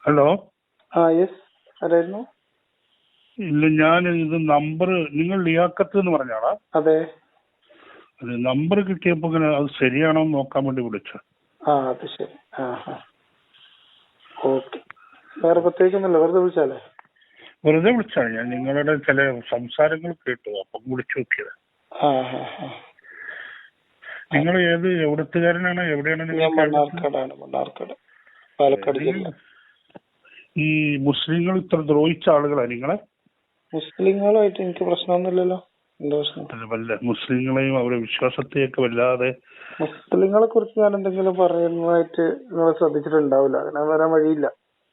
Hello. Yes, ആരായിരുന്നു? ഇല്ല, ഞാൻ ഇത് നമ്പർ നിങ്ങൾ ലിയാക്കത്ത് എന്ന് പറഞ്ഞാളാ? അതെ. അത് നമ്പർ കിട്ടിയപ്പോ ഇങ്ങനെ അത് ശരിയാണോ എന്ന് നോക്കാൻ വേണ്ടി വിളിച്ചു. അത് ശരി. ഓക്കെ. വേറെ പ്രത്യേകിച്ചൊന്നുമില്ല, വെറുതെ വിളിച്ചാലേ? വെറുതെ വിളിച്ചാണ് ഞാൻ. നിങ്ങളുടെ ചില സംസാരങ്ങൾ കേട്ടു, അപ്പം വിളിച്ചു നോക്കിയത്. നിങ്ങൾ എവിടത്തുകാരനാണ്? എവിടെയാണ് നിങ്ങൾ? മണ്ണാർക്കാട്, പാലക്കാട് ജില്ല. ഈ മുസ്ലിങ്ങൾ ഇത്ര ദ്രോഹിച്ച ആളുകളാ നിങ്ങളെ? മുസ്ലിങ്ങളുമായിട്ട് എനിക്ക് പ്രശ്നമൊന്നുമില്ലല്ലോ. എന്താ പ്രശ്നം? വല്ല മുസ്ലിങ്ങളെയും അവരുടെ വിശ്വാസത്തെയൊക്കെ വല്ലാതെ. മുസ്ലിങ്ങളെ കുറിച്ച് ഞാൻ എന്തെങ്കിലും പറയുന്നതായിട്ട് നിങ്ങൾ ശ്രദ്ധിച്ചിട്ടുണ്ടാവില്ല. അങ്ങനെ വരാൻ വഴിയില്ല.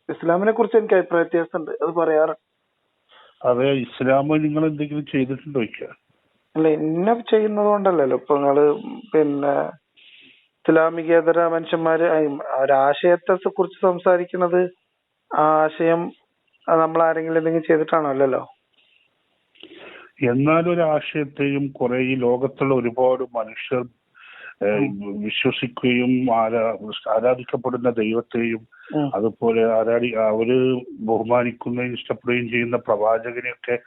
ഇസ്ലാമിനെ കുറിച്ച് എനിക്ക് അഭിപ്രായ വ്യത്യാസമുണ്ട്, അത് പറയാറുണ്ട്. അതെ, ഇസ്ലാം നിങ്ങൾ എന്തെങ്കിലും ചെയ്തിട്ടുണ്ടോ? അല്ല, ഇന്ന ചെയ്യുന്നത് കൊണ്ടല്ലല്ലോ ഇപ്പൊ നിങ്ങള് ഇസ്ലാമികേതര മനുഷ്യന്മാര് ഒരാശയത്തെ കുറിച്ച് സംസാരിക്കുന്നത്. ആ ആശയം നമ്മൾ ആരെങ്കിലും എന്തെങ്കിലും ചെയ്തിട്ടാണോ? അല്ലല്ലോ. എന്നാലും ഒരു ആശയത്തെയും കുറെ ഈ ലോകത്തുള്ള ഒരുപാട് മനുഷ്യർ വിശ്വസിക്കുകയും ആരാധിക്കപ്പെടുന്ന ദൈവത്തെയും അതുപോലെ അവര് ബഹുമാനിക്കുകയും ഇഷ്ടപ്പെടുകയും ചെയ്യുന്ന പ്രവാചകനെയൊക്കെ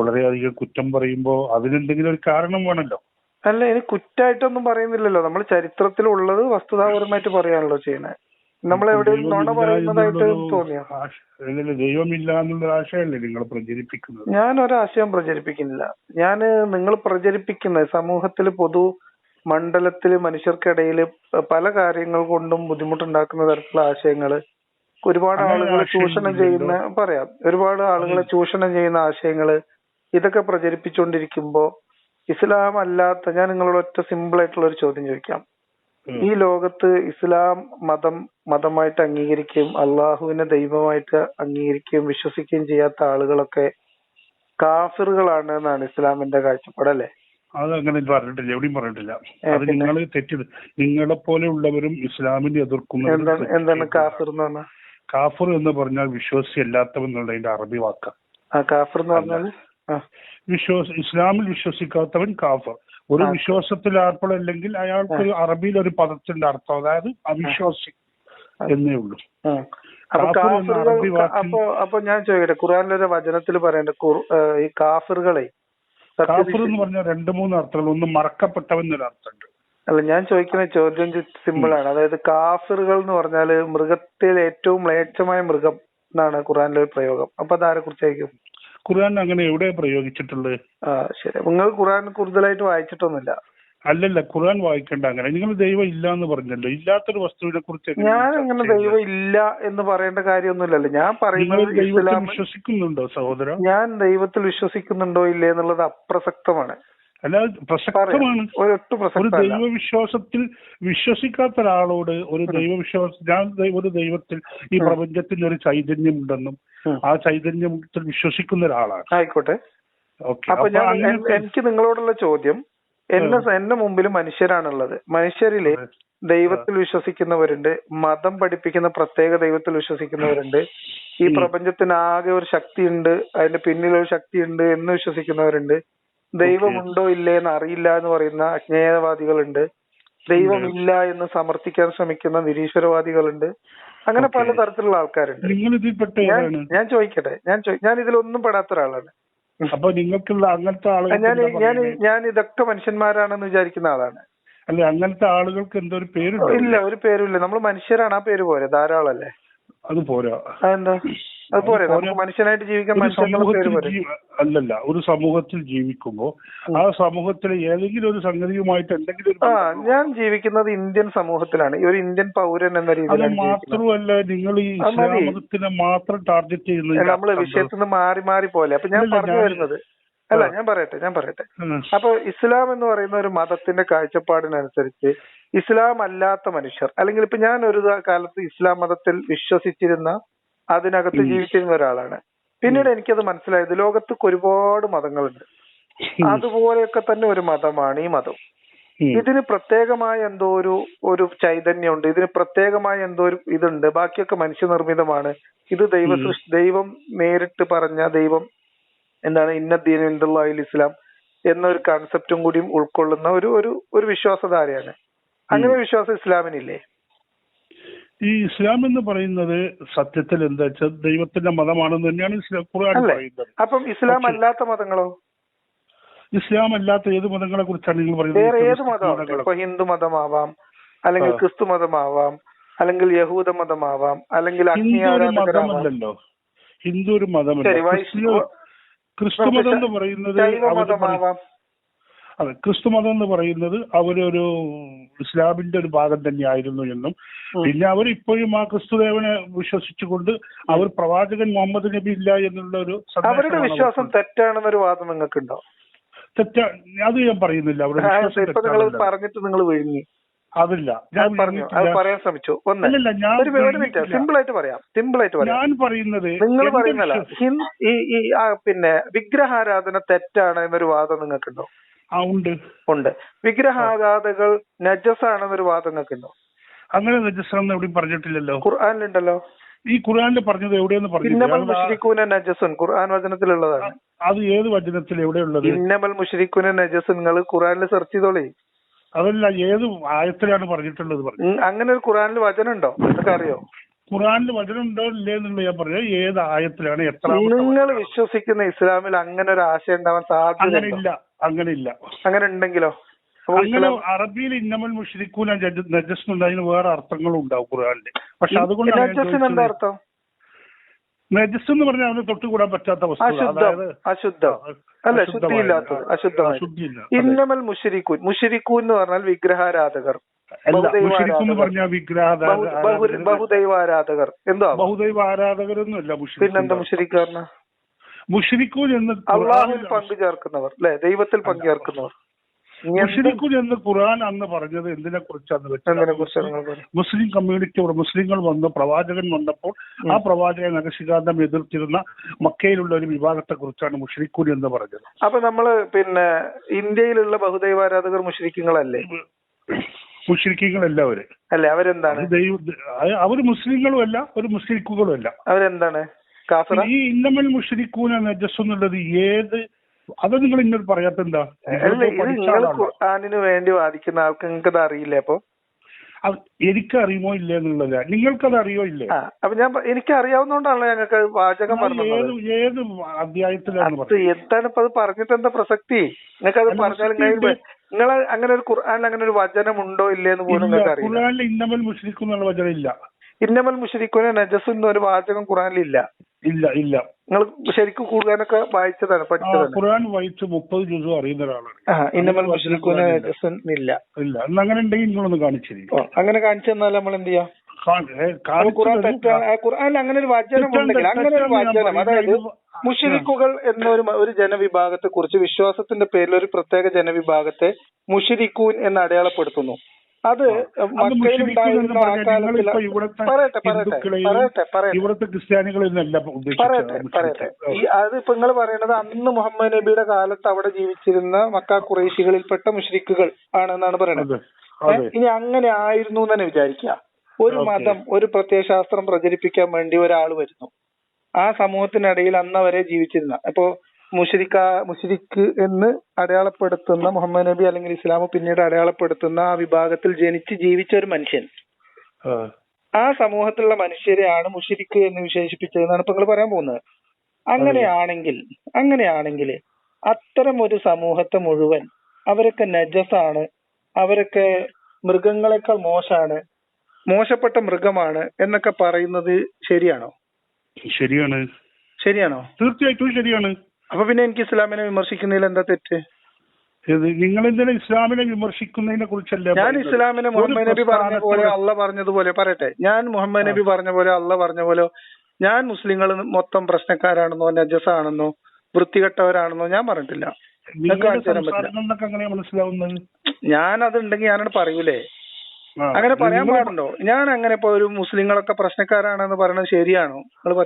വളരെയധികം കുറ്റം പറയുമ്പോ അതിനെന്തെങ്കിലും ഒരു കാരണം വേണല്ലോ. അല്ല, ഇനി കുറ്റായിട്ടൊന്നും പറയുന്നില്ലല്ലോ. നമ്മൾ ചരിത്രത്തിലുള്ളത് വസ്തുതാപരമായിട്ട് പറയാണല്ലോ ചെയ്യുന്നത്. നമ്മൾ എവിടെയെങ്കിലും നുണ പറയുന്നതായിട്ട് തോന്നിയോ? ദൈവമില്ല എന്നുള്ള ആശയമല്ലേ നിങ്ങൾ പ്രചരിപ്പിക്കുന്നത്? ഞാൻ ഒരാശയം പ്രചരിപ്പിക്കുന്നില്ല. നിങ്ങൾ പ്രചരിപ്പിക്കുന്ന സമൂഹത്തിൽ പൊതു മണ്ഡലത്തില് മനുഷ്യർക്കിടയിൽ പല കാര്യങ്ങൾ കൊണ്ടും ബുദ്ധിമുട്ടുണ്ടാക്കുന്ന തരത്തിലുള്ള ആശയങ്ങള് ഒരുപാട് ആളുകൾ ചൂഷണം ചെയ്യുന്ന ഒരുപാട് ആളുകളെ ചൂഷണം ചെയ്യുന്ന ആശയങ്ങള് ഇതൊക്കെ പ്രചരിപ്പിച്ചുകൊണ്ടിരിക്കുമ്പോ ഇസ്ലാം അല്ലാത്ത, ഞാൻ നിങ്ങളോട് ഒറ്റ സിമ്പിൾ ആയിട്ടുള്ള ഒരു ചോദ്യം ചോദിക്കാം. ഈ ലോകത്ത് ഇസ്ലാം മതമായിട്ട് അംഗീകരിക്കുകയും അള്ളാഹുവിനെ ദൈവമായിട്ട് അംഗീകരിക്കുകയും വിശ്വസിക്കുകയും ചെയ്യാത്ത ആളുകളൊക്കെ കാഫിറുകളാണ് എന്നാണ് ഇസ്ലാമിന്റെ കാഴ്ചപ്പാടല്ലേ? അതങ്ങനെ പറഞ്ഞിട്ടില്ല, എവിടെയും പറഞ്ഞിട്ടില്ല. അത് നിങ്ങൾ തെറ്റിത്. നിങ്ങളെ പോലെ ഉള്ളവരും ഇസ്ലാമിനെ എതിർക്കുന്ന. എന്താണ് കാഫിർ എന്ന് പറഞ്ഞാൽ? കാഫിർ എന്ന് പറഞ്ഞാൽ വിശ്വാസി അല്ലാത്തവൻ എന്നുള്ളതിന്റെ അറബി വാക്ക. കാഫിർ എന്ന് പറഞ്ഞാൽ ഇസ്ലാമിൽ വിശ്വസിക്കാത്തവൻ കാഫർ. ഒരു വിശ്വാസത്തിൽ ഏർപ്പെടില്ലെങ്കിൽ അയാൾക്ക് അറബിയിൽ ഒരു പദത്തിന്റെ അർത്ഥം, അതായത് അവിശ്വാസി എന്നേ ഉള്ളൂ. അപ്പൊ ഞാൻ ചോദിക്കട്ടെ, ഖുർആനിലൊരു വചനത്തിൽ പറയണ്ട ഈ കാഫിറുകളെ, കാഫിർ എന്ന് പറഞ്ഞാൽ 2-3 അർത്ഥങ്ങൾ. ഒന്ന് മറക്കപ്പെട്ടവൻ എന്നൊരു അർത്ഥമുണ്ട്. അല്ല, ഞാൻ ചോദിക്കുന്ന ചോദ്യം സിമ്പിൾ ആണ്. അതായത് കാഫിറുകൾ എന്ന് പറഞ്ഞാല് മൃഗത്തിൽ ഏറ്റവും മ്ലേച്ഛമായ മൃഗം എന്നാണ് ഖുർആനിലെ ഒരു പ്രയോഗം. അപ്പൊ അതാരെ കുറിച്ചായിരിക്കും? ഖുർആൻ അങ്ങനെ എവിടെ പ്രയോഗിച്ചിട്ടുള്ളത്? ശരി, നിങ്ങൾ ഖുർആൻ കൂടുതലായിട്ട് വായിച്ചിട്ടൊന്നുമില്ല. അല്ലല്ല, ഖുർആൻ വായിക്കേണ്ട. അങ്ങനെ നിങ്ങൾ ദൈവം ഇല്ല എന്ന് പറഞ്ഞല്ലോ. ഇല്ലാത്തൊരു വസ്തുവിനെ കുറിച്ച് ഞാൻ അങ്ങനെ ദൈവം ഇല്ല എന്ന് പറയേണ്ട കാര്യമൊന്നുമില്ലല്ലോ. ഞാൻ പറയുന്നത് വിശ്വസിക്കുന്നുണ്ടോ സഹോദര? ഞാൻ ദൈവത്തിൽ വിശ്വസിക്കുന്നുണ്ടോ ഇല്ലേ എന്നുള്ളത് അപ്രസക്തമാണ്. അല്ല, പ്രസക്തമാണ്. ഒരു ദൈവവിശ്വാസത്തിൽ വിശ്വസിക്കാത്ത ഒരാളോട് ഒരു ഞാൻ ഒരു ദൈവത്തിൽ ഈ പ്രപഞ്ചത്തിൽ ഒരു ചൈതന്യം ഉണ്ടെന്നും ആ ചൈതന്യത്തിൽ വിശ്വസിക്കുന്ന ഒരാളാണ്. ആയിക്കോട്ടെ. അപ്പൊ എനിക്ക് നിങ്ങളോടുള്ള ചോദ്യം, എന്നെ മുമ്പിൽ മനുഷ്യരാണുള്ളത്. മനുഷ്യരില് ദൈവത്തിൽ വിശ്വസിക്കുന്നവരുണ്ട്, മതം പഠിപ്പിക്കുന്ന പ്രത്യേക ദൈവത്തിൽ വിശ്വസിക്കുന്നവരുണ്ട്, ഈ പ്രപഞ്ചത്തിന് ആകെ ഒരു ശക്തിയുണ്ട്, അതിന്റെ പിന്നിലൊരു ശക്തിയുണ്ട് എന്ന് വിശ്വസിക്കുന്നവരുണ്ട്, ദൈവമുണ്ടോ ഇല്ലേ എന്ന് അറിയില്ല എന്ന് പറയുന്ന അജ്ഞേയവാദികളുണ്ട്, ദൈവമില്ല എന്ന് സമർത്ഥിക്കാൻ ശ്രമിക്കുന്ന നിരീശ്വരവാദികളുണ്ട്. അങ്ങനെ പല തരത്തിലുള്ള ആൾക്കാരുണ്ട്. ഞാൻ ചോദിക്കട്ടെ, ഞാൻ ഇതിലൊന്നും പെടാത്ത ഒരാളാണ്. അപ്പൊ നിങ്ങൾക്കുള്ള അങ്ങനത്തെ ആളുകൾ, ഞാൻ ഇതൊക്കെ മനുഷ്യന്മാരാണെന്ന് വിചാരിക്കുന്ന ആളാണ്. അല്ലെ, അങ്ങനത്തെ ആളുകൾക്ക് എന്തോ ഒരു പേരുണ്ടോ? ഇല്ല, ഒരു പേരുമില്ല. നമ്മൾ മനുഷ്യരാണ്, ആ പേര് പോരെ? ധാരാളല്ലേ? അത് പോരാ. അതെന്താ? അത് പോരെ? നമുക്ക് മനുഷ്യനായിട്ട് ജീവിക്കാൻ അല്ലല്ല, ഒരു സമൂഹത്തിൽ ജീവിക്കുമ്പോ ആ സമൂഹത്തിലെ ഏതെങ്കിലും ഒരു സംഗതിയുമായിട്ട് എന്തെങ്കിലും ഞാൻ ജീവിക്കുന്നത് ഇന്ത്യൻ സമൂഹത്തിലാണ്, ഒരു ഇന്ത്യൻ പൗരൻ എന്ന രീതിയിലാണ്. മാത്രമല്ല, നിങ്ങൾ ഈ മതത്തിനെ മാത്രം ടാർഗറ്റ് ചെയ്യുന്നത്. നമ്മള് വിഷയത്തിൽ നിന്ന് മാറി പോലെ. അപ്പൊ ഞാൻ പറഞ്ഞു വരുന്നത്, ഞാൻ പറയട്ടെ. അപ്പൊ ഇസ്ലാം എന്ന് പറയുന്ന ഒരു മതത്തിന്റെ കാഴ്ചപ്പാടിനനുസരിച്ച് ഇസ്ലാം അല്ലാത്ത മനുഷ്യർ, അല്ലെങ്കിൽ ഇപ്പൊ ഞാൻ ഒരു കാലത്ത് ഇസ്ലാം മതത്തിൽ വിശ്വസിച്ചിരുന്ന, അതിനകത്ത് ജീവിച്ചിരുന്ന ഒരാളാണ്. പിന്നീട് എനിക്കത് മനസ്സിലായത്, ലോകത്ത് ഒരുപാട് മതങ്ങളുണ്ട്, അതുപോലെയൊക്കെ തന്നെ ഒരു മതമാണ് ഈ മതം. ഇതിന് പ്രത്യേകമായ എന്തോ ഒരു ചൈതന്യമുണ്ട്, ഇതിന് പ്രത്യേകമായ എന്തോ ഒരു ഇതുണ്ട്, ബാക്കിയൊക്കെ മനുഷ്യനിർമ്മിതമാണ്. ഇത് ദൈവം നേരിട്ട് പറഞ്ഞ ദൈവം എന്താണ്, ഇന്നദ്ദീന ഇൻദല്ലാഹിൽ ഇസ്ലാം എന്നൊരു കൺസെപ്റ്റും കൂടിയും ഉൾക്കൊള്ളുന്ന ഒരു വിശ്വാസധാരയാണ്. അങ്ങനെ വിശ്വാസം ഇസ്ലാമിനില്ലേ? ഈ ഇസ്ലാം എന്ന് പറയുന്നത് സത്യത്തിൽ എന്താ വെച്ചാൽ ദൈവത്തിന്റെ മതമാണെന്ന് തന്നെയാണ് ഇസ്ലാം ഖുർആൻ പറയുന്നത്. അപ്പം ഇസ്ലാം അല്ലാത്ത മതങ്ങളോ? ഇസ്ലാം അല്ലാത്ത ഏത് മതങ്ങളെ കുറിച്ചാണ് നിങ്ങൾ പറയുന്നത്? വേറെ ഏത് മതമാവട്ടെ, ഇപ്പൊ ഹിന്ദു മതമാവാം, അല്ലെങ്കിൽ ക്രിസ്തു മതമാവാം, അല്ലെങ്കിൽ യഹൂദ മതമാവാം, അല്ലെങ്കിൽ മതമല്ലല്ലോ. ഹിന്ദു ഒരു മതമല്ല. ക്രിസ്തു മതം എന്ന് പറയുന്നത് അതെ, ക്രിസ്തു മതം എന്ന് പറയുന്നത് അവരൊരു ഇസ്ലാമിന്റെ ഒരു ഭാഗം തന്നെയായിരുന്നു എന്നും, പിന്നെ അവർ ഇപ്പോഴും ആ ക്രിസ്തുദേവനെ വിശ്വസിച്ചുകൊണ്ട് അവർ പ്രവാചകൻ മുഹമ്മദ് നബി ഇല്ല എന്നുള്ള ഒരു അവരുടെ വിശ്വാസം തെറ്റാണെന്നൊരു വാദം നിങ്ങൾക്കുണ്ടോ? തെറ്റാ, അത് ഞാൻ പറയുന്നില്ല. അവരുടെ പറഞ്ഞിട്ട് നിങ്ങൾ വിഴുങ്ങി. അതില്ല, ഞാൻ പറഞ്ഞു, അത് പറയാൻ ശ്രമിച്ചു. സിമ്പിൾ ആയിട്ട് പറയാം. ഞാൻ പറയുന്നത് നിങ്ങൾ പറയുന്നല്ല, പിന്നെ വിഗ്രഹാരാധന തെറ്റാണ് എന്നൊരു വാദം നിങ്ങൾക്കുണ്ടോ? ഉണ്ട്. വിഗ്രഹാരാധകൾ നജസാണെന്നൊരു വാദം നിങ്ങൾക്കുണ്ടോ? അങ്ങനെ നജസാണെന്ന് എവിടെയും പറഞ്ഞിട്ടില്ലല്ലോ. ഖുർആനിലുണ്ടല്ലോ. ഈ ഖുർആനിൽ പറഞ്ഞത് എവിടെയെന്ന് പറഞ്ഞു? ഇന്നമൽ മുശ്രിക്കൂന നജസുൻ ഖുർആൻ വചനത്തിലുള്ളതാണ്. അത് ഏത് വചനത്തിൽ എവിടെയുള്ളത്? ഇന്നമൽ മുശ്രിക്കൂന നജസുൻ നിങ്ങൾ ഖുർആനിൽ സെർച്ച് ചെയ്തോളി. അതല്ല, ഏത് ആയത്തിലാണ് പറഞ്ഞിട്ടുള്ളത്? അങ്ങനെ ഒരു ഖുർആനിൽ വചനം ഉണ്ടോ? നിങ്ങൾക്ക് അറിയോ? ഖുർആനിൽ വചനം ഉണ്ടോ ഇല്ലേ എന്നുള്ള ഞാൻ പറഞ്ഞത് ഏത് ആയത്തിലാണ്, എത്ര? നിങ്ങൾ വിശ്വസിക്കുന്ന ഇസ്ലാമിൽ അങ്ങനെ ഒരു ആശയം ഉണ്ടാവാൻ സാധ്യത അങ്ങനെയില്ല. അങ്ങനെ ഉണ്ടെങ്കിലോ? അങ്ങനെ അറബിയിൽ ഇന്നമൽ മുശ്രിക്കൂന നജസ് എന്നതിന് വേറെ അർത്ഥങ്ങളും ഉണ്ടാവും ഖുർആനിൽ. പക്ഷെ അതുകൊണ്ട് എന്താ അർത്ഥം? നജസ് എന്ന് പറഞ്ഞാൽ അവന് തൊട്ടുകൂടാൻ പറ്റാത്ത വസ്തു, അശുദ്ധം അല്ല, ശുദ്ധിയില്ലാത്തത്, അശുദ്ധമായി. ഇന്നമൽ മുശ്രിക്കൂൻ, മുശ്രിക്കൂൻ എന്ന് പറഞ്ഞാൽ വിഗ്രഹാരാധകർ, ബഹുദൈവാരാധകർ. എന്തോ ബഹുദൈവ ആരാധകരൊന്നുമല്ല. പിന്നെന്താ മുശ്രിക്ക് പറഞ്ഞ? മുശ്രിക്കൂൻ എന്ന് അള്ളാഹുവിൽ പങ്കു ചേർക്കുന്നവർ, അല്ലെ, ദൈവത്തിൽ പങ്കു ചേർക്കുന്നവർ. മുശ്രിക്കൂൻ എന്ന് ഖുർആൻ അന്ന് പറഞ്ഞത് എന്തിനെ കുറിച്ചാന്ന് വെച്ചാൽ മുസ്ലിം കമ്മ്യൂണിറ്റി, മുസ്ലിങ്ങൾ വന്ന് പ്രവാചകൻ വന്നപ്പോൾ ആ പ്രവാചകൻ നഖശിഖാന്തം എതിർത്തിരുന്ന മക്കയിലുള്ള ഒരു വിഭാഗത്തെ കുറിച്ചാണ് മുശ്രിക്കൂൻ എന്ന് പറഞ്ഞത്. അപ്പൊ നമ്മള് പിന്നെ ഇന്ത്യയിലുള്ള ബഹുദൈവാരാധകർ മുശ്രിക്കുകളല്ലേ? മുശ്രിക്കുകളല്ല അവര്. അല്ലെ, അവരെന്താണ്? അവര് മുസ്ലിങ്ങളും അല്ല, ഒരു മുശ്രിക്കുകളും അല്ല. അവരെന്താണ്? ഈ ഇന്നമൽ മുശ്രിക്കൂന നജസ് എന്നുള്ളത് ഏത്, അത് നിങ്ങൾ ഇന്നോട് പറയാത്ത എന്താ? ഖുർആനിന് വേണ്ടി വാദിക്കുന്ന ആൾക്ക് നിങ്ങൾക്ക് അത് അറിയില്ലേ? അപ്പൊ എനിക്ക് അറിയുമോ ഇല്ല എന്നുള്ളതാ. നിങ്ങൾക്കത് അറിയോ ഇല്ലേ? അപ്പൊ എനിക്ക് അറിയാവുന്നോണ്ടാണല്ലോ ഞങ്ങൾക്ക് വാചകം പറഞ്ഞത്. ഏത് അധ്യായത്തിലാണ് എന്താണ് ഇപ്പൊ അത് പറഞ്ഞിട്ട് എന്താ പ്രസക്തി? നിങ്ങൾക്ക് അത് പറഞ്ഞാൽ നിങ്ങൾ അങ്ങനെ ഒരു ഖുർആനിൽ അങ്ങനെ ഒരു വചനം ഉണ്ടോ ഇല്ലേന്ന് പോലും നിങ്ങൾക്ക് അറിയാം. ഖുർആനിൽ ഇന്നമൽ മുശ്രിക്കു എന്നുള്ള വചനം ഇല്ല. ഇന്നമൽ മുശ്രിക്കുനെ നജസ് എന്നൊരു വാചകം ഖുർആനിൽ ഇല്ല. നിങ്ങൾ ശരിക്കും ഖുർആനൊക്കെ വായിച്ചതാണ്, പഠിച്ചതാണ്? ഖുർആൻ വായിച്ച് 30 ജുസു അറിയുന്ന ഒരാളാണ്. ഇന്നമൽ മുശ്രിക്കുനെ നജസ് ഇല്ല. അങ്ങനെ ഉണ്ടെങ്കിൽ നിങ്ങളൊന്ന് കാണിച്ചിരിക്കും. അങ്ങനെ കാണിച്ചു തന്നാൽ നമ്മൾ എന്ത് ചെയ്യാം? ഖുർആനിൽ അങ്ങനെ ഒരു വചനം ഉണ്ടെങ്കിൽ, അങ്ങനെ ഒരു വചനം, അതായത് മുശ്രിക്കുകൾ എന്നൊരു ജനവിഭാഗത്തെ കുറിച്ച് വിശ്വാസത്തിന്റെ പേരിൽ ഒരു പ്രത്യേക ജനവിഭാഗത്തെ മുശ്രിക്കൂൻ എന്ന് അടയാളപ്പെടുത്തുന്നു. അത് മക്കയിലുണ്ടായിരുന്ന ആ കാലത്തിൽ അതിപ്പോ നിങ്ങൾ പറയണത് അന്ന് മുഹമ്മദ് നബിയുടെ കാലത്ത് അവിടെ ജീവിച്ചിരുന്ന മക്ക ഖുറൈശികളിൽപ്പെട്ട മുശ്രിക്കുകൾ ആണെന്നാണ് പറയണത്. ഇനി അങ്ങനെ ആയിരുന്നു എന്ന് തന്നെ വിചാരിക്കുക. ഒരു മതം, ഒരു പ്രത്യയശാസ്ത്രം പ്രചരിപ്പിക്കാൻ വേണ്ടി ഒരാൾ വരുന്നു. ആ സമൂഹത്തിനിടയിൽ അന്ന് വരെ ജീവിച്ചിരുന്ന, ഇപ്പോ മുശ്രിക്ക് എന്ന് അടയാളപ്പെടുത്തുന്ന മുഹമ്മദ് നബി അല്ലെങ്കിൽ ഇസ്ലാം പിന്നീട് അടയാളപ്പെടുത്തുന്ന ആ വിഭാഗത്തിൽ ജനിച്ച് ജീവിച്ച ഒരു മനുഷ്യൻ, ആ സമൂഹത്തിലുള്ള മനുഷ്യരെയാണ് മുശ്രിക്ക് എന്ന് വിശേഷിപ്പിച്ചതെന്നാണ് ഇപ്പൊ നിങ്ങൾ പറയാൻ പോകുന്നത്. അങ്ങനെയാണെങ്കിൽ അത്തരം ഒരു സമൂഹത്തെ മുഴുവൻ അവരൊക്കെ നജസാണ്, അവരൊക്കെ മൃഗങ്ങളെക്കാൾ മോശമാണ്, മോശപ്പെട്ട മൃഗമാണ് എന്നൊക്കെ പറയുന്നത് ശരിയാണോ? ശരിയാണോ? തീർച്ചയായിട്ടും ശരിയാണ്. അപ്പൊ പിന്നെ എനിക്ക് ഇസ്ലാമിനെ വിമർശിക്കുന്നതിൽ എന്താ തെറ്റ്? നിങ്ങൾ എന്തിനാ ഇസ്ലാമിനെ വിമർശിക്കുന്നതിനെ കുറിച്ചല്ല ഞാൻ ഇസ്ലാമിനെ മുഹമ്മദ് നബി പറഞ്ഞ പോലെ, അള്ള പറഞ്ഞതുപോലെ പറയട്ടെ. ഞാൻ മുഹമ്മദ് നബി പറഞ്ഞ പോലെ, അള്ള പറഞ്ഞ പോലെ ഞാൻ മുസ്ലിങ്ങൾ മൊത്തം പ്രശ്നക്കാരാണെന്നോ നജസാണെന്നോ വൃത്തികെട്ടവരാണെന്നോ ഞാൻ പറഞ്ഞിട്ടില്ല. ഞാൻ അതുണ്ടെങ്കിൽ ഞാനത് പറയൂലേ? അങ്ങനെ പറയാൻ പാടുണ്ടോ? ഞാൻ അങ്ങനെ ഇപ്പൊ ഒരു മുസ്ലിങ്ങളൊക്കെ പ്രശ്നക്കാരാണെന്ന് പറയുന്നത് ശരിയാണോ?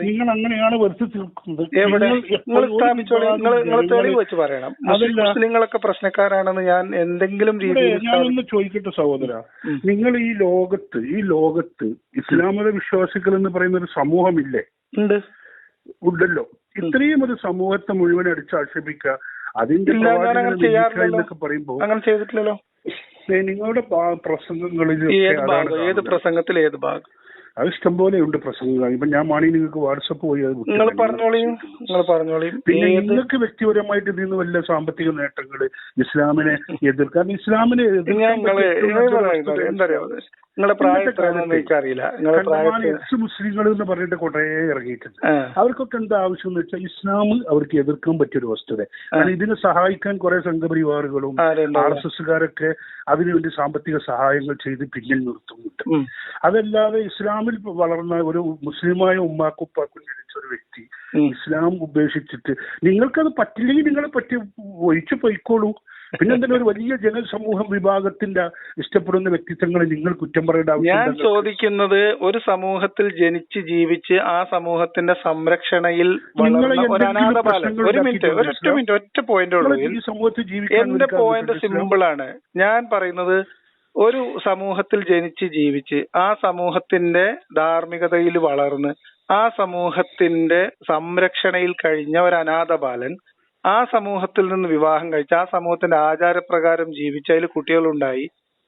നിങ്ങൾ അങ്ങനെയാണ് എവിടെ നിങ്ങൾ സ്ഥാപിച്ചോളൂ, നിങ്ങൾ തെളിവ് വെച്ച് പറയണം. മുസ്ലിങ്ങളൊക്കെ പ്രശ്നക്കാരാണെന്ന് ഞാൻ എന്തെങ്കിലും രീതിയിൽ. ഞാനൊന്ന് ചോദിക്കട്ടെ സഹോദര, നിങ്ങൾ ഈ ലോകത്ത് ഇസ്ലാം മത വിശ്വാസികൾ എന്ന് പറയുന്ന ഒരു സമൂഹമില്ലേ? ഉണ്ടല്ലോ. ഇത്രയും ഒരു സമൂഹത്തെ മുഴുവൻ അടിച്ചാക്ഷേപിക്കുക, അതിന്റെ പറയുമ്പോ അങ്ങനെ ചെയ്തിട്ടില്ലല്ലോ. നിങ്ങളുടെ പ്രസംഗങ്ങളിൽ ഏത് പ്രസംഗത്തിൽ ഏത് ഭാഗം? അത് ഇഷ്ടംപോലെ ഉണ്ട് പ്രസംഗങ്ങൾ. ഇപ്പൊ ഞാൻ മാണി നിങ്ങൾക്ക് വാട്സപ്പ് വഴി അത് പിന്നെ നിങ്ങൾക്ക് വ്യക്തിപരമായിട്ട് ഇതിൽ നിന്ന് വല്ല സാമ്പത്തിക നേട്ടങ്ങൾ ഇസ്ലാമിനെ എതിർക്കാൻ ഇസ്ലാമിനെ എക്സ് മുസ്ലിങ്ങൾ എന്ന് പറഞ്ഞിട്ട് കുറെ ഇറങ്ങിയിട്ടുണ്ട്. അവർക്കൊക്കെ എന്താ ആവശ്യം എന്ന് വെച്ചാൽ ഇസ്ലാം അവർക്ക് എതിർക്കാൻ പറ്റിയൊരു വസ്തുത. കാരണം ഇതിനെ സഹായിക്കാൻ കുറെ സംഘപരിവാറുകളും RSSകാരൊക്കെ അതിനുവേണ്ടി സാമ്പത്തിക സഹായങ്ങൾ ചെയ്ത് പിന്നിൽ നിർത്തുന്നുണ്ട്. അതല്ലാതെ ഇസ്ലാമിൽ വളർന്ന ഒരു മുസ്ലിമായ ഉമ്മാക്കുപ്പാക്കും ജനിച്ച ഒരു വ്യക്തി ഇസ്ലാം ഉപേക്ഷിച്ചിട്ട് നിങ്ങൾക്കത് പറ്റില്ലെങ്കിൽ നിങ്ങളെ പറ്റി ഒഴിച്ചു പോയിക്കോളൂ. പിന്നെ എന്തെങ്കിലും ഒരു വലിയ ജനസമൂഹം വിഭാഗത്തിന്റെ ഇഷ്ടപ്പെടുന്ന വ്യക്തിത്വങ്ങളെ നിങ്ങൾ കുറ്റം പറയേണ്ട ആവശ്യം. ഞാൻ ചോദിക്കുന്നത് ഒരു സമൂഹത്തിൽ ജനിച്ച് ജീവിച്ച് ആ സമൂഹത്തിന്റെ സംരക്ഷണയിൽ ഒറ്റ പോയിന്റ് ഉള്ളൂ. എന്റെ പോയിന്റ് സിമ്പിൾ ആണ്. ഞാൻ പറയുന്നത് ഒരു സമൂഹത്തിൽ ജനിച്ച് ജീവിച്ച് ആ സമൂഹത്തിന്റെ ധാർമ്മികതയിൽ വളർന്ന് ആ സമൂഹത്തിന്റെ സംരക്ഷണയിൽ കഴിഞ്ഞ ഒരു അനാഥ ബാലൻ ആ സമൂഹത്തിൽ നിന്ന് വിവാഹം കഴിച്ച് ആ സമൂഹത്തിന്റെ ആചാരപ്രകാരം ജീവിച്ച് അതിൽ കുട്ടികളുണ്ടായി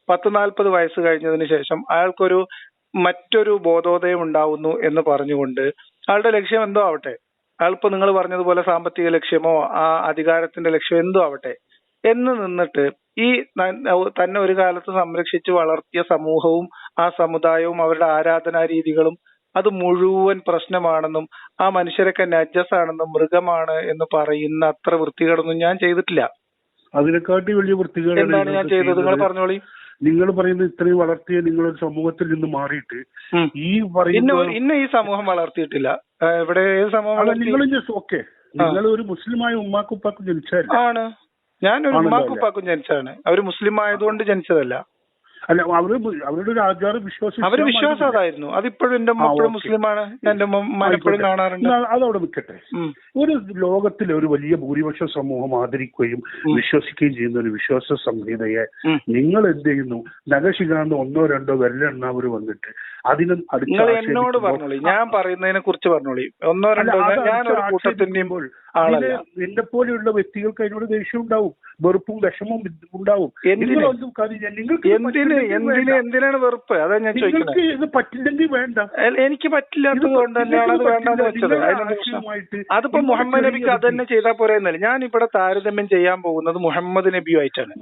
10-40 വയസ്സ് കഴിഞ്ഞതിന് ശേഷം അയാൾക്കൊരു മറ്റൊരു ബോധോദയം ഉണ്ടാവുന്നു എന്ന് പറഞ്ഞുകൊണ്ട് അയാളുടെ ലക്ഷ്യം എന്തോ ആവട്ടെ, അയാളിപ്പോ നിങ്ങൾ പറഞ്ഞതുപോലെ സാമ്പത്തിക ലക്ഷ്യമോ ആ അധികാരത്തിന്റെ ലക്ഷ്യം എന്തോ ആവട്ടെ എന്ന് നിന്നിട്ട് ഈ തന്നെ ഒരു കാലത്ത് സംരക്ഷിച്ച് വളർത്തിയ സമൂഹവും ആ സമുദായവും അവരുടെ ആരാധനാ രീതികളും അത് മുഴുവൻ പ്രശ്നമാണെന്നും ആ മനുഷ്യരൊക്കെ നജസാണെന്നും മൃഗമാണ് എന്ന് പറയുന്ന അത്ര വൃത്തികേടൊന്നും ഞാൻ ചെയ്തിട്ടില്ല. അതിനെക്കാട്ടി വലിയ വൃത്തികേട് എന്താണ് ഞാൻ ചെയ്തത്? നിങ്ങൾ പറഞ്ഞോളി. നിങ്ങൾ പറയുന്നത് ഇത്രയും വളർത്തിയ നിങ്ങളൊരു സമൂഹത്തിൽ നിന്ന് മാറിയിട്ട് ഈ പറയുന്ന ഈ സമൂഹം വളർത്തിയിട്ടില്ല. ഇവിടെ ഏത് സമൂഹം? ഓക്കെ, നിങ്ങൾ ഒരു മുസ്ലിമായ ഉമ്മാക്കുപ്പാക്കും ജനിച്ചാൽ ആണ്. ഞാനൊരു ഉമ്മാക്കുപ്പാക്കും ജനിച്ചതാണ്. അവര് മുസ്ലിം ആയതുകൊണ്ട് ജനിച്ചതല്ല. അല്ല, അവരുടെ ഒരു ആചാര വിശ്വാസം വിശ്വാസം അതായിരുന്നു. അതിപ്പോഴും എന്റെ മക്കളും മുസ്ലിമാണ്. എന്റെ എപ്പോഴും കാണാറുണ്ട്. അതവിടെ നിൽക്കട്ടെ. ഒരു ലോകത്തിലെ ഒരു വലിയ ഭൂരിപക്ഷ സമൂഹം ആദരിക്കുകയും വിശ്വസിക്കുകയും ചെയ്യുന്ന ഒരു വിശ്വാസ സംഹിതയെ നിങ്ങൾ എന്ത് ചെയ്യുന്നു? നഖശിഖാന്ന് 1-2 വിരലെണ്ണാവർ വന്നിട്ട് അതിന് എന്നോട് പറഞ്ഞോളി. ഞാൻ പറയുന്നതിനെ കുറിച്ച് പറഞ്ഞോളി. 1-2 എന്നെ പോലെയുള്ള വ്യക്തികൾക്ക് അതിനോട് ദേഷ്യം ഉണ്ടാവും, വെറുപ്പും വിഷമവും ഉണ്ടാവും. എന്തിനാണ് വെറുപ്പ്? അതാ ഞാൻ ചോദിക്കുന്നത്. ഇത് പറ്റില്ലെങ്കിൽ വേണ്ട. എനിക്ക് പറ്റില്ലാത്തത് കൊണ്ട് തന്നെയാണ് അത് വേണ്ടെന്ന് വെച്ചത്. അതിപ്പോ മുഹമ്മദ് നബിക്ക് അത് തന്നെ ചെയ്താൽ പോരെന്നല്ല. ഞാൻ ഇവിടെ താരതമ്യം ചെയ്യാൻ പോകുന്നത് മുഹമ്മദ് നബിയുമായിട്ടാണ്.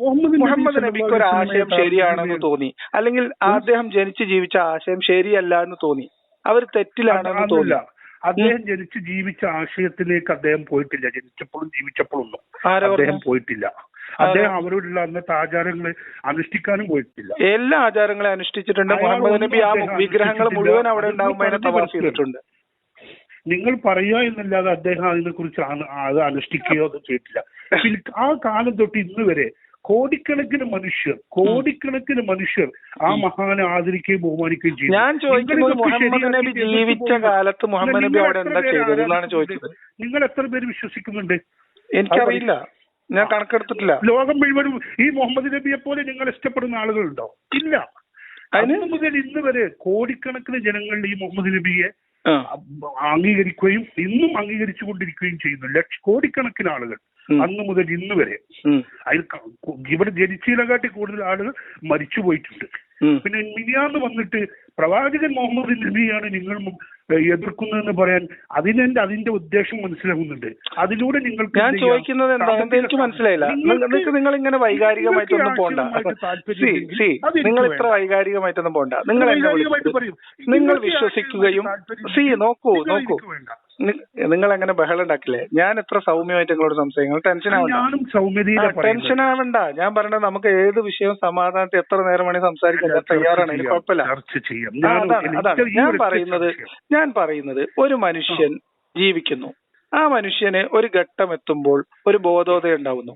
മുഹമ്മദ് നബിക്ക് ഒരു ആശയം ശരിയാണെന്ന് തോന്നി, അല്ലെങ്കിൽ അദ്ദേഹം ജനിച്ചു ജീവിച്ച ആശയം ശരിയല്ല എന്ന് തോന്നി, അവർ തെറ്റിലാണെന്ന് തോന്നി. അദ്ദേഹം ജനിച്ച് ജീവിച്ച ആശയത്തിലേക്ക് അദ്ദേഹം പോയിട്ടില്ല. ജനിച്ചപ്പോഴും ജീവിച്ചപ്പോഴൊന്നും അദ്ദേഹം പോയിട്ടില്ല. അദ്ദേഹം അവരോടുള്ള അന്നത്തെ ആചാരങ്ങൾ അനുഷ്ഠിക്കാനും പോയിട്ടില്ല. എല്ലാ ആചാരങ്ങളെ അനുഷ്ഠിച്ചിട്ടുണ്ട്. മുഹമ്മദ് നബി ആ വിഗ്രഹങ്ങൾ മുഴുവൻ അവിടെ ഉണ്ടാകുമ്പോൾ അതിനെ തവാഫ് ചെയ്തിട്ടുണ്ട്. നിങ്ങൾ പറയുക എന്നല്ലാതെ അദ്ദേഹം അതിനെ കുറിച്ച് അത് അനുഷ്ഠിക്കുകയോ അത് ചെയ്തിട്ടില്ല. ആ കാലം തൊട്ട് ഇന്ന് വരെ കോടിക്കണക്കിന് മനുഷ്യർ ആ മഹാനെ ആദരിക്കുകയും ബഹുമാനിക്കുകയും ചെയ്തു. ഞാൻ ചോദിക്കുന്നത് മുഹമ്മദ് നബി ജീവിച്ച കാലത്ത് മുഹമ്മദ് നബി അവിടെ എന്താ ചെയ്തത് എന്നാണ് ചോദിച്ചത്. നിങ്ങൾ എത്ര പേര് വിശ്വസിക്കുന്നുണ്ട്? എനിക്കറിയില്ല, ഞാൻ കണക്കെടുത്തിട്ടില്ല. ലോകം മുഴുവനും ഈ മുഹമ്മദ് നബിയെ പോലെ നിങ്ങൾ ഇഷ്ടപ്പെടുന്ന ആളുകളുണ്ടോ? ഇല്ല. അന്ന് മുതൽ ഇന്ന് വരെ കോടിക്കണക്കിന് ജനങ്ങൾ ഈ മുഹമ്മദ് നബിയെ അംഗീകരിക്കുകയും ഇന്നും അംഗീകരിച്ചു കൊണ്ടിരിക്കുകയും ചെയ്യുന്നു. കോടിക്കണക്കിന് ആളുകൾ അന്ന് മുതൽ ഇന്ന് വരെ. അതിൽ ഇവിടെ ജനിച്ചതിനെക്കാട്ടി കൂടുതൽ ആളുകൾ മരിച്ചു പോയിട്ടുണ്ട്. പിന്നെ മിനിയാന്ന് വന്നിട്ട് പ്രവാചകൻ മുഹമ്മദ് നബിയാണ് നിങ്ങൾ എതിർക്കുന്നതെന്ന് പറയാൻ അതിന്റെ ഉദ്ദേശം മനസ്സിലാകുന്നുണ്ട്. അതിലൂടെ നിങ്ങൾക്ക് ഞാൻ ചോദിക്കുന്നത് എന്താണെന്ന് എനിക്ക് മനസ്സിലായില്ല. നിങ്ങൾ ഇങ്ങനെ വൈകാരികമായിട്ടൊന്നും പോണ്ട. നിങ്ങൾ ഇത്ര വൈകാരികമായിട്ടൊന്നും പോണ്ട. നിങ്ങൾ വിശ്വസിക്കുകയും നോക്കൂ നിങ്ങൾ അങ്ങനെ ബഹളം ഉണ്ടാക്കില്ലേ? ഞാൻ എത്ര സൗമ്യമായിട്ട് നിങ്ങളോട് സംസാരിക്കും. ടെൻഷൻ ആവണ്ട. ഞാൻ പറഞ്ഞത് നമുക്ക് ഏത് വിഷയവും സമാധാനത്തിൽ എത്ര നേരം വേണമെങ്കിൽ സംസാരിക്കാൻ തയ്യാറാണ്. എനിക്ക് കുഴപ്പമില്ല. അതാണ് ഞാൻ പറയുന്നത്. ഒരു മനുഷ്യൻ ജീവിക്കുന്നു. ആ മനുഷ്യന് ഒരു ഘട്ടം എത്തുമ്പോൾ ഒരു ബോധോദയം ഉണ്ടാവുന്നു.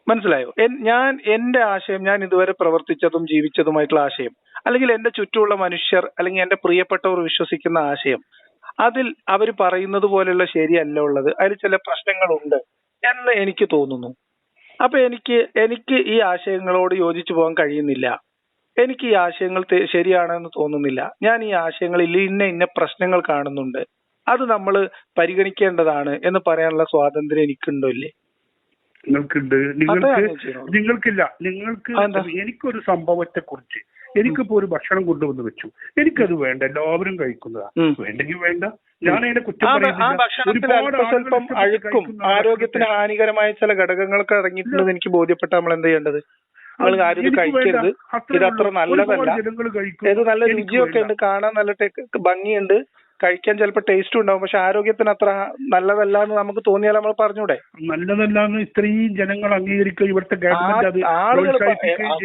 മനസ്സിലായോ? എന്റെ ആശയം, ഞാൻ ഇതുവരെ പ്രവർത്തിച്ചതും ജീവിച്ചതുമായിട്ടുള്ള ആശയം, അല്ലെങ്കിൽ എന്റെ ചുറ്റുമുള്ള മനുഷ്യർ അല്ലെങ്കിൽ എന്റെ പ്രിയപ്പെട്ടവർ വിശ്വസിക്കുന്ന ആശയം, അതിൽ അവർ പറയുന്നത് പോലെയുള്ള ശരിയല്ല ഉള്ളത്. അതിൽ ചില പ്രശ്നങ്ങളുണ്ട് എന്ന് എനിക്ക് തോന്നുന്നു. അപ്പൊ എനിക്ക് ഈ ആശയങ്ങളോട് യോജിച്ചു പോകാൻ കഴിയുന്നില്ല. എനിക്ക് ഈ ആശയങ്ങൾ ശരിയാണെന്ന് തോന്നുന്നില്ല. ഞാൻ ഈ ആശയങ്ങളിൽ ഇന്ന പ്രശ്നങ്ങൾ കാണുന്നുണ്ട്, അത് നമ്മൾ പരിഗണിക്കേണ്ടതാണ് എന്ന് പറയാനുള്ള സ്വാതന്ത്ര്യം എനിക്കുണ്ടോ ഇല്ലേ? നിങ്ങൾക്കില്ല. എനിക്കൊരു സംഭവത്തെ കുറിച്ച് എനിക്കിപ്പോ ഒരു ഭക്ഷണം കൊണ്ടുവന്ന് വെച്ചു, എനിക്കത് വേണ്ട, എല്ലാവരും കഴിക്കുന്നതാ, വേണ്ടെങ്കിൽ വേണ്ട, ഞാൻ അതിനെ കുറ്റം സ്വല്പം അഴുക്കും ആരോഗ്യത്തിന് ഹാനികരമായ ചില ഘടകങ്ങളൊക്കെ അടങ്ങിയിട്ടുണ്ടെന്ന് എനിക്ക് ബോധ്യപ്പെട്ട നമ്മൾ എന്ത് ചെയ്യേണ്ടത്? നിങ്ങൾ ആരും ഇത് കഴിക്കരുത്, ഇത് അത്ര നല്ലതല്ല, ഇത് നല്ല രുചിയൊക്കെ ഉണ്ട്, കാണാൻ നല്ല ഭംഗിയുണ്ട്, കഴിക്കാൻ ചിലപ്പോൾ ടേസ്റ്റും ഉണ്ടാവും, പക്ഷെ ആരോഗ്യത്തിന് അത്ര നല്ലതല്ല എന്ന് നമുക്ക് തോന്നിയാൽ നമ്മൾ പറഞ്ഞൂടെ? നല്ലതല്ല എന്ന് ഇത്രയും ജനങ്ങൾ അംഗീകരിക്കുക, ഇവിടുത്തെ ഗവൺമെന്റ്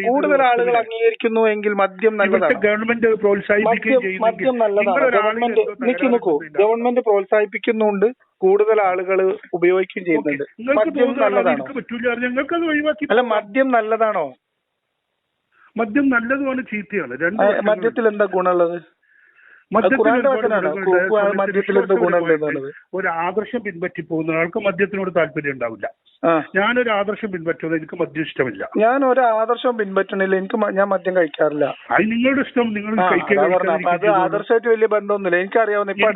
കൂടുതൽ ആളുകൾ അംഗീകരിക്കുന്നു എങ്കിൽ മദ്യം നല്ലതാണ്, ഗവൺമെന്റ് പ്രോത്സാഹിപ്പിക്കുകയും മദ്യം നല്ലതാണ്. ഗവൺമെന്റ് പ്രോത്സാഹിപ്പിക്കുന്നുണ്ട്, കൂടുതൽ ആളുകൾ ഉപയോഗിക്കുകയും ചെയ്യുന്നുണ്ട്. മദ്യം നല്ലതാണോ? അല്ല, മദ്യം നല്ലതാണോ? മദ്യം നല്ലതുമാണ്, ചീത്തയാണ്. മദ്യത്തിൽ എന്താ ഗുണമുള്ളത്? ഒരു ആദർശം പിൻപറ്റി പോകുന്ന ആൾക്ക് മദ്യത്തിനോട് താല്പര്യം ഉണ്ടാവില്ല. ഞാനൊരു ആദർശം പിൻപറ്റുന്നത്, എനിക്ക് മദ്യം ഇഷ്ടമില്ല. ഞാൻ ഒരു ആദർശം പിൻപറ്റണില്ല, ഞാൻ മദ്യം കഴിക്കാറില്ല. അത് നിങ്ങളുടെ ഇഷ്ടം, നിങ്ങൾ അത് ആദർശമായിട്ട് വലിയ ബന്ധമൊന്നുമില്ല. എനിക്കറിയാവുന്ന ഇപ്പൊ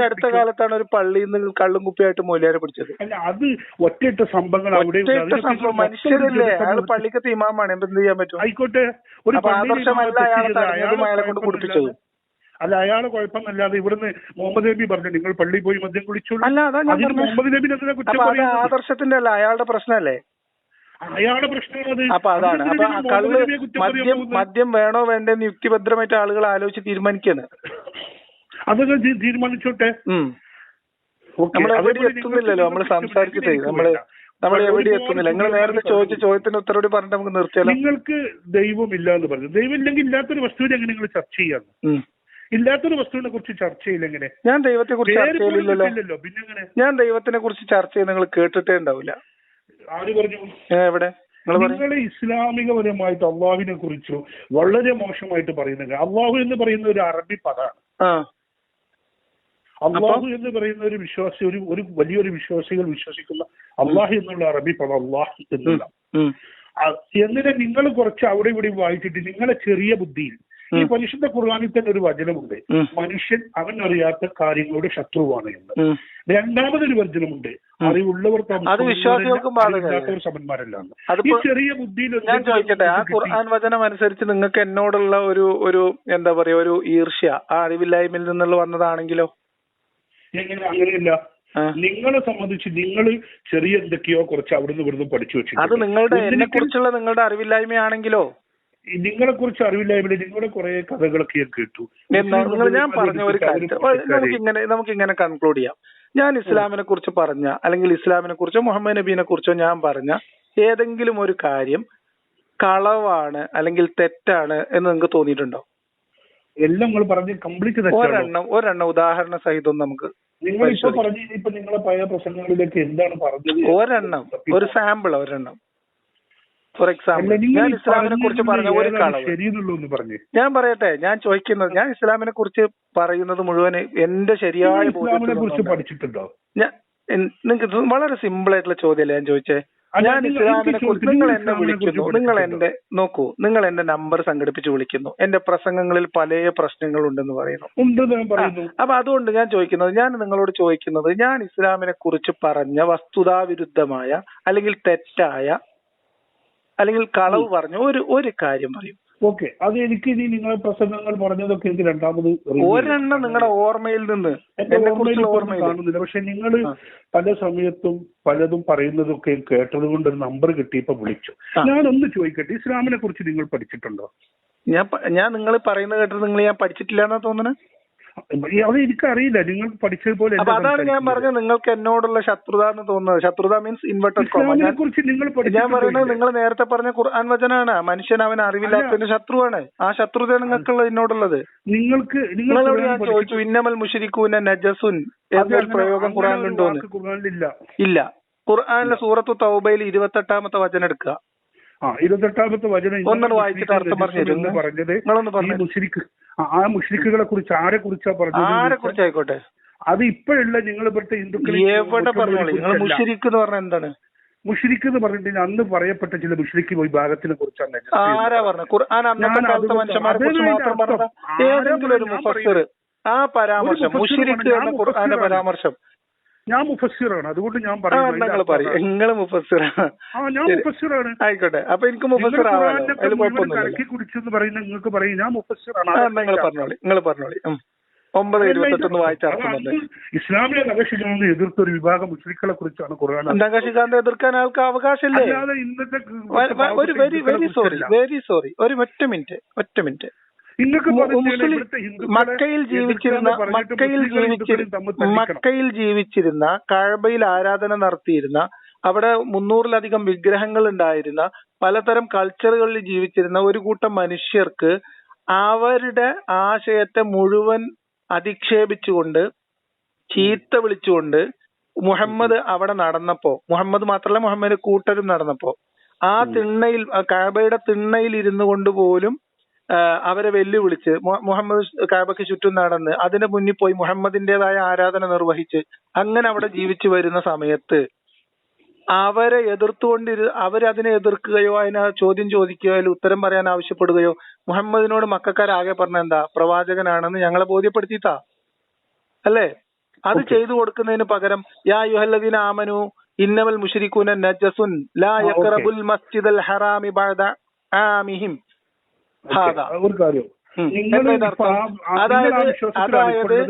അടുത്ത കാലത്താണ് ഒരു പള്ളിയിൽ നിന്ന് കള്ളും കുപ്പിയായിട്ട് മൂല്യാരെ പിടിച്ചത്. അല്ല, അത് ഒറ്റയിട്ട സംഭവങ്ങൾ മനുഷ്യരല്ലേ, അയാൾ പള്ളിക്കത്തെ ഇമാമാണ്, എന്ത് ചെയ്യാൻ പറ്റും? ആയിക്കോട്ടെ, ഒരു ആദർശമല്ല അയാളെ കൊണ്ട് കുടിപ്പിച്ചത്. അല്ല, അയാളെ കുഴപ്പമൊന്നുമില്ലാതെ ഇവിടുന്ന് മുഹമ്മദ് നബി പറഞ്ഞു നിങ്ങൾ പള്ളിയിൽ പോയി മദ്യം കുടിച്ചോളൂ. അല്ല, അതാ മുഹമ്മദ് നബി ആദർശത്തിന്റെ അല്ല, അയാളുടെ പ്രശ്നമല്ലേ? അയാളുടെ പ്രശ്നമാണ്. അപ്പൊ അതാണ്. അപ്പൊ മദ്യം വേണോ വേണ്ടെന്ന് യുക്തിഭദ്രമായിട്ട് ആളുകൾ ആലോചിച്ച് തീരുമാനിക്കാണ്. അതൊക്കെ തീരുമാനിച്ചോട്ടെ. നമ്മൾ എവിടെ എത്തുന്നില്ലല്ലോ, നമ്മൾ സംസാരിച്ചിട്ടേ നമ്മൾ എവിടെ എത്തുന്നില്ല. നിങ്ങൾ നേരത്തെ ചോദിച്ച ചോദ്യത്തിന് ഉത്തരവോട് പറഞ്ഞിട്ട് നമുക്ക് നിർത്തിയാലോ? നിങ്ങൾക്ക് ദൈവമില്ല എന്ന് പറഞ്ഞു. ദൈവം ഇല്ലെങ്കിൽ ഇല്ലാത്തൊരു വസ്തുവിനെ എങ്ങനെ നിങ്ങൾ ചർച്ച ചെയ്യാന്ന്? ഇല്ലാത്തൊരു വസ്തുവിനെ കുറിച്ച് ചർച്ച ചെയ്യില്ല. എങ്ങനെ? ഞാൻ ദൈവത്തെ കുറിച്ച് ചർച്ച ചെയ്യില്ലല്ലോ. പിന്നെ ഞാൻ ദൈവത്തിനെ കുറിച്ച് ചർച്ച ചെയ്ത് നിങ്ങൾ കേട്ടിട്ടേ ഉണ്ടാവില്ല. ആര് പറഞ്ഞു? എവിടെ? നിങ്ങൾ ഇസ്ലാമികപരമായിട്ട് അള്ളാഹുവിനെ കുറിച്ചോ വളരെ മോശമായിട്ട് പറയുന്നത്. അള്ളാഹു എന്ന് പറയുന്ന ഒരു അറബി പദമാണ്. അള്ളാഹു എന്ന് പറയുന്ന ഒരു വിശ്വാസി, ഒരു വലിയൊരു വിശ്വാസികൾ വിശ്വസിക്കുന്ന അള്ളാഹു എന്നുള്ള അറബി പദം അള്ളാഹ് എന്നുള്ള. എന്നിട്ട് നിങ്ങൾ കുറച്ച് അവിടെ ഇവിടെ വായിച്ചിട്ട് നിങ്ങളെ ചെറിയ ബുദ്ധിയിൽ ഈ പരിശുദ്ധ ഖുർആനിൽ തന്നെ ഒരു വചനമുണ്ട്, മനുഷ്യൻ അവൻ അറിയാത്ത കാര്യങ്ങളുടെ ശത്രുവാണ് എന്ന്. രണ്ടാമതൊരു വചനമുണ്ട്, അറിവുള്ളവർ സമന്മാരല്ലാന്ന്. ഈ ചെറിയ ബുദ്ധിയിൽ ഞാൻ ചോദിക്കട്ടെ, ആ ഖുർആൻ വചനം അനുസരിച്ച് നിങ്ങൾക്ക് എന്നോടുള്ള ഒരു എന്താ പറയാ, ഒരു ഈർഷ്യ ആ അറിവില്ലായ്മയിൽ നിന്നുള്ള വന്നതാണെങ്കിലോ? എങ്ങനെ? അങ്ങനെയല്ല. നിങ്ങളെ സംബന്ധിച്ച് നിങ്ങൾ ചെറിയ എന്തൊക്കെയോ കുറച്ച് അവിടുന്ന് ഇവിടുന്ന് പഠിച്ചു വെച്ചിട്ടുണ്ട്. അത് നിങ്ങളുടെ എന്നെ കുറിച്ചുള്ള നിങ്ങളുടെ അറിവില്ലായ്മയാണെങ്കിലോ? നിങ്ങളെ കുറിച്ച് അറിവില്ലായ്മ, നിങ്ങളുടെ കുറെ കഥകളൊക്കെ ഞാൻ കേട്ടു. ഞാൻ പറഞ്ഞ ഒരു കാര്യം നമുക്കിങ്ങനെ കൺക്ലൂഡ് ചെയ്യാം. ഞാൻ ഇസ്ലാമിനെ കുറിച്ച് പറഞ്ഞ, അല്ലെങ്കിൽ ഇസ്ലാമിനെ കുറിച്ചോ മുഹമ്മദ് നബീനെ കുറിച്ചോ ഞാൻ പറഞ്ഞ ഏതെങ്കിലും ഒരു കാര്യം കളവാണ് അല്ലെങ്കിൽ തെറ്റാണ് എന്ന് നിങ്ങൾക്ക് തോന്നിയിട്ടുണ്ടോ? എല്ലാം നിങ്ങൾ പറഞ്ഞ് കംപ്ലീറ്റ് ഒരെണ്ണം ഉദാഹരണ സഹിതം നമുക്ക് നിങ്ങൾ ഇപ്പൊ പറഞ്ഞു. ഇപ്പൊ നിങ്ങളെ പഴയ പ്രസംഗങ്ങളിലേക്ക് എന്താണ് പറഞ്ഞത്? ഒരെണ്ണം, ഒരു സാമ്പിൾ, ഒരെണ്ണം. ഫോർ എക്സാമ്പിൾ, ഞാൻ ഇസ്ലാമിനെ കുറിച്ച് പറഞ്ഞ ഒരു കളവ് ഞാൻ പറയട്ടെ. ഞാൻ ചോദിക്കുന്നത്, ഞാൻ ഇസ്ലാമിനെ കുറിച്ച് പറയുന്നത് മുഴുവൻ എന്റെ ശരിയായ പഠിച്ചിട്ടുണ്ടോ? നിങ്ങൾക്ക് വളരെ സിമ്പിൾ ആയിട്ടുള്ള ചോദ്യമല്ലേ ഞാൻ ചോദിച്ചേ. ഞാൻ ഇസ്ലാമിനെ കുറിച്ച്, നിങ്ങൾ എന്നെ വിളിക്കുന്നു, നിങ്ങൾ എന്റെ നമ്പർ സംഘടിപ്പിച്ച് വിളിക്കുന്നു, എന്റെ പ്രസംഗങ്ങളിൽ പല പ്രശ്നങ്ങളുണ്ടെന്ന് പറയുന്നു. അപ്പൊ അതുകൊണ്ട് ഞാൻ ചോദിക്കുന്നത്, ഞാൻ നിങ്ങളോട് ചോദിക്കുന്നത്, ഞാൻ ഇസ്ലാമിനെ കുറിച്ച് പറഞ്ഞ വസ്തുതാവിരുദ്ധമായ അല്ലെങ്കിൽ തെറ്റായ അല്ലെങ്കിൽ കളവ് പറഞ്ഞ ഒരു കാര്യം പറയും. ഓക്കെ, അത് എനിക്ക് ഇനി നിങ്ങളെ പ്രസംഗങ്ങൾ പറഞ്ഞതൊക്കെ എനിക്ക് രണ്ടാമത് ഒരെണ്ണം നിങ്ങളുടെ ഓർമ്മയിൽ നിന്ന് കാണുന്നില്ല. പക്ഷെ നിങ്ങൾ പല സമയത്തും പലതും പറയുന്നതൊക്കെ കേട്ടത് കൊണ്ട് ഒരു നമ്പർ കിട്ടിയപ്പോ വിളിച്ചു. ഞാനൊന്ന് ചോദിക്കട്ടെ, ഇസ്ലാമിനെ കുറിച്ച് നിങ്ങൾ പഠിച്ചിട്ടുണ്ടോ? ഞാൻ നിങ്ങൾ പറയുന്നത് കേട്ടത് ഞാൻ പഠിച്ചിട്ടില്ല എന്നാ തോന്നുന്നത്. അത് എനിക്കറിയില്ല, നിങ്ങൾ പഠിച്ചതുപോലെ. അതാണ് ഞാൻ പറഞ്ഞത്, നിങ്ങൾക്ക് എന്നോടുള്ള ശത്രുത എന്ന് തോന്നുന്നത്. ശത്രുത മീൻസ് ഇൻവെർട്ടഡ് കോമ. ഞാൻ പറയുന്നത് നിങ്ങൾ നേരത്തെ പറഞ്ഞ ഖുർആൻ വചനാണ്. മനുഷ്യൻ അവൻ അറിവില്ലാത്തതിന്റെ ശത്രുവാണ്. ആ ശത്രുത നിങ്ങൾക്കുള്ള എന്നോടുള്ളത്. നിങ്ങളോട് ഞാൻ ചോദിച്ചു, ഇന്നമൽ മുശ്രികൂന നജസുൻ എന്നൊരു പ്രയോഗം ഖുർആനിലുണ്ടോന്ന്? ഇല്ല. ഖുർആനിലെ സൂറത്തു തൗബയിൽ 28ാമത്തെ വചനം എടുക്കുക. 28ാമത്തെ വചനം ഒന്നും വായിച്ചിട്ട് അർത്ഥം പറഞ്ഞത് ആ മുശ്രിക്കുകളെ കുറിച്ച് ആരെ കുറിച്ചാ പറഞ്ഞത്? ആരെ കുറിച്ച് ആയിക്കോട്ടെ, അത് ഇപ്പോഴുള്ള നിങ്ങൾ ഇവിടുത്തെ ഹിന്ദുക്കൾ എവിടെ പറഞ്ഞോളൂ. നിങ്ങൾ മുശ്രിക്ക് എന്ന് പറഞ്ഞാൽ എന്താണ്? മുശ്രിക്ക് എന്ന് പറഞ്ഞിട്ട് അന്ന് പറയപ്പെട്ട ചില മുശ്രിക്ക് വിഭാഗത്തിന്റെ കുറിച്ചാണ്. ആരാ പറഞ്ഞത്? ഖുർആൻ അന്നത്തെ കാലത്തെ മനുഷ്യന്മാരെ കുറിച്ച് മാത്രം പറഞ്ഞ ഏതെങ്കിലും ഒരു മുഫസ്സിർ ആ പരാമർശം മുശ്രിക്ക് എന്ന ഖുർആന്റെ പരാമർശം ഞാൻ മുഫസ്സിറാണ്, അതുകൊണ്ട് ഞാൻ ഞാൻ മുഫസ്സിറാണ്. ആയിക്കോട്ടെ, അപ്പൊ എനിക്ക് മുഫസ്സിർ കലക്കി കുടിച്ചെന്ന് പറയുന്ന നിങ്ങൾക്ക് പറയും ഞാൻ മുഫസ്സിറാണ്. നിങ്ങൾ പറഞ്ഞോളി 9:21 വായിച്ചർത്ഥം. ഇസ്ലാമിക നഖശിഖാന്ത് എതിർത്ത ഒരു വിഭാഗം മുസ്ലിങ്ങളെ കുറിച്ചാണ് ഖുർആൻ. നഖശിഖാന്ത് എതിർക്കാൻ ആൾക്ക് അവകാശമില്ലേ? ഇന്നത്തെ വെരി സോറി ഒരു ഒറ്റ മിനിറ്റ് മക്കയിൽ ജീവിച്ചിരുന്ന കഅബയിൽ ആരാധന നടത്തിയിരുന്ന, അവിടെ 300-ലധികം വിഗ്രഹങ്ങൾ ഉണ്ടായിരുന്ന, പലതരം കൾച്ചറുകളിൽ ജീവിച്ചിരുന്ന ഒരു കൂട്ടം മനുഷ്യർക്ക് അവരുടെ ആശയത്തെ മുഴുവൻ അധിക്ഷേപിച്ചുകൊണ്ട്, ചീത്ത വിളിച്ചുകൊണ്ട് മുഹമ്മദ് അവിടെ നടന്നപ്പോ, മുഹമ്മദ് മാത്രമല്ല മുഹമ്മദ് കൂട്ടരും നടന്നപ്പോ, ആ തിണ്ണയിൽ, കഅബയുടെ തിണ്ണയിൽ ഇരുന്നു കൊണ്ട് പോലും അവരെ വെല്ലുവിളിച്ച് മുഹമ്മദ് കഅബയ്ക്ക് ചുറ്റും നടന്ന് അതിന്റെ മുന്നിൽ പോയി മുഹമ്മദിന്റേതായ ആരാധന നിർവഹിച്ച് അങ്ങനെ അവിടെ ജീവിച്ചു വരുന്ന സമയത്ത് അവരെ അവരതിനെ എതിർക്കുകയോ അതിനെ ചോദ്യം ചോദിക്കുകയോ അതിൽ ഉത്തരം പറയാൻ ആവശ്യപ്പെടുകയോ മുഹമ്മദിനോട് മക്കക്കാരാകെ പറഞ്ഞ എന്താ, പ്രവാചകനാണെന്ന് ഞങ്ങളെ ബോധ്യപ്പെടുത്തിത്താ അല്ലേ? അത് ചെയ്തു കൊടുക്കുന്നതിന് പകരം യാ അയ്യുഹല്ലദീന ആമനു ഇന്നമൽ മുശ്രികൂന നജസുൻ ലാ യഖറബുൽ മസ്ജിദൽ ഹറാമി ബഅദ ആമിഹിം ഒരു കാര്യം, അതായത്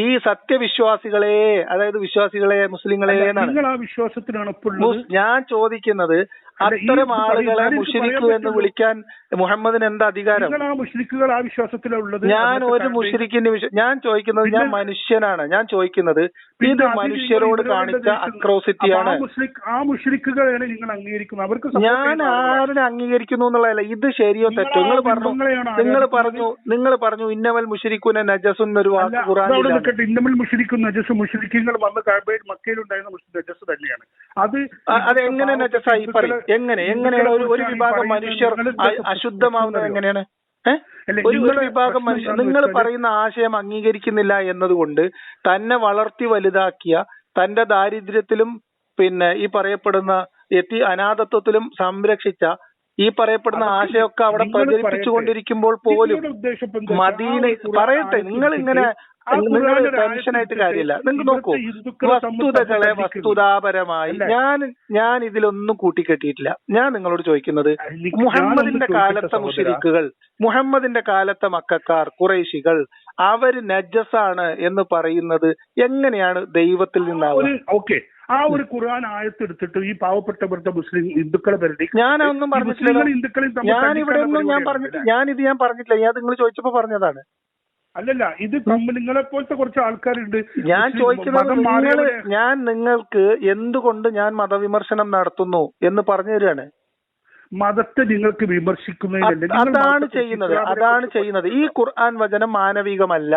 ഈ സത്യവിശ്വാസികളെ, അതായത് വിശ്വാസികളെ, മുസ്ലിങ്ങളെ എന്നാണ് ആ വിശ്വാസത്തിലാണ്. ഞാൻ ചോദിക്കുന്നത് അത്തരം ആളുകളെ മുശ്രിക്ക് എന്ന് വിളിക്കാൻ മുഹമ്മദിന് എന്താ അധികാരം? ആ വിശ്വാസത്തിലുള്ളത്. ഞാൻ ഒരു മുശ്രിക്കിന്റെ ഞാൻ ചോദിക്കുന്നത്, ഞാൻ മനുഷ്യനാണ്, ഞാൻ ചോദിക്കുന്നത് ഇത് മനുഷ്യരോട് കാണിച്ച അക്രോസിറ്റിയാണ്. ആ മുശ്രിക്കുകളെയാണ് നിങ്ങൾ അംഗീകരിക്കുന്നത്. അവർക്ക് ഞാൻ ആരിനെ അംഗീകരിക്കുന്നു എന്നുള്ളതല്ല, ഇത് ശരിയോ തെറ്റോ? നിങ്ങൾ പറഞ്ഞു ഇന്നമൽ മുശ്രിക്കുന നജസുൻ എന്നൊരു വാക്ക് ഖുർആനിൽ. ഇന്നമൽ മുശ്രിക്കും നജസ്, മുശ്രിക്കുകൾ വന്ന് മക്കയിലുണ്ടായിരുന്ന നജസ് തന്നെയാണ്. അത് എങ്ങനെ നജസായി പറയും? എങ്ങനെയാണ് ഒരു വിഭാഗം മനുഷ്യർ അശുദ്ധമാവുന്നത്? എങ്ങനെയാണ് ഒരു വിഭാഗം മനുഷ്യർ? നിങ്ങൾ പറയുന്ന ആശയം അംഗീകരിക്കുന്നില്ല എന്നതുകൊണ്ട് തന്നെ വളർത്തി വലുതാക്കിയ, തന്റെ ദാരിദ്ര്യത്തിലും പിന്നെ ഈ പറയപ്പെടുന്ന അനാഥത്വത്തിലും സംരക്ഷിച്ച ഈ പറയപ്പെടുന്ന ആശയമൊക്കെ അവിടെ പ്രചരിപ്പിച്ചുകൊണ്ടിരിക്കുമ്പോൾ പോലും മദീന പറയട്ടെ, നിങ്ങൾ ടെൻഷനായിട്ട് കാര്യമില്ല. നിങ്ങൾ നോക്കൂ, വസ്തുതകളെ വസ്തുതാപരമായി ഞാൻ ഇതിലൊന്നും കൂട്ടിക്കെട്ടിയിട്ടില്ല. ഞാൻ നിങ്ങളോട് ചോദിക്കുന്നത്, മുഹമ്മദിന്റെ കാലത്തെ മുശ്രിക്കുകൾ, മുഹമ്മദിന്റെ കാലത്തെ മക്കക്കാർ, ഖുറൈശികൾ, അവര് നജസാണ് എന്ന് പറയുന്നത് എങ്ങനെയാണ് ദൈവത്തിൽ നിന്നാവുക? ആ ഒരു ഖുർആൻ ആയത്തെടുത്തിട്ട് ഈ പാവപ്പെട്ട മുസ്ലിം ഹിന്ദുക്കളെ പരട്ടി ഞാനൊന്നും പറഞ്ഞിട്ടില്ല. ഞാൻ പറഞ്ഞിട്ടില്ല. ഞാൻ നിങ്ങൾ ചോദിച്ചപ്പോ പറഞ്ഞതാണ്. അല്ലല്ല, ഇത് നിങ്ങളെ പോലത്തെ കുറച്ച് ആൾക്കാരുണ്ട്. ഞാൻ ചോദിക്കുന്നത്, ഞാൻ നിങ്ങൾക്ക് എന്തുകൊണ്ട് ഞാൻ മതവിമർശനം നടത്തുന്നു എന്ന് പറഞ്ഞു തരികയാണ്. മതത്തെ നിങ്ങൾക്ക് വിമർശിക്കുന്നതിനല്ല, അതാണ് ചെയ്യുന്നത്. ഈ ഖുർആൻ വചനം മാനവികമല്ല,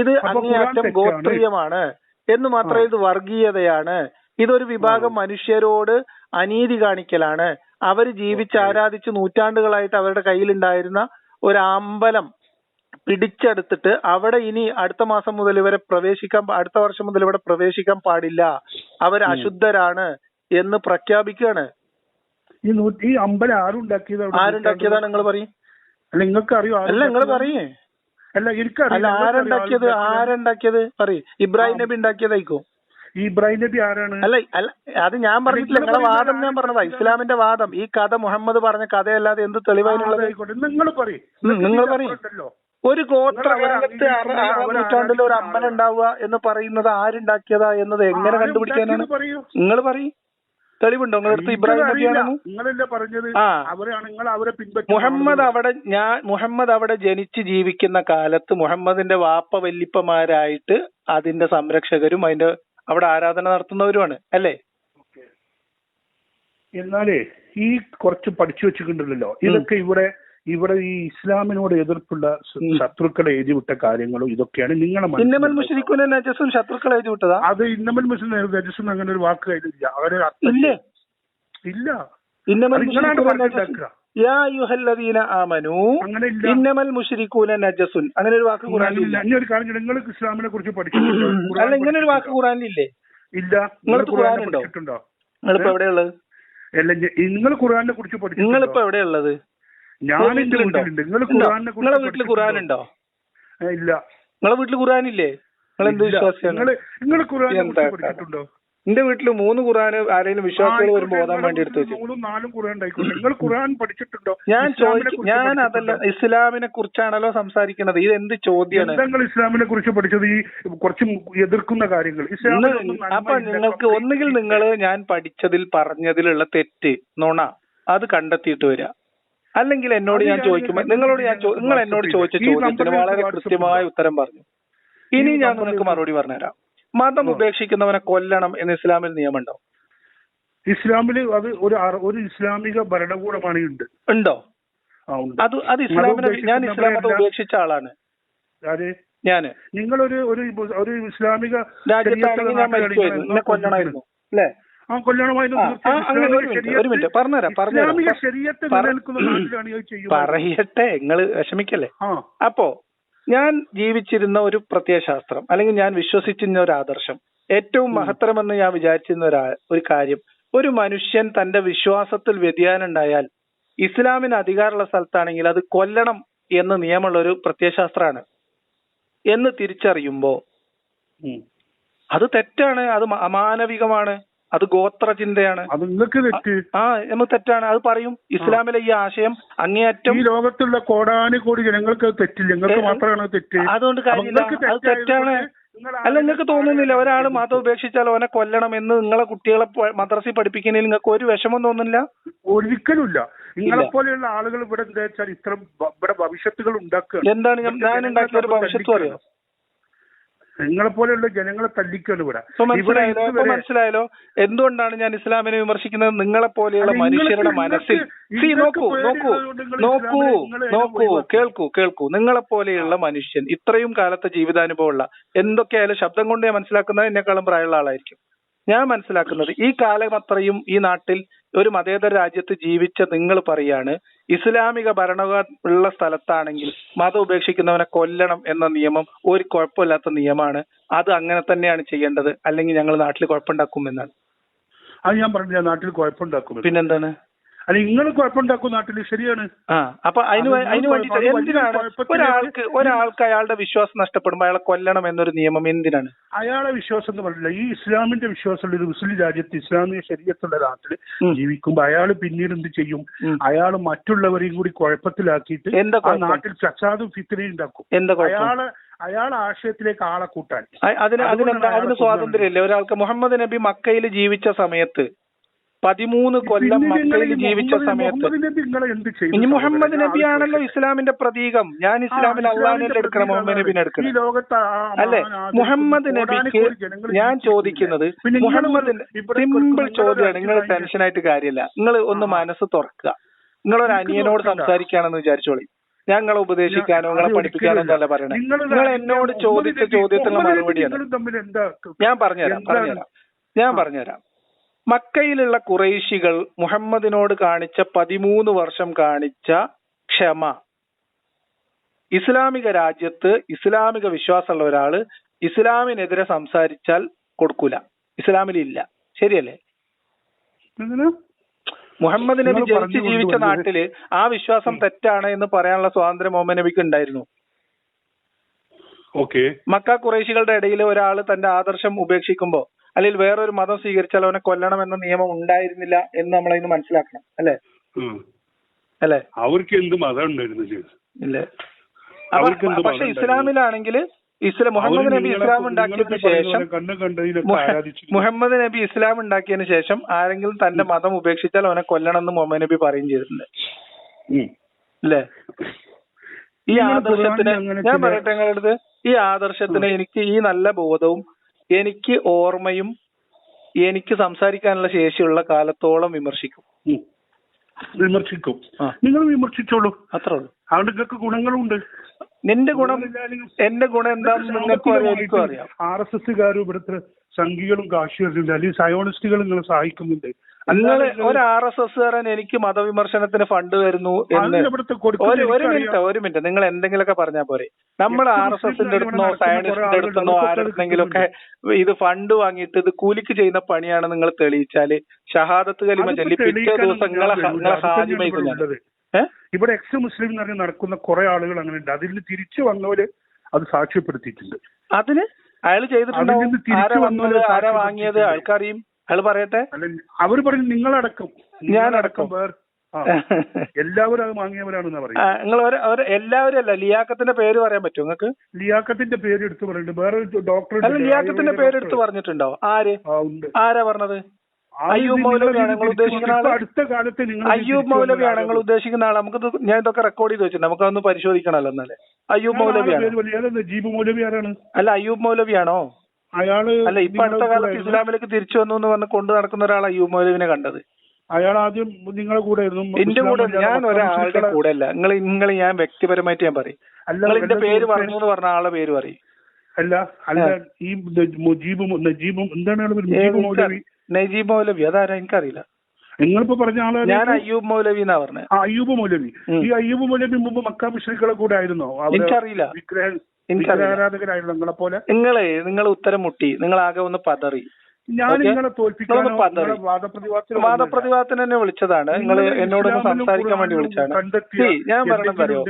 ഇത് അങ്ങേയറ്റം ഗോത്രീയമാണ് എന്ന് മാത്രമേ, ഇത് വർഗീയതയാണ്, ഇതൊരു വിഭാഗം മനുഷ്യരോട് അനീതി കാണിക്കലാണ്. അവർ ജീവിച്ച് ആരാധിച്ച് നൂറ്റാണ്ടുകളായിട്ട് അവരുടെ കയ്യിലുണ്ടായിരുന്ന ഒരു അമ്പലം പിടിച്ചെടുത്തിട്ട് അവിടെ ഇനി അടുത്ത മാസം മുതൽ ഇവരെ അടുത്ത വർഷം മുതൽ ഇവിടെ പ്രവേശിക്കാൻ പാടില്ല, അവർ അശുദ്ധരാണ് എന്ന് പ്രഖ്യാപിക്കുകയാണ്. ഈ അമ്പലം ആരുണ്ടാക്കിയതാണ്? നിങ്ങൾ പറയും. നിങ്ങൾക്ക് അറിയോ? അല്ല, നിങ്ങൾ പറയേ. അല്ല, എനിക്കറിയില്ല. ആരുണ്ടാക്കിയത് പറയും. ഇബ്രാഹിം നബി ഉണ്ടാക്കിയതായിക്കോ? ഇബ്രാഹിം നബി ആരാണ്? അല്ല, അത് ഞാൻ പറഞ്ഞിട്ടില്ല. നിങ്ങളെ വാദം ഞാൻ പറഞ്ഞതാ, ഇസ്ലാമിന്റെ വാദം. ഈ കഥ മുഹമ്മദ് പറഞ്ഞ കഥയല്ലാതെ എന്ത് തെളിവാനുള്ളത്? നിങ്ങൾ പറയും. ഒരു ഗോത്രം 6ാം നൂറ്റാണ്ടിൽ ഒരു അമ്പലം ഉണ്ടാവുക എന്ന് പറയുന്നത് ആരുണ്ടാക്കിയതാ എന്നത് എങ്ങനെ കണ്ടുപിടിക്കാനാണ്? നിങ്ങൾ പറയും. തെളിവുണ്ടോ നിങ്ങളടുത്ത്? ഇബ്രാഹിം നബിയാണെന്ന് മുഹമ്മദ് അവിടെ ജനിച്ച് ജീവിക്കുന്ന കാലത്ത് മുഹമ്മദിന്റെ വാപ്പ വല്ലിപ്പമാരായിട്ട് അതിന്റെ സംരക്ഷകരും അതിന്റെ അവിടെ ആരാധന നടത്തുന്നവരുമാണ് അല്ലേ? എന്നാലേ ഈ കുറച്ച് പഠിച്ചു വെച്ചിട്ടുണ്ടല്ലോ, ഇതൊക്കെ ഇവിടെ ഈ ഇസ്ലാമിനോട് എതിർപ്പുള്ള ശത്രുക്കളെ എഴുതിവിട്ട കാര്യങ്ങളും ഇതൊക്കെയാണ്. നിങ്ങളെ ഇന്നമൽ മുശ്രികൂന നജസുൻ ശത്രുക്കളെ എഴുതിവിട്ടതാ? അത് ഇന്നമൽ മുസ്ലിം നജസുൻ അങ്ങനെ ഒരു വാക്ക് കയ്യിലില്ല. അവര് ഇല്ല. ഇന്നമൽ മുശ്രികൂന നജസുൻ യാ അയ്യുഹല്ലദീന ആമനു ഇന്നമൽ മുശ്രികൂന നജസുൻ അങ്ങനെ ഒരു വാക്ക് ഖുർആനിലില്ല. ഇനി ഒരു കാര്യം, നിങ്ങൾ ഇസ്ലാമിനെ കുറിച്ച് പഠിച്ചിട്ടുണ്ടോ? അല്ല, ഇങ്ങനെ ഒരു വാക്ക് ഖുർആനിലില്ലേ? ഇല്ല. നിങ്ങൾക്ക് ഖുർആനുണ്ടോ? നിങ്ങളിപ്പോ എവിടെയുള്ളത്? അല്ല, നിങ്ങൾ ഖുർആനെ കുറിച്ച് പഠിച്ചു. നിങ്ങളിപ്പോ എവിടെയുള്ളത്? നിങ്ങളെ വീട്ടിൽ ഖുർആനുണ്ടോ? ഇല്ല. നിങ്ങളെ വീട്ടിൽ ഖുർആനില്ലേ? നിങ്ങൾ എന്ത് വിശ്വാസിയാണ്? നിങ്ങൾ ഖുർആനെ കുറിച്ച് പഠിച്ചിട്ടുണ്ടോ? എന്റെ വീട്ടില് 3 ഖുർആൻ ആരെങ്കിലും വിശ്വാസികൾ വരുമ്പോ ഓതാൻ വേണ്ടി എടുത്തു വെച്ചു. 3-4 ഖുർആൻ ഉണ്ടായിക്കോട്ടെ. നിങ്ങൾ ഖുർആൻ പഠിച്ചിട്ടുണ്ടോ? ഞാൻ അതല്ല, ഇസ്ലാമിനെ കുറിച്ചാണല്ലോ സംസാരിക്കുന്നത്. ഇത് എന്ത് ചോദ്യമാണ്? നിങ്ങൾ ഇസ്ലാമിനെ കുറിച്ച് പഠിച്ചത് ഈ കുറച്ച് എതിർക്കുന്ന കാര്യങ്ങൾ. അപ്പൊ നിങ്ങൾക്ക് ഒന്നുകിൽ നിങ്ങൾ ഞാൻ പഠിച്ചതിൽ പറഞ്ഞതിലുള്ള തെറ്റ് നുണ അത് കണ്ടെത്തിയിട്ട് വരിക, അല്ലെങ്കിൽ എന്നോട് ഞാൻ ചോദിക്കുമ്പോൾ നിങ്ങൾ എന്നോട് ചോദിച്ച ചോദ്യത്തിന് വളരെ കൃത്യമായ ഉത്തരം പറഞ്ഞു. ഇനി ഞാൻ നിങ്ങൾക്ക് മറുപടി പറഞ്ഞുതരാം. മതം ഉപേക്ഷിക്കുന്നവനെ കൊല്ലണം എന്ന് ഇസ്ലാമിൽ നിയമമുണ്ടോ? ഇസ്ലാമിൽ അത് ഒരു ഇസ്ലാമിക ഭരണകൂടമാണ് ഉണ്ടോ? അത് ഇസ്ലാമിനെ ഞാൻ ഇസ്ലാം മതം ഉപേക്ഷിച്ച ആളാണ് ഞാന്. നിങ്ങളൊരു ഒരു ഇസ്ലാമിക രാജ്യത്താണെങ്കിൽ ഞാൻ മരിക്കുമായിരുന്നു, എന്നെ കൊല്ലണമായിരുന്നു അല്ലേ? ഒരു മിനിറ്റ് പറയട്ടെ, നിങ്ങൾ വിഷമിക്കല്ലേ. അപ്പോ ഞാൻ ജീവിച്ചിരുന്ന ഒരു പ്രത്യയശാസ്ത്രം അല്ലെങ്കിൽ ഞാൻ വിശ്വസിച്ചിരുന്ന ഒരു ആദർശം, ഏറ്റവും മഹത്തരമെന്ന് ഞാൻ വിചാരിച്ചിരുന്ന ഒരു കാര്യം, ഒരു മനുഷ്യൻ തന്റെ വിശ്വാസത്തിൽ വ്യതിയാനം ഉണ്ടായാൽ ഇസ്ലാമിന് അധികാരമുള്ള സ്ഥലത്താണെങ്കിൽ അത് കൊല്ലണം എന്ന് നിയമമുള്ള ഒരു പ്രത്യയശാസ്ത്രമാണ് എന്ന് തിരിച്ചറിയുമ്പോ അത് തെറ്റാണ്, അത് അമാനവികമാണ്, അത് ഗോത്ര ചിന്തയാണ്. നമുക്ക് തെറ്റാണ്, അത് പറയും. ഇസ്ലാമിലെ ഈ ആശയം അങ്ങേയറ്റം ഈ ലോകത്തുള്ള കോടാനുകോടി ജനങ്ങൾക്ക് തെറ്റില്ല, നിങ്ങൾക്ക് മാത്രമാണ് തെറ്റ്. അതുകൊണ്ട് കാര്യമില്ല, അത് തെറ്റാണ്. അല്ല, നിങ്ങൾക്ക് തോന്നുന്നില്ല ഒരാൾ മതം ഉപേക്ഷിച്ചാൽ അവനെ കൊല്ലണം എന്ന് നിങ്ങളെ കുട്ടികളെ മദ്രസയിൽ പഠിപ്പിക്കുന്നതിൽ നിങ്ങൾക്ക് ഒരു വിഷമം തോന്നുന്നില്ല? ഒരിക്കലുമില്ല. നിങ്ങളെ പോലെയുള്ള ആളുകൾ ഇവിടെ എന്താ വെച്ചാൽ ഇത്ര ഇവിടെ ഭവിഷ്യത്തുകൾ ഉണ്ടാക്കുക. എന്താണ് ഞാൻ ഉണ്ടാക്കിയ ഒരു ഭവിഷ്യത്ത് അറിയോ? നിങ്ങളെ പോലെയുള്ള ജനങ്ങളെ തല്ലിക്കാണ് ഇവിടെ. മനസ്സിലായല്ലോ എന്തുകൊണ്ടാണ് ഞാൻ ഇസ്ലാമിനെ വിമർശിക്കുന്നത്? നിങ്ങളെ പോലെയുള്ള മനുഷ്യരുടെ മനസ്സിൽ കേൾക്കൂ നിങ്ങളെ പോലെയുള്ള മനുഷ്യൻ ഇത്രയും കാലത്തെ ജീവിതാനുഭവമുള്ള, എന്തൊക്കെയായാലും ശബ്ദം കൊണ്ട് ഞാൻ മനസ്സിലാക്കുന്നത് എന്നെക്കാളും പ്രായമുള്ള ആളായിരിക്കും. ഞാൻ മനസ്സിലാക്കുന്നത് ഈ കാലം അത്രയും ഈ നാട്ടിൽ ഒരു മതേതര രാജ്യത്ത് ജീവിച്ച നിങ്ങൾ പറയാണ് ഇസ്ലാമിക ഭരണകൂടം ഉള്ള സ്ഥലത്താണെങ്കിൽ മതം ഉപേക്ഷിക്കുന്നവനെ കൊല്ലണം എന്ന നിയമം ഒരു കുഴപ്പമില്ലാത്ത നിയമമാണ്, അത് അങ്ങനെ തന്നെയാണ് ചെയ്യേണ്ടത്, അല്ലെങ്കിൽ ഞങ്ങൾ നാട്ടിൽ കുഴപ്പമുണ്ടാക്കും എന്നാണ്. അത് ഞാൻ പറഞ്ഞില്ല, നാട്ടിൽ കുഴപ്പമുണ്ടാക്കും. പിന്നെന്താണ്? അല്ല, നിങ്ങൾ കുഴപ്പമുണ്ടാക്കും നാട്ടിൽ, ശരിയാണ്. അപ്പൊ അതിന് വേണ്ടിട്ട് എന്തിനാണ് ഒരാൾക്ക് അയാളുടെ വിശ്വാസം നഷ്ടപ്പെടുമ്പോ അയാളെ കൊല്ലണം എന്നൊരു നിയമം എന്തിനാണ്? അയാളെ വിശ്വാസം എന്ന് പറഞ്ഞില്ല, ഈ ഇസ്ലാമിന്റെ വിശ്വാസമുള്ള ഒരു മുസ്ലിം രാജ്യത്ത് ഇസ്ലാമിക ശരീഅത്തുള്ള നാട്ടിൽ ജീവിക്കുമ്പോ അയാൾ പിന്നീട് എന്ത് ചെയ്യും? അയാൾ മറ്റുള്ളവരെയും കൂടി കുഴപ്പത്തിലാക്കിയിട്ട് ആ നാട്ടിൽ ഫസാദും ഫിത്നയും ഉണ്ടാക്കും. അയാളെ ആശയത്തിലേക്ക് ആളെ കൂട്ടാൻ. അതിന് സ്വാതന്ത്ര്യമില്ലേ ഒരാൾക്ക്? മുഹമ്മദ് നബി മക്കയിൽ ജീവിച്ച സമയത്ത് 13 കൊല്ലം മക്കയിൽ ജീവിച്ച സമയത്ത് ഇനി മുഹമ്മദ് നബി ആണല്ലോ ഇസ്ലാമിന്റെ പ്രതീകം. ഞാൻ ഇസ്ലാമിൽ അള്ളാഹിനെ എടുക്കണം, മുഹമ്മദ് നബിനെ എടുക്കണം അല്ലെ? മുഹമ്മദ് നബിക്ക് ഞാൻ ചോദിക്കുന്നത് സിമ്പിൾ ചോദ്യമാണ്. നിങ്ങൾ ടെൻഷനായിട്ട് കാര്യമില്ല, നിങ്ങൾ ഒന്ന് മനസ്സ് തുറക്കുക. നിങ്ങളൊരു അനിയനോട് സംസാരിക്കുകയാണെന്ന് വിചാരിച്ചോളി. ഞാൻ നിങ്ങളെ ഉപദേശിക്കാനോ നിങ്ങളെ പഠിപ്പിക്കാനോ എന്നല്ല പറയണേ. നിങ്ങൾ എന്നോട് ചോദിച്ച ചോദ്യത്തിനുള്ള മറുപടിയാണ്. ഞാൻ പറഞ്ഞുതരാം. മക്കയിലുള്ള ഖുറൈശികൾ മുഹമ്മദിനോട് കാണിച്ച 13 വർഷം കാണിച്ച ക്ഷമ ഇസ്ലാമിക രാജ്യത്ത് ഇസ്ലാമിക വിശ്വാസമുള്ള ഒരാള് ഇസ്ലാമിനെതിരെ സംസാരിച്ചാൽ കൊടുക്കൂല, ഇസ്ലാമിലില്ല. ശരിയല്ലേ? മുഹമ്മദ് നബി ജനിച്ച് ജീവിച്ച നാട്ടില് ആ വിശ്വാസം തെറ്റാണ് എന്ന് പറയാനുള്ള സ്വാതന്ത്ര്യം മുഹമ്മദ് നബിക്ക് ഉണ്ടായിരുന്നു. മക്ക ഖുറൈശികളുടെ ഇടയിൽ ഒരാൾ തന്റെ ആദർശം ഉപേക്ഷിക്കുമ്പോ അല്ലെങ്കിൽ വേറൊരു മതം സ്വീകരിച്ചാൽ അവനെ കൊല്ലണം എന്ന നിയമം ഉണ്ടായിരുന്നില്ല എന്ന് നമ്മളതിന് മനസ്സിലാക്കണം. അല്ലേ? അവർക്ക് എന്ത് മതം ഉണ്ടായിരുന്നു? ഇല്ലേ? പക്ഷെ ഇസ്ലാമിലാണെങ്കിൽ മുഹമ്മദ് നബി ഇസ്ലാം ഉണ്ടാക്കിയതിനു ശേഷം ആരെങ്കിലും തന്റെ മതം ഉപേക്ഷിച്ചാൽ അവനെ കൊല്ലണം എന്ന് മുഹമ്മദ് നബി പറയുകയും ചെയ്തിട്ടുണ്ട്. അല്ലേ? ഈ ആദർശത്തിന് ഞാൻ പറയട്ടെ നിങ്ങളുടെ അടുത്ത്, ഈ ആദർശത്തിന് എനിക്ക് ഈ നല്ല ബോധവും എനിക്ക് ഓർമ്മയും എനിക്ക് സംസാരിക്കാനുള്ള ശേഷിയുള്ള കാലത്തോളം വിമർശിക്കും. നിങ്ങൾ വിമർശിച്ചോളൂ, അത്രേ ഉള്ളൂ. അതുകൊണ്ട് നിങ്ങൾക്ക് ഗുണങ്ങളുണ്ട്. എന്റെ ഗുണം എന്താണെന്ന് നിങ്ങൾക്കും അറിയാം, എനിക്കും അറിയാം. RSSകാരും ഇവിടുത്തെ സംഘികളും കാശികളും അല്ലെങ്കിൽ സയോണിസ്റ്റുകളും നിങ്ങളെ സഹായിക്കുന്നുണ്ട്. നിങ്ങൾ ഒരു RSSകാരൻ എനിക്ക് മതവിമർശനത്തിന് ഫണ്ട് തരുന്നു എന്ന് ഒരു മിനിറ്റ് നിങ്ങൾ എന്തെങ്കിലുമൊക്കെ പറഞ്ഞാൽ പോരെ? നമ്മൾ RSSന്റെ അടുത്തുനിന്നോ സയനിസ്റ്റിന്റെ അടുത്തുനിന്നോ ആരെടുത്തെങ്കിലുമൊക്കെ ഇത് ഫണ്ട് വാങ്ങിയിട്ട് ഇത് കൂലിക്ക് ചെയ്യുന്ന പണിയാണ് നിങ്ങൾ തെളിയിച്ചാല് ഷഹാദത്ത് കലിമ ചൊല്ലി പിറ്റേ ദിവസം നിങ്ങളെ ഹാജിമൈക്കുന്നത്. ഇവിടെ എക്സ് മുസ്ലിം എന്ന് പറഞ്ഞ് നടക്കുന്ന കുറെ ആളുകൾ അങ്ങനെ ഉണ്ട്. അതിൽ തിരിച്ചു വന്നവര് അത് സാക്ഷ്യപ്പെടുത്തിയിട്ടുണ്ട്. അയാൾ ചെയ്തിട്ടുണ്ടാവും. ആരാ വന്നത്, ആരാ വാങ്ങിയത് അയാൾക്കറിയും. അയാൾ പറയട്ടെ. അവർ പറഞ്ഞു നിങ്ങളടക്കം, ഞാനടക്കം എല്ലാവരും അത് വാങ്ങിയവരാണെന്ന് പറയും. നിങ്ങൾ എല്ലാവരും അല്ല, ലിയാഖത്തിന്റെ പേര് പറയാൻ പറ്റുമോ നിങ്ങൾക്ക്? ലിയാഖത്തിന്റെ പേര് എടുത്ത് പറയുന്നുണ്ട്. വേറെ ഡോക്ടർ അല്ല, ലിയാഖത്തിന്റെ പേര് എടുത്ത് പറഞ്ഞിട്ടുണ്ടോ? ആരാ പറഞ്ഞത്? അയ്യൂബ് മൗലവിയാണ് നിങ്ങൾ ഉദ്ദേശിക്കുന്ന ആള്? അടുത്ത കാലത്ത് അയ്യൂബ് മൗലവിയാണ് നിങ്ങൾ ഉദ്ദേശിക്കുന്ന ആള്? നമുക്ക് ഞാൻ ഇതൊക്കെ റെക്കോർഡ് ചെയ്ത് വെച്ചിട്ടുണ്ട്, നമുക്കൊന്ന് പരിശോധിക്കണല്ലോ. എന്നാലേ അയ്യൂബ് മൗലവിയാണ്. നജീബ് മൗലവി ആരാണ്? അല്ല, അയ്യൂബ് മൗലവിയാണോ? അയാള് അല്ല, ഇപ്പൊ അടുത്ത കാലത്ത് ഇസ്ലാമിലേക്ക് തിരിച്ചു വന്നു എന്ന് പറഞ്ഞ് കൊണ്ടു നടക്കുന്ന ഒരാൾ അയ്യൂബ് മൗലവിനെ കണ്ടത്. അയാൾ ആദ്യം നിങ്ങളെ കൂടെ ആയിരുന്നു. എന്റെ കൂടെ? ഞാൻ ഒരാളുടെ കൂടെ അല്ല. നിങ്ങൾ ഞാൻ വ്യക്തിപരമായിട്ട് ഞാൻ പറയും. നിങ്ങൾ എന്റെ പേര് പറഞ്ഞു എന്ന് പറഞ്ഞ ആളുടെ പേര് പറയും. അല്ല അല്ല ഈ നജീബും എന്താണ് നജീബ് മൗലവി അതാരാ എനിക്കറിയില്ല. നിങ്ങളിപ്പോ പറഞ്ഞ ആളെ ഞാൻ അയ്യൂബ് മൗലവി എന്നാ പറഞ്ഞത്. അയ്യൂബ് മൗലവി. ഈ അയ്യൂബ് മൗലവി മുമ്പ് മക്ക മുശ്രിക്കുകളെ കൂടെ ആയിരുന്നോ? എനിക്കറിയില്ല. ആരാധകരായിരുന്നു നിങ്ങളെ പോലെ? നിങ്ങൾ ഉത്തരം മുട്ടി, നിങ്ങൾ ആകെ ഒന്ന് പതറി. ഞാൻ നിങ്ങളെ തോൽപ്പിക്കാനോ വാദപ്രതിവാദത്തിന് തന്നെ വിളിച്ചതാണ്. നിങ്ങൾ എന്നോടൊന്ന് സംസാരിക്കാൻ വേണ്ടി വിളിച്ചാണ്. ഞാൻ പറഞ്ഞതറിയോ,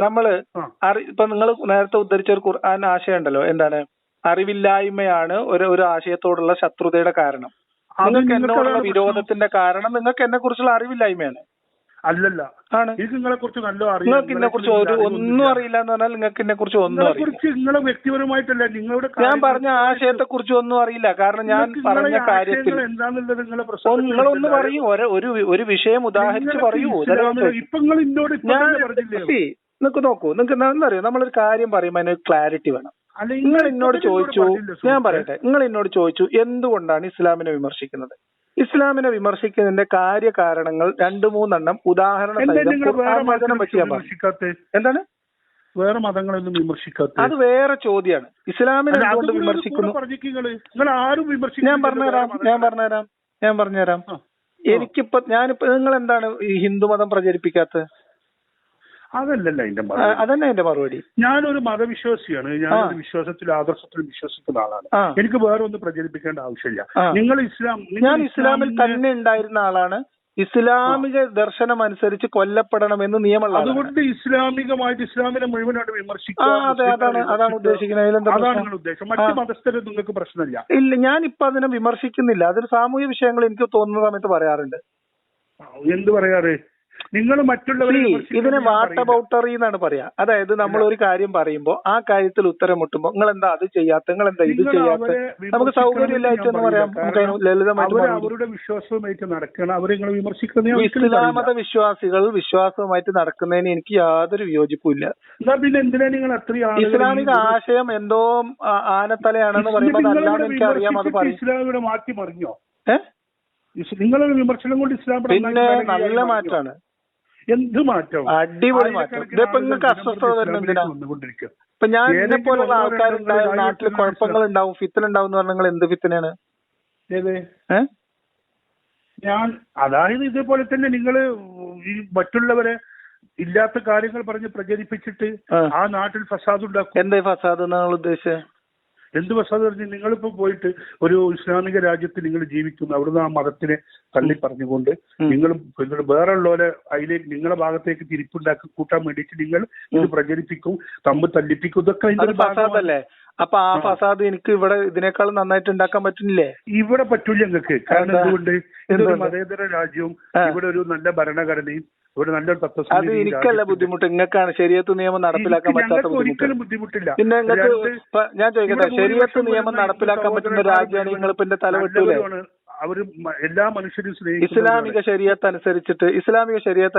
നമ്മള് ഇപ്പൊ നിങ്ങൾ നേരത്തെ ഉദ്ധരിച്ച ഒരു ഖുർആൻ ആശയം ഉണ്ടല്ലോ, എന്താണ്? അറിവില്ലായ്മയാണ് ഒരു ആശയത്തോടുള്ള ശത്രുതയുടെ കാരണം. നിങ്ങൾക്ക് എന്നോടുള്ള വിരോധത്തിന്റെ കാരണം നിങ്ങൾക്ക് എന്നെ കുറിച്ചുള്ള അറിവില്ലായ്മയാണ്. അല്ലല്ല, ആണ്. നിങ്ങളെ കുറിച്ച് നല്ല നിങ്ങൾക്ക് എന്നെ കുറിച്ച് ഒന്നും അറിയില്ല എന്ന് പറഞ്ഞാൽ നിങ്ങൾക്ക് എന്നെ കുറിച്ച് ഒന്നും അറിയില്ല. നിങ്ങളെ വ്യക്തിപരമായിട്ടല്ല, നിങ്ങളുടെ ഞാൻ പറഞ്ഞ ആശയത്തെ കുറിച്ച് ഒന്നും അറിയില്ല. കാരണം ഞാൻ പറഞ്ഞ കാര്യത്തിൽ നിങ്ങളൊന്ന് പറയൂ, ഒരു വിഷയം ഉദാഹരിച്ച് പറയൂ. നിങ്ങൾക്ക് നോക്കൂ, നിങ്ങൾക്ക് എന്താണെന്നറിയോ, നമ്മളൊരു കാര്യം പറയുമ്പോൾ അതിന് ക്ലാരിറ്റി വേണം. നിങ്ങൾ എന്നോട് ചോദിച്ചു, ഞാൻ പറയട്ടെ, നിങ്ങൾ എന്നോട് ചോദിച്ചു എന്തുകൊണ്ടാണ് ഇസ്ലാമിനെ വിമർശിക്കുന്നത്. ഇസ്ലാമിനെ വിമർശിക്കുന്നതിന്റെ കാര്യകാരണങ്ങൾ 2-3 ഉദാഹരണം വെച്ച് ഞാൻ പറഞ്ഞു. എന്താണ്? വേറെ മതങ്ങളൊന്നും വിമർശിക്കാത്ത അത് വേറെ ചോദ്യമാണ്. ഇസ്ലാമിനെ എന്തുകൊണ്ട് വിമർശിക്കുന്നു? ഞാൻ പറഞ്ഞുതരാം. ഞാനിപ്പോ നിങ്ങൾ എന്താണ് ഈ ഹിന്ദുമതം പ്രചരിപ്പിക്കാത്തത്? അതല്ലല്ല അതന്നെ എന്റെ മറുപടി. ഞാനൊരു മതവിശ്വാസിയാണ്. ഞാനൊരു വിശ്വാസത്തിൽ ആദർശത്തിൽ വിശ്വസിക്കുന്ന ആളാണ്. എനിക്ക് വേറെ ഒന്നും പ്രചരിപ്പിക്കേണ്ട ആവശ്യമില്ല. നിങ്ങൾ ഞാൻ ഇസ്ലാമിൽ തന്നെ ഉണ്ടായിരുന്ന ആളാണ്. ഇസ്ലാമിക ദർശനം അനുസരിച്ച് കൊല്ലപ്പെടണമെന്ന് നിയമമുള്ള. അതുകൊണ്ട് ഇസ്ലാമികമായിട്ട് ഇസ്ലാമിനെ മുഴുവനായിട്ട് വിമർശിക്കുക, അതാണ് ഉദ്ദേശിക്കുന്നത്. അതാണ് ഉദ്ദേശം. മറ്റു മതസ്ഥരെ നിങ്ങൾക്ക് പ്രശ്നമില്ല. ഇല്ല, ഞാനിപ്പോ അതിനെ വിമർശിക്കുന്നില്ല. അതൊരു സാമൂഹ്യ വിഷയങ്ങൾ എനിക്ക് തോന്നുന്ന സമയത്ത് പറയാറുണ്ട്. എന്ത് പറയാറ്? നിങ്ങൾ മറ്റുള്ളവരെ ഇതിനെ വാട്ടബൌട്ടറി എന്നാണ് പറയാ. അതായത് നമ്മൾ ഒരു കാര്യം പറയുമ്പോ ആ കാര്യത്തിൽ ഉത്തരം മുട്ടുമ്പോ നിങ്ങൾ എന്താ അത് ചെയ്യാത്ത, നിങ്ങൾ എന്താ ഇത് ചെയ്യാത്ത, നമുക്ക് സൗകര്യമില്ലായിട്ടെന്ന് പറയാം. ലളിതമായിട്ട് അവരുടെ വിശ്വാസവുമായിട്ട് നടക്കണം, അവരെ നിങ്ങൾ വിമർശിക്കുന്നത്. ഇസ്ലാമത വിശ്വാസികൾ വിശ്വാസവുമായിട്ട് നടക്കുന്നതിന് എനിക്ക് യാതൊരു വിയോജിപ്പുമില്ല. പിന്നെ എന്തിനാ നിങ്ങൾ അത്രയും ഇസ്ലാമിക ആശയം എന്തോ ആനത്തലയാണെന്ന് പറയുമ്പോൾ അല്ലാതെ എനിക്കറിയാം. അത് പറയും ഇസ്ലാമിനെ മാറ്റി മറിഞ്ഞോ? നിങ്ങളുടെ വിമർശനം കൊണ്ട് ഇസ്ലാം പിന്നെ നല്ല മാറ്റാണ്. എന്ത് മാറ്റം? അടിപൊളി മാറ്റം. ഇതിപ്പോ നിങ്ങൾക്ക് അസ്വസ്ഥത വരുന്നത് എന്തിനാ? ഇപ്പൊ ഞാൻ എന്നെ പോലുള്ള ആൾക്കാരുണ്ടാവും, നാട്ടിൽ കുഴപ്പങ്ങൾ ഉണ്ടാവും, ഫിത്തന ഉണ്ടാവും എന്ന് പറഞ്ഞാൽ നിങ്ങൾ എന്ത് ഫിത്തനാണ്? ഞാൻ അതായത് ഇതേപോലെ തന്നെ നിങ്ങള് ഈ മറ്റുള്ളവരെ ഇല്ലാത്ത കാര്യങ്ങൾ പറഞ്ഞ് പ്രചരിപ്പിച്ചിട്ട് ആ നാട്ടിൽ ഫസാദ് ഉണ്ടാക്കും. എന്താ ഫസാദ് എന്നാണ് ഉദ്ദേശിച്ചത്? എന്ത് ഫസാദ് പറഞ്ഞ് നിങ്ങളിപ്പോ പോയിട്ട് ഒരു ഇസ്ലാമിക രാജ്യത്ത് നിങ്ങൾ ജീവിക്കുന്നു, അവിടുന്ന് ആ മതത്തിനെ തള്ളി പറഞ്ഞുകൊണ്ട് നിങ്ങൾ വേറെ ഉള്ളവരെ അതിലേക്ക് നിങ്ങളുടെ ഭാഗത്തേക്ക് തിരിപ്പുണ്ടാക്കി കൂട്ടാൻ വേണ്ടിയിട്ട് നിങ്ങൾ ഇത് പ്രചരിപ്പിക്കും, തമ്മിൽ തല്ലിപ്പിക്കും. ഇതൊക്കെ ഫസാദല്ലേ? അപ്പൊ ആ ഫസാദ് എനിക്ക് ഇവിടെ ഇതിനേക്കാൾ നന്നായിട്ട് ഉണ്ടാക്കാൻ പറ്റുന്നില്ലേ? ഇവിടെ പറ്റൂല നിങ്ങൾക്ക്. കാരണം എന്തുകൊണ്ട്? ഇതൊരു മതേതര രാജ്യവും ഇവിടെ ഒരു നല്ല ഭരണഘടനയും ഇവിടെ നല്ലൊരു തത്വം. അത് എനിക്കല്ല ബുദ്ധിമുട്ട്, നിങ്ങൾക്കാണ് ശരിയത്ത് നിയമം നടപ്പിലാക്കാൻ പറ്റാത്ത ഒരിക്കലും ബുദ്ധിമുട്ടില്ല. പിന്നെ നിങ്ങൾക്ക് ഞാൻ ചോദിക്കട്ടെ, ശരിയത്ത് നിയമം നടപ്പിലാക്കാൻ പറ്റുന്ന രാജ്യമാണ് നിങ്ങൾ ഇപ്പൊ എന്റെ തല വെട്ടൂലേ? അവര് എല്ലാ മനുഷ്യരും ഇസ്ലാമിക ശരീഅത്ത്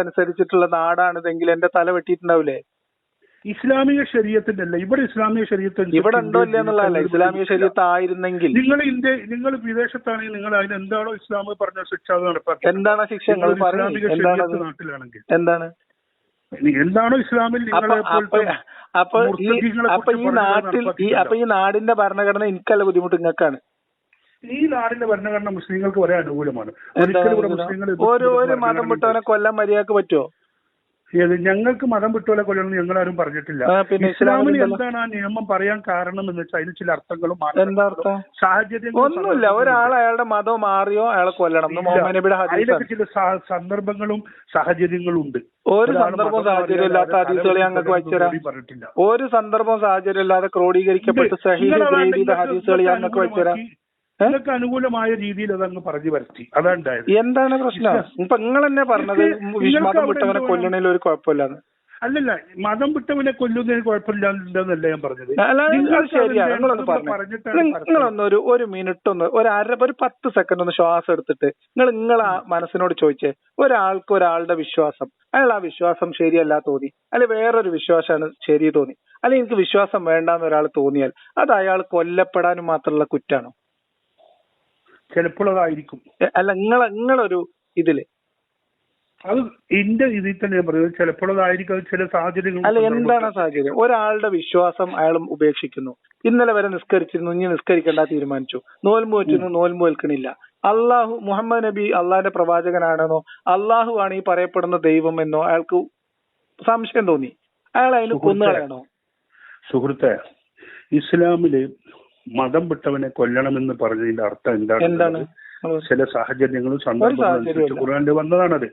അനുസരിച്ചിട്ടുള്ള നാടാണിതെങ്കിൽ എന്റെ തല വെട്ടിയിട്ടുണ്ടാവില്ലേ? ഇസ്ലാമിക ശരീഅത്തിന്റെ അല്ല, ഇവിടെ ഇസ്ലാമിക ശരീഅത്ത് ഇവിടെ ഉണ്ടോ ഇല്ല എന്നുള്ളതല്ല. ഇസ്ലാമിക ശരീഅത്ത് ആയിരുന്നെങ്കിൽ നിങ്ങൾ വിദേശത്താണെങ്കിൽ നിങ്ങൾ അതിന് എന്താണോ ഇസ്ലാം പറഞ്ഞ ശിക്ഷ നടപ്പാക്കുക. എന്താണ് ശിക്ഷ? നാട്ടിലാണെങ്കിൽ എന്താണ് എന്താണോ ഇസ്ലാമിൽ അപ്പൊ ഈ നാടിന്റെ ഭരണഘടന എനിക്കല്ല ബുദ്ധിമുട്ട്, നിങ്ങൾക്കാണ്. ഈ നാടിന്റെ ഭരണഘടന മുസ്ലിങ്ങൾക്ക് വളരെ അനുകൂലമാണ്. ഒരു മതം വിട്ടവനെ കൊല്ലാൻ മര്യാദക്ക് പറ്റുമോ? ഞങ്ങൾക്ക് മതം വിട്ടുപോലെ കൊല്ലണം ഞങ്ങൾ ആരും പറഞ്ഞിട്ടില്ല. ഇസ്ലാമിന് എന്താണ് ആ നിയമം പറയാൻ കാരണം എന്ന് വെച്ചാൽ അതിന് ചില അർത്ഥങ്ങളും സാഹചര്യങ്ങളും ഒന്നുമില്ല. ഒരാൾ അയാളുടെ മതം മാറിയോ അയാളെ കൊല്ലണം. അതിലൊക്കെ ചില സന്ദർഭങ്ങളും സാഹചര്യങ്ങളും ഉണ്ട്. ഒരു സന്ദർഭവും സാഹചര്യം ഇല്ലാത്ത ഹദീസുകൾ ഞങ്ങൾക്ക് വായിച്ചുതരാം. ഒരു സന്ദർഭവും സാഹചര്യം ഇല്ലാതെ ക്രോഡീകരിക്കപ്പെട്ട സഹീഹ് ഹദീസുകൾ ഞങ്ങൾക്ക് വായിച്ചുതരാം. നിങ്ങൾക്ക് അനുകൂലമായ രീതിയിൽ അതങ്ങ് പറഞ്ഞു വരുത്തി. അതാണ്ടായത്. എന്താണ് പ്രശ്നം? ഇപ്പൊ നിങ്ങൾ തന്നെ പറഞ്ഞത് മതം വിട്ടവനെ കൊല്ലണേൽ ഒരു കുഴപ്പമില്ലാന്ന്. അല്ലല്ല, മതം വിട്ടവനെ കൊല്ലുന്നതിന് കുഴപ്പമില്ലെന്നല്ല ഞാൻ പറഞ്ഞത്. ശരിയാണ്. നിങ്ങളൊന്ന് ഒരു മിനിറ്റ് ഒന്ന് ഒരു 10 സെക്കൻഡ് ഒന്ന് ശ്വാസം എടുത്തിട്ട് നിങ്ങളെ മനസ്സിനോട് ചോദിച്ചേ, ഒരാൾക്ക് ഒരാളുടെ വിശ്വാസം, അയാൾ ആ വിശ്വാസം ശരിയല്ല തോന്നി, അല്ലെ വേറൊരു വിശ്വാസമാണ് ശരി തോന്നി, അല്ലെ എനിക്ക് വിശ്വാസം വേണ്ടാന്ന് ഒരാൾ തോന്നിയാൽ അത് അയാൾ കൊല്ലപ്പെടാനും മാത്രമുള്ള കുറ്റാണോ? ചിലപ്പോൾ അതായിരിക്കും. അല്ല, നിങ്ങളൊരു ഇതില് അത് എന്റെ ഇതിൽ തന്നെ ഞാൻ പറയുന്നത് ചിലപ്പോൾ അതായിരിക്കും. ചില സാഹചര്യങ്ങൾ. അല്ല, എന്താണ് സാഹചര്യം? ഒരാളുടെ വിശ്വാസം അയാൾ ഉപേക്ഷിക്കുന്നു. ഇന്നലെ വരെ നിസ്കരിച്ചിരുന്നു, ഇനി നിസ്കരിക്കേണ്ട തീരുമാനിച്ചു. നോൽമ്പ് വെച്ചിരുന്നു, നോൽമ്പ് വെൽക്കണില്ല. അള്ളാഹു മുഹമ്മദ് നബി അള്ളാഹിന്റെ പ്രവാചകനാണെന്നോ അള്ളാഹു ആണ് ഈ പറയപ്പെടുന്ന ദൈവം എന്നോ അയാൾക്ക് സംശയം തോന്നി. അയാൾ അതിന് കൊന്നുകളയണോ? സുഹൃത്തെ, ഇസ്ലാമില് മതം വിട്ടവനെ കൊല്ലണമെന്ന് പറഞ്ഞതിന്റെ അർത്ഥം എന്താണ്? ചില സാഹചര്യങ്ങളും സന്ദർഭങ്ങളും ഖുർആനിൽ വന്നതാണത്.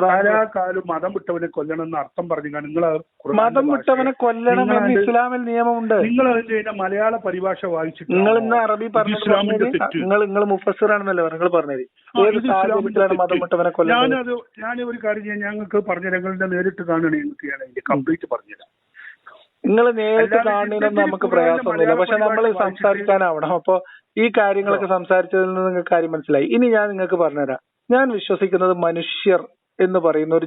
കാലാകാലം മതം വിട്ടവനെ കൊല്ലണം എന്ന അർത്ഥം പറഞ്ഞു. നിങ്ങൾ മതം വിട്ടവനെ കൊല്ലണം എന്ന് ഇസ്ലാമിൽ നിയമമുണ്ട്. നിങ്ങൾ അതിന്റെ മലയാള പരിഭാഷ വായിച്ചിട്ട് നിങ്ങൾ ഇന്ന് അറബി നിങ്ങൾ മുഫസ്സിറാണെന്നല്ലേ നിങ്ങൾ പറഞ്ഞത്. ഞാൻ ഒരു കാര്യം ഞങ്ങൾക്ക് പറഞ്ഞു, ഞങ്ങളുടെ നേരിട്ട് കാണുകയാണെങ്കിൽ നിങ്ങൾക്ക് ഞാൻ അതിന്റെ കംപ്ലീറ്റ് പറഞ്ഞുതരാം. നിങ്ങൾ നേരിട്ട് കാണുന്നതിനൊന്നും നമുക്ക് പ്രയാസമൊന്നുമില്ല, പക്ഷെ നമ്മൾ സംസാരിക്കാനാവണം. അപ്പൊ ഈ കാര്യങ്ങളൊക്കെ സംസാരിച്ചതിൽ നിന്ന് നിങ്ങൾക്ക് കാര്യം മനസ്സിലായി. ഇനി ഞാൻ നിങ്ങൾക്ക് പറഞ്ഞുതരാം. ഞാൻ വിശ്വസിക്കുന്നത് മനുഷ്യർ എന്ന് പറയുന്ന ഒരു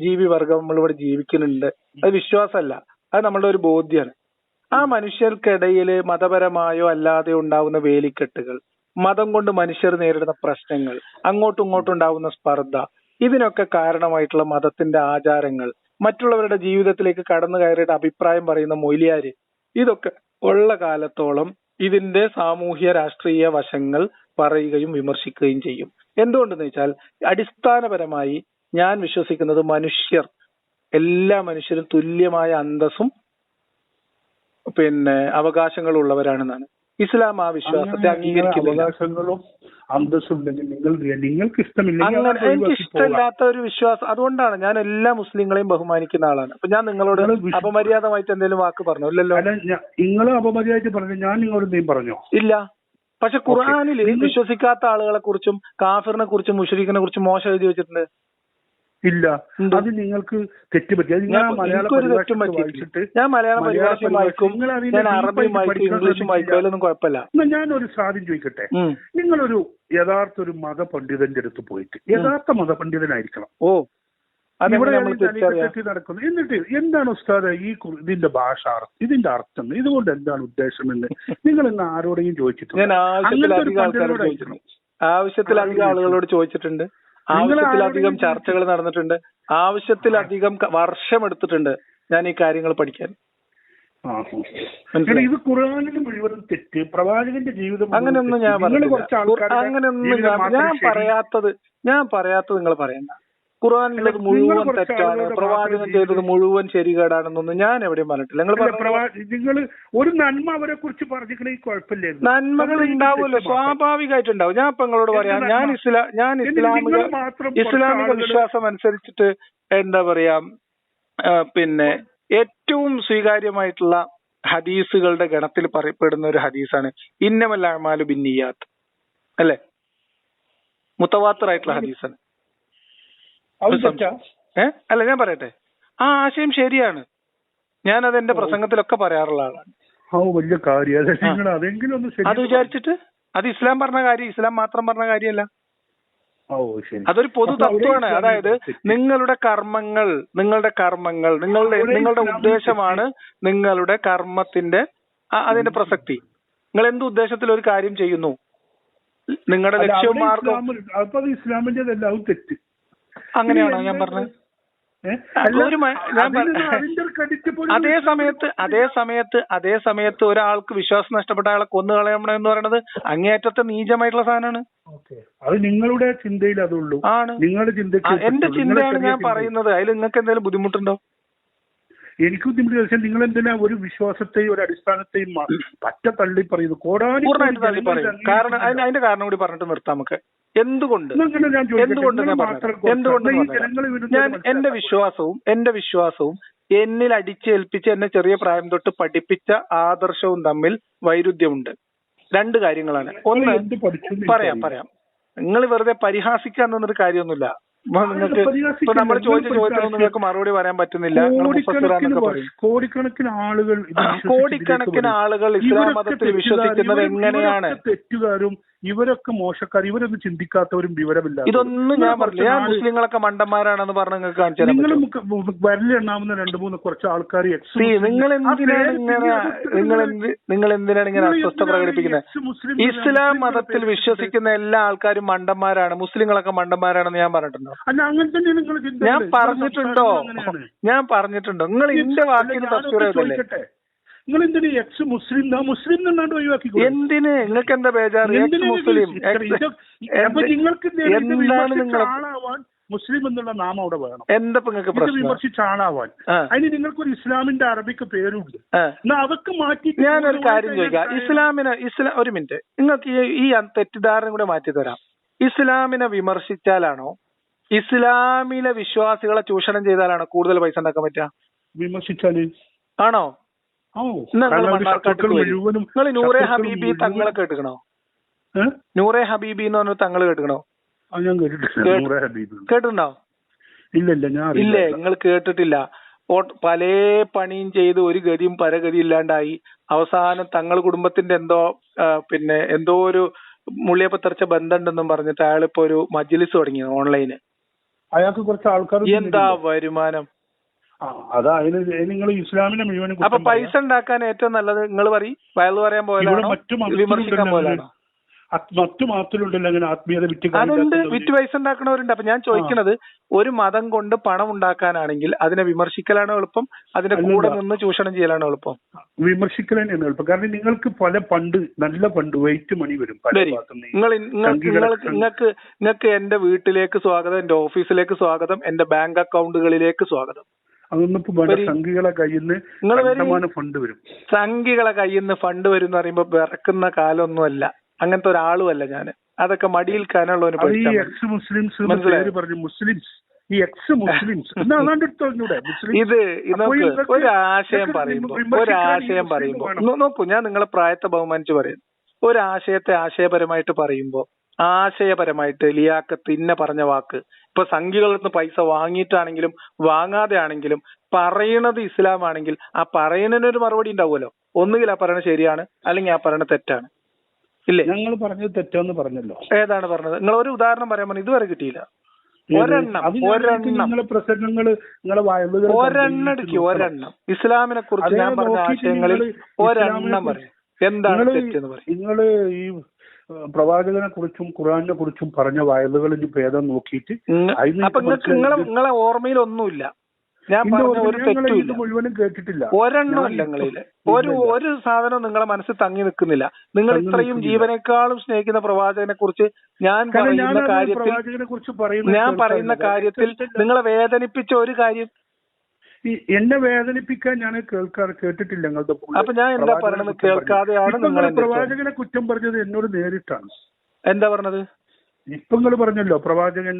ജീവി വർഗം നമ്മളിവിടെ ജീവിക്കുന്നുണ്ട്. അത് വിശ്വാസമല്ല, അത് നമ്മളുടെ ഒരു ബോധ്യമാണ്. ആ മനുഷ്യർക്കിടയിൽ മതപരമായോ അല്ലാതെയോ ഉണ്ടാവുന്ന വേലിക്കെട്ടുകൾ, മതം കൊണ്ട് മനുഷ്യർ നേരിടുന്ന പ്രശ്നങ്ങൾ, അങ്ങോട്ടും ഇങ്ങോട്ടും ഉണ്ടാവുന്ന സ്പർദ്ധ, ഇതിനൊക്കെ കാരണമായിട്ടുള്ള മതത്തിന്റെ ആചാരങ്ങൾ, മറ്റുള്ളവരുടെ ജീവിതത്തിലേക്ക് കടന്നു കയറിയിട്ട് അഭിപ്രായം പറയുന്ന മൊയ്ലിയാര്, ഇതൊക്കെ ഉള്ള കാലത്തോളം ഇതിന്റെ സാമൂഹ്യ രാഷ്ട്രീയ വശങ്ങൾ പറയുകയും വിമർശിക്കുകയും ചെയ്യും. എന്തുകൊണ്ടെന്ന് വെച്ചാൽ അടിസ്ഥാനപരമായി ഞാൻ വിശ്വസിക്കുന്നത് എല്ലാ മനുഷ്യരും തുല്യമായ അന്തസ്സും അവകാശങ്ങളും ഉള്ളവരാണെന്നാണ്. ഇസ്ലാം ആ വിശ്വാസത്തെ അംഗീകരിക്കുന്നില്ല. നിങ്ങൾക്ക് ഇഷ്ടമില്ലാത്ത ഒരു വിശ്വാസം. അതുകൊണ്ടാണ് ഞാൻ എല്ലാ മുസ്ലിങ്ങളെയും ബഹുമാനിക്കുന്ന ആളാണ്. അപ്പൊ ഞാൻ നിങ്ങളോട് അപമര്യാദമായിട്ട് എന്തെങ്കിലും വാക്ക് പറഞ്ഞോ? ഇല്ലല്ലോ. നിങ്ങൾ അപമര്യാദ പറഞ്ഞു, ഞാൻ നിങ്ങളോട് എന്തെങ്കിലും പറഞ്ഞോ? ഇല്ല. പക്ഷെ ഖുർആനിൽ വിശ്വസിക്കാത്ത ആളുകളെ കുറിച്ചും കാഫിറിനെ കുറിച്ചും മുശ്രിക്കിനെ കുറിച്ചും മോശം എഴുതി വെച്ചിട്ടുണ്ട്. ഇല്ല, അത് നിങ്ങൾക്ക് തെറ്റുപറ്റി. ഞാൻ മലയാളം പരിഭാഷ വായിക്കും, ഞാൻ അറബിയും വായിക്കും, ഇംഗ്ലീഷും വായിക്കും, അതിലൊന്നും കുഴപ്പമില്ല. ഞാനൊരു സാധ്യം ചോദിക്കട്ടെ. നിങ്ങളൊരു യഥാർത്ഥ ഒരു മതപണ്ഡിതന്റെ അടുത്ത് പോയിട്ട്, യഥാർത്ഥ മതപണ്ഡിതനായിരിക്കണം. നടക്കുന്നു. എന്നിട്ട് എന്താണ് ഉസ്താദ് ഈ ഇതിന്റെ ഭാഷ, ഇതിന്റെ അർത്ഥം, ഇതുകൊണ്ട് എന്താണ് ഉദ്ദേശം എന്ന് നിങ്ങൾ ഇന്ന് ആരോടെങ്കിലും ചോദിച്ചിട്ടുണ്ട്? ഞാൻ ആവശ്യത്തിലധികം ആളുകളോട് ചോദിച്ചിട്ടുണ്ട്. ആവശ്യത്തിലധികം ചർച്ചകൾ നടന്നിട്ടുണ്ട്. ആവശ്യത്തിലധികം വർഷം എടുത്തിട്ടുണ്ട് ഞാൻ ഈ കാര്യങ്ങൾ പഠിക്കാൻ. ഇത് ഖുർആനിൽ മുഴുവൻ തെറ്റ്, പ്രവാചകന്റെ ജീവിതം അങ്ങനെയൊന്നും ഞാൻ പറയാത്തത് നിങ്ങൾ പറയണ്ട. ഖുർആനിലുള്ളത് മുഴുവൻ തെറ്റാണ്, പ്രവാചകൻ ചെയ്തത് മുഴുവൻ ശരികേടാണെന്നൊന്നും ഞാൻ എവിടെയും പറഞ്ഞിട്ടില്ല. നിങ്ങൾ ഒരു നന്മ അവരെ കുറിച്ച് പറഞ്ഞിട്ടുണ്ടെങ്കിൽ കുഴപ്പമില്ല. നന്മകൾ ഉണ്ടാവുമല്ലോ, സ്വാഭാവികമായിട്ടുണ്ടാവും. ഞാൻ ഇപ്പൊ നിങ്ങളോട് പറയാം, ഞാൻ ഇസ്ലാമിക വിശ്വാസം അനുസരിച്ചിട്ട് എന്താ പറയാ, ഏറ്റവും സ്വീകാര്യമായിട്ടുള്ള ഹദീസുകളുടെ ഗണത്തിൽ പറയപ്പെടുന്ന ഒരു ഹദീസാണ് ഇന്നമൽ അഅ്മാലു ബിന്നിയാത്ത്, അല്ലെ? മുത്തവാത്തിറായിട്ടുള്ള ഹദീസാണ്. അല്ല, ഞാൻ പറയട്ടെ, ആ ആശയം ശരിയാണ്. ഞാൻ അത് എന്റെ പ്രസംഗത്തിലൊക്കെ പറയാറുള്ള ആളാണ്. അത് വിചാരിച്ചിട്ട് അത് ഇസ്ലാം പറഞ്ഞ കാര്യം, ഇസ്ലാം മാത്രം പറഞ്ഞ കാര്യമല്ല, അതൊരു പൊതു തത്വമാണ്. അതായത് നിങ്ങളുടെ കർമ്മങ്ങൾ നിങ്ങളുടെ ഉദ്ദേശമാണ് നിങ്ങളുടെ കർമ്മത്തിന്റെ അതിന്റെ പ്രസക്തി. നിങ്ങൾ എന്ത് ഉദ്ദേശത്തിൽ ഒരു കാര്യം ചെയ്യുന്നു, നിങ്ങളുടെ ലക്ഷ്യവും മാർഗവും. ഇസ്ലാമിന്റെ തെറ്റ് അങ്ങനെയാണോ ഞാൻ പറഞ്ഞത്? അതേ സമയത്ത് ഒരാൾക്ക് വിശ്വാസം നഷ്ടപ്പെട്ട ആളെ കൊന്നു കളയണം എന്ന് പറയുന്നത് അങ്ങേയറ്റത്തെ നീചമായിട്ടുള്ള സാധനമാണ്. അത് നിങ്ങളുടെ ചിന്തയിൽ അതുള്ളൂ, ആണ് നിങ്ങളുടെ ചിന്തയ്ക്ക്. എന്റെ ചിന്തയാണ് ഞാൻ പറയുന്നത്. അതിൽ നിങ്ങൾക്ക് എന്തെങ്കിലും ബുദ്ധിമുട്ടുണ്ടോ? എനിക്ക് ബുദ്ധിമുട്ട്. നിങ്ങൾ എന്തിനാ ഒരു വിശ്വാസത്തെയും ഒരു അടിസ്ഥാനത്തെയും പറ്റ തള്ളി പറയുന്നു? പൂർണ്ണമായിട്ട് തള്ളി പറയും. കാരണം അതിന്റെ കാരണം കൂടി പറഞ്ഞിട്ട് നിർത്താം നമുക്ക്. എന്തുകൊണ്ട് ഞാൻ എന്റെ വിശ്വാസവും എന്നിൽ അടിച്ചേൽപ്പിച്ച് എന്നെ ചെറിയ പ്രായം തൊട്ട് പഠിപ്പിച്ച ആദർശവും തമ്മിൽ വൈരുദ്ധ്യമുണ്ട്. രണ്ട് കാര്യങ്ങളാണ്. ഒന്ന് പറയാം നിങ്ങൾ വെറുതെ പരിഹാസിക്കാൻ നിന്നൊരു കാര്യമൊന്നുമില്ല. നിങ്ങൾക്ക് ഇപ്പൊ നമ്മൾ ചോദിച്ചൊന്നും നിങ്ങൾക്ക് മറുപടി പറയാൻ പറ്റുന്നില്ല. കോടിക്കണക്കിന് ആളുകൾ ഇസ്ലാം മതത്തിൽ വിശ്വസിക്കുന്നത് എങ്ങനെയാണ്? തെറ്റുകാരും ഇവരൊക്കെ മോശക്കാർ, ഇവരൊന്നും ചിന്തിക്കാത്തവരും വിവരമില്ല. ഇതൊന്നും ഞാൻ പറഞ്ഞില്ല. ഞാൻ മുസ്ലിങ്ങളൊക്കെ മണ്ടന്മാരാണെന്ന് പറഞ്ഞ് നിങ്ങൾക്ക് കാണിച്ചു തരാം. വരലെണ്ണാവുന്ന 2-3 കുറച്ച് ആൾക്കാർ നിങ്ങൾ എന്തിനാണ് ഇങ്ങനെ അസ്വസ്ഥ പ്രകടിപ്പിക്കുന്നത്? ഇസ്ലാം മതത്തിൽ വിശ്വസിക്കുന്ന എല്ലാ ആൾക്കാരും മണ്ടന്മാരാണ്, മുസ്ലിങ്ങളൊക്കെ മണ്ടന്മാരാണെന്ന് ഞാൻ പറഞ്ഞിട്ടുണ്ടോ? ഞാൻ പറഞ്ഞിട്ടുണ്ടോ? നിങ്ങൾ എന്റെ വാക്കിന് തസ്വീർ ചെയ്തല്ലേ? നിങ്ങൾ എന്തിന് എക്സ് മുസ്ലിം മുസ്ലിം എന്നാണ്ട് ഒഴിവാക്കി? എന്തിന്? നിങ്ങൾക്ക് എന്താ ബേജാറ്? എക്സ് മുസ്ലിം എന്താണ് നിങ്ങൾ ആളാവാൻ മുസ്ലിം എന്നുള്ള നാമം അവിടെ വേണം. എന്താ നിങ്ങൾക്ക് പ്രശ്നം? വിമർശിച്ച് ആളാവാൻ അതിന് നിങ്ങൾക്കൊരു ഇസ്ലാമിന്റെ അറബിക്ക് പേരുണ്ട്. എന്നാ അതൊക്കെ മാറ്റി ഞാനൊരു കാര്യം ചോദിക്കാം. ഇസ്ലാം ഒരു മിനിറ്റ്, നിങ്ങൾക്ക് ഈ തെറ്റിദ്ധാരണ കൂടെ മാറ്റി തരാം. ഇസ്ലാമിനെ വിമർശിച്ചാലാണോ ഇസ്ലാമിലെ വിശ്വാസികളെ ചൂഷണം ചെയ്താലാണോ കൂടുതൽ പൈസ ഉണ്ടാക്കാൻ പറ്റുക? വിമർശിച്ചാല് ആണോ? നിങ്ങൾ നൂറെ ഹബീബി തങ്ങളെ കേട്ടിക്കണോ? നൂറെ ഹബീബി എന്ന് പറഞ്ഞ തങ്ങള് കേട്ടിക്കണോ? കേട്ടിട്ടുണ്ടോ? ഇല്ലേ, നിങ്ങൾ കേട്ടിട്ടില്ല. പല പണിയും ചെയ്ത് ഒരു ഗതിയും പരഗതി ഇല്ലാണ്ടായി അവസാനം തങ്ങൾ കുടുംബത്തിന്റെ എന്തോ ഒരു മുള്ളിയപ്പത്തറച്ച ബന്ധമുണ്ടെന്നും പറഞ്ഞിട്ട് അയാളിപ്പോ ഒരു മജ്ലിസ് തുടങ്ങി ഓൺലൈന്. അയാൾക്ക് കുറച്ച് ആൾക്കാർ എന്താ വരുമാനം? നിങ്ങൾ ഇസ്ലാമിനെ മുഴുവൻ അപ്പൊ പൈസ ഉണ്ടാക്കാൻ ഏറ്റവും നല്ലത് നിങ്ങൾ പറയും വയലു പറയാൻ പോയാലാണോ വിമർശിക്കാൻ പോയാലാണോ? മറ്റു മതത്തിലുണ്ടല്ലോ അങ്ങനെ ആത്മീയത അതുണ്ട്, വിറ്റ് പൈസ ഉണ്ടാക്കണവരുണ്ട്. അപ്പൊ ഞാൻ ചോദിക്കുന്നത്, ഒരു മതം കൊണ്ട് പണം ഉണ്ടാക്കാനാണെങ്കിൽ അതിനെ വിമർശിക്കലാണോ എളുപ്പം, അതിന്റെ കൂടെ നിന്ന് ചൂഷണം ചെയ്യലാണോ എളുപ്പം? വിമർശിക്കൽ തന്നെയാണ് എളുപ്പം. കാരണം നിങ്ങൾക്ക് പല നല്ല വെയിറ്റ് മണി വരും. നിങ്ങൾക്ക് എന്റെ വീട്ടിലേക്ക് സ്വാഗതം, എന്റെ ഓഫീസിലേക്ക് സ്വാഗതം, എന്റെ ബാങ്ക് അക്കൗണ്ടുകളിലേക്ക് സ്വാഗതം. അതൊന്നും സംഘികളെ കയ്യിൽ നിന്ന് ഫണ്ട് വരും. സംഘികളെ കയ്യിൽ നിന്ന് ഫണ്ട് വരും എന്ന് പറയുമ്പോ വിറക്കുന്ന കാലമൊന്നുമല്ല. അങ്ങനത്തെ ഒരാളുമല്ല ഞാന്. അതൊക്കെ മടിയിൽ കാനുള്ളവന് ഇത് ഒരാശയം പറയുമ്പോ നോക്കൂ, ഞാൻ നിങ്ങളെ പ്രായത്തെ ബഹുമാനിച്ച് പറയുന്നു. ഒരാശയത്തെ ആശയപരമായിട്ട് പറയുമ്പോ ആശയപരമായിട്ട് ലിയാഖത്ത് ഇന്ന പറഞ്ഞ വാക്ക് ഇപ്പൊ സംഘികളിൽ നിന്ന് പൈസ വാങ്ങിയിട്ടാണെങ്കിലും വാങ്ങാതെ ആണെങ്കിലും പറയണത് ഇസ്ലാം ആണെങ്കിൽ ആ പറയുന്നതിനൊരു മറുപടി ഉണ്ടാവുമല്ലോ. ഒന്നുകിൽ ആ പറയണത് ശരിയാണ്, അല്ലെങ്കിൽ ആ പറയണത് തെറ്റാണ്. ഇല്ലേ? ഞങ്ങൾ പറഞ്ഞത് തെറ്റാന്ന് പറഞ്ഞല്ലോ. ഏതാണ് പറഞ്ഞത്? നിങ്ങൾ ഒരു ഉദാഹരണം പറയാൻ പറഞ്ഞു, ഇതുവരെ കിട്ടിയില്ല. ഒരെണ്ണം ഇസ്ലാമിനെ കുറിച്ച് ഞാൻ പറഞ്ഞ ആശയങ്ങളിൽ ഒരെണ്ണം പറയും. എന്താണ് തെറ്റെന്ന് പറയും? നിങ്ങള് ഈ പ്രവാചകനെ കുറിച്ചും ഖുർആനെ കുറിച്ചും പറഞ്ഞ വയലുകൾ ഭേദം നോക്കിയിട്ട് അപ്പൊ നിങ്ങളെ ഓർമ്മയിൽ ഒന്നുമില്ല. ഞാൻ പറഞ്ഞ ഒരു തെറ്റുമില്ല, മുഴുവനും കേട്ടിട്ടില്ല. ഒരെണ്ണമില്ല നിങ്ങളില്. ഒരു സാധനം നിങ്ങളെ മനസ്സിൽ തങ്ങി നിൽക്കുന്നില്ല. നിങ്ങൾ ഇത്രയും ജീവനേക്കാളും സ്നേഹിക്കുന്ന പ്രവാചകനെ കുറിച്ച് ഞാൻ പറയുന്ന കാര്യത്തിൽ നിങ്ങളെ വേദനിപ്പിച്ച ഒരു കാര്യം എന്നെ വേദനിപ്പിക്കാൻ ഞാൻ കേട്ടിട്ടില്ല നിങ്ങളുടെ. അപ്പൊ ഞാൻ എന്താ പറയണത്? കേൾക്കാതെയാണ് നിങ്ങൾ പ്രവാചകനെ കുറ്റം പറഞ്ഞത് എന്നോട് നേരിട്ടാണ്. എന്താ പറഞ്ഞത്? ഇപ്പൊ നിങ്ങൾ പറഞ്ഞല്ലോ പ്രവാചകൻ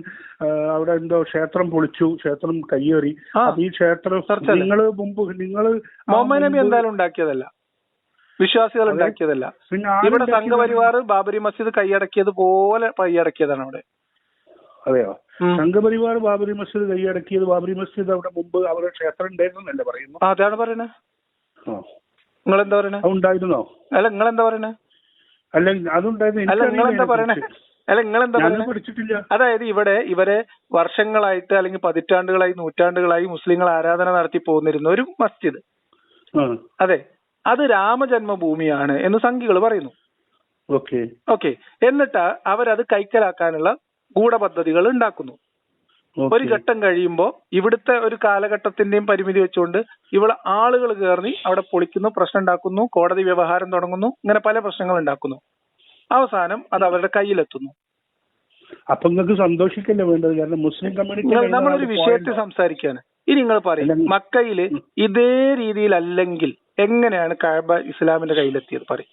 അവിടെ എന്തോ ക്ഷേത്രം പൊളിച്ചു, ക്ഷേത്രം കയ്യേറി. ഈ ക്ഷേത്രം നിങ്ങള് മുഹമ്മദ് നബി എന്തായാലും ഉണ്ടാക്കിയതല്ല, വിശ്വാസികൾ ഉണ്ടാക്കിയതല്ല. ഇവിടെ സംഘപരിവാർ ബാബരി മസ്ജിദ് കൈയടക്കിയത് പോലെ കൈയടക്കിയതാണ് അവിടെ. അതെയോ? സംഘപരിവാർ ബാബരി മസ്ജിദ് കൈയടക്കിയത്, ബാബരി മസ്ജിദ് അവിടെ മുമ്പ് അവരുടെ ക്ഷേത്രം ഉണ്ടായിരുന്നല്ലേ പറയുന്നു? അതാണ് പറയണേ. നിങ്ങളെന്താ പറയണേ? ഉണ്ടായിരുന്നോ? അല്ല, നിങ്ങളെന്താ പറയണേ? അല്ല, അതുണ്ടായിരുന്നു. അല്ല, നിങ്ങളെന്താ പറയണേ? അല്ല, നിങ്ങളെന്താ പഠിച്ചിട്ടില്ല. അതായത് ഇവരെ വർഷങ്ങളായിട്ട് അല്ലെങ്കിൽ പതിറ്റാണ്ടുകളായി നൂറ്റാണ്ടുകളായി മുസ്ലിങ്ങൾ ആരാധന നടത്തി പോന്നിരുന്ന ഒരു മസ്ജിദ്, അതെ, അത് രാമജന്മഭൂമിയാണ് എന്ന് സംഘികൾ പറയുന്നു. ഓക്കെ. എന്നിട്ട് അവരത് കൈക്കലാക്കാനുള്ള ഗൂഢപദ്ധതികൾ ഉണ്ടാക്കുന്നു. ഒരു ഘട്ടം കഴിയുമ്പോ ഇവിടുത്തെ ഒരു കാലഘട്ടത്തിന്റെയും പരിമിതി വെച്ചുകൊണ്ട് ഇവിടെ ആളുകൾ കയറി അവിടെ പൊളിക്കുന്നു, പ്രശ്നം ഉണ്ടാക്കുന്നു, കോടതി വ്യവഹാരം തുടങ്ങുന്നു, ഇങ്ങനെ പല പ്രശ്നങ്ങൾ ഉണ്ടാക്കുന്നു. അവസാനം അത് അവരുടെ കയ്യിലെത്തുന്നു. അപ്പൊ നിങ്ങൾക്ക് സന്തോഷിക്കല്ലേ വേണ്ടത്? കാരണം മുസ്ലിം കമ്മ്യൂണിറ്റി നമ്മളൊരു വിഷയത്തിൽ സംസാരിക്കാണ്. ഇനി നിങ്ങൾ പറയും മക്കയില് ഇതേ രീതിയിലല്ലെങ്കിൽ എങ്ങനെയാണ് കഅബ ഇസ്ലാമിന്റെ കയ്യിലെത്തിയത്? പറയും.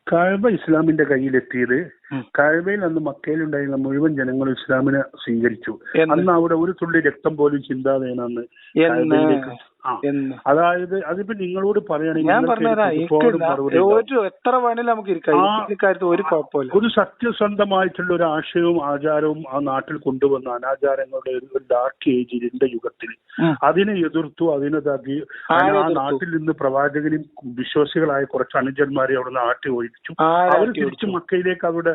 കഅബ ഇസ്ലാമിന്റെ കയ്യിലെത്തിയത്, കഅബയിൽ അന്ന് മക്കയിലുണ്ടായിരുന്ന മുഴുവൻ ജനങ്ങളും ഇസ്ലാമിനെ സ്വീകരിച്ചു. അന്ന് അവിടെ ഒരു തുള്ളി രക്തം പോലും ചിന്താതെയാണ് അതായത് അതിപ്പോ നിങ്ങളോട് ഒരു സത്യസന്ധമായിട്ടുള്ള ഒരു ആശയവും ആചാരവും ആ നാട്ടിൽ കൊണ്ടുവന്ന അനാചാരങ്ങളുടെ ഒരു ഡാർക്ക് ഏജ്, ഇരുണ്ട യുഗത്തിൽ അതിനെ എതിർത്തു, അതിനതാക്കി ആ നാട്ടിൽ നിന്ന് പ്രവാചകനും വിശ്വാസികളായ കുറച്ച് അനുജന്മാരെ അവിടെ നിന്ന് ആട്ടി ഒഴിച്ചു. അവർ തിരിച്ചു മക്കയിലേക്ക് അവരുടെ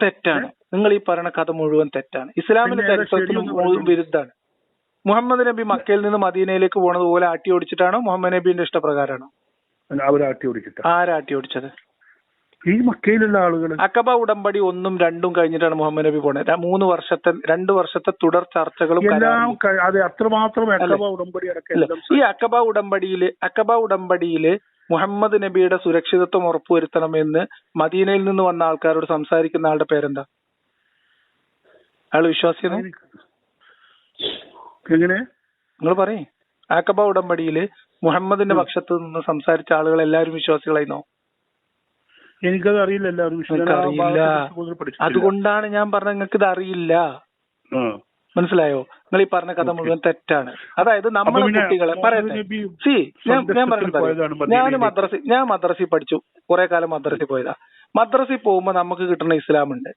തെറ്റാണ്. നിങ്ങൾ ഈ പറയുന്ന കഥ മുഴുവൻ തെറ്റാണ്. ഇസ്ലാമിന്റെ ചരിത്രത്തിന് വിരുദ്ധാണ്. മുഹമ്മദ് നബി മക്കയിൽ നിന്ന് മദീനയിലേക്ക് പോണത് പോലെ ആട്ടി ഓടിച്ചിട്ടാണോ മുഹമ്മദ് നബിന്റെ ഇഷ്ടപ്രകാരമാണോ? അവരാട്ടി ഓടിച്ചിട്ട്. ആരാട്ടി ഓടിച്ചത്? ഈ മക്കയിലുള്ള ആളുകൾ. അക്കബ ഉടമ്പടി 1ഉം 2ഉം കഴിഞ്ഞിട്ടാണ് മുഹമ്മദ് നബി പോണത്. 2 വർഷത്തെ തുടർ ചർച്ചകളും ഈ അക്കബ ഉടമ്പടിയില് മുഹമ്മദ് നബിയുടെ സുരക്ഷിതത്വം ഉറപ്പുവരുത്തണമെന്ന് മദീനയിൽ നിന്ന് വന്ന ആൾക്കാരോട് സംസാരിക്കുന്ന ആളുടെ പേരെന്താ? അയാൾ വിശ്വാസിയാണ്? എങ്ങനെ നിങ്ങൾ പറയും. അക്കബ ഉടമ്പടിയില് മുഹമ്മദിന്റെ പക്ഷത്ത് നിന്ന് സംസാരിച്ച ആളുകൾ എല്ലാവരും വിശ്വാസികളായിരുന്നോ? എനിക്കത് അറിയില്ല. അതുകൊണ്ടാണ് ഞാൻ പറഞ്ഞത് നിങ്ങൾക്ക് ഇത് അറിയില്ല. മനസ്സിലായോ? നിങ്ങൾ ഈ പറഞ്ഞ കഥ മുഴുവൻ തെറ്റാണ്. അതായത് നമ്മളെ കുട്ടികളെ പറയട്ടെ. ഞാൻ മദ്രസയിൽ പഠിച്ചു, കുറെ കാലം മദ്രസയിൽ പോയതാ. മദ്രസയിൽ പോകുമ്പോ നമുക്ക് കിട്ടുന്ന ഇസ്ലാമുണ്ട്.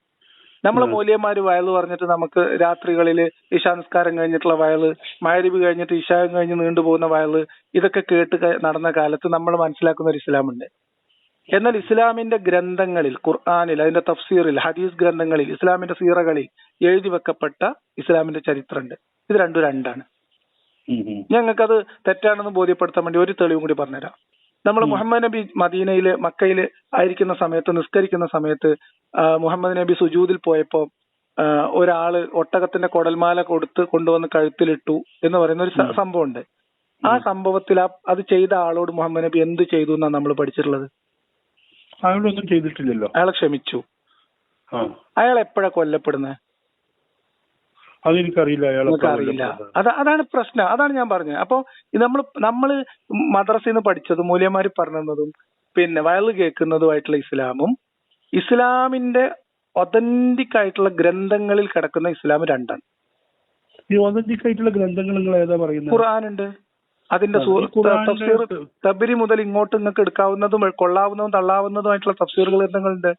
നമ്മളെ മൂല്യന്മാര് വയല് പറഞ്ഞിട്ട് നമുക്ക് രാത്രികളില് ഇശാ നിസ്കാരം കഴിഞ്ഞിട്ടുള്ള വയല്, മഗ്‌രിബ് കഴിഞ്ഞിട്ട് ഇശാം കഴിഞ്ഞ് നീണ്ടുപോകുന്ന വയല്, ഇതൊക്കെ കേട്ട് നടന്ന കാലത്ത് നമ്മൾ മനസ്സിലാക്കുന്ന ഒരു ഇസ്ലാമുണ്ട്. എന്നാൽ ഇസ്ലാമിന്റെ ഗ്രന്ഥങ്ങളിൽ, ഖുർആനിൽ, അതിന്റെ തഫ്സീറിൽ, ഹദീസ് ഗ്രന്ഥങ്ങളിൽ, ഇസ്ലാമിന്റെ സീറകളിൽ എഴുതി വെക്കപ്പെട്ട ഇസ്ലാമിന്റെ ചരിത്രമുണ്ട്. ഇത് രണ്ടാണ്. ഞങ്ങൾക്കത് തെറ്റാണെന്ന് ബോധ്യപ്പെടുത്താൻ വേണ്ടി ഒരു തെളിവും കൂടി പറഞ്ഞുതരാം. നമ്മൾ മുഹമ്മദ് നബി മക്കയില് ആയിരിക്കുന്ന സമയത്ത്, നിസ്കരിക്കുന്ന സമയത്ത് മുഹമ്മദ് നബി സുജൂദിൽ പോയപ്പോ ഒരാള് ഒട്ടകത്തിന്റെ കുടൽമാല കൊണ്ടുവന്ന് കഴുത്തിലിട്ടു എന്ന് പറയുന്ന ഒരു സംഭവമുണ്ട്. ആ സംഭവത്തിൽ അത് ചെയ്ത ആളോട് മുഹമ്മദ് നബി എന്ത് ചെയ്തു എന്നാണ് നമ്മൾ പഠിച്ചിട്ടുള്ളത്? അയാളൊന്നും ചെയ്തിട്ടില്ലല്ലോ. അയാളെ ക്ഷമിച്ചു. അയാൾ എപ്പോഴാ കൊല്ലപ്പെടുന്നത്? അതെനിക്കറിയില്ല. അറിയില്ല. അതാണ് പ്രശ്നം. അതാണ് ഞാൻ പറഞ്ഞത്. അപ്പൊ നമ്മള് മദ്രസയിൽ നിന്ന് പഠിച്ചതും മൂല്യന്മാര് പറഞ്ഞതും പിന്നെ വയല് കേൾക്കുന്നതുമായിട്ടുള്ള ഇസ്ലാമിന്റെ ഒതന്റിക് ആയിട്ടുള്ള ഗ്രന്ഥങ്ങളിൽ കിടക്കുന്ന ഇസ്ലാം രണ്ടാണ്. ഈ ഒതന്റിക് ആയിട്ടുള്ള ഗ്രന്ഥങ്ങൾ നിങ്ങൾ ഏതാ പറയുന്നത്? ഖുർആനുണ്ട്. അതിന്റെ തഫ്സീർ തബ്രി മുതൽ ഇങ്ങോട്ട് നിങ്ങൾക്ക് എടുക്കാവുന്നതും കൊള്ളാവുന്നതും തള്ളാവുന്നതുമായിട്ടുള്ള തഫ്സീർ ഗ്രന്ഥങ്ങളുണ്ട്.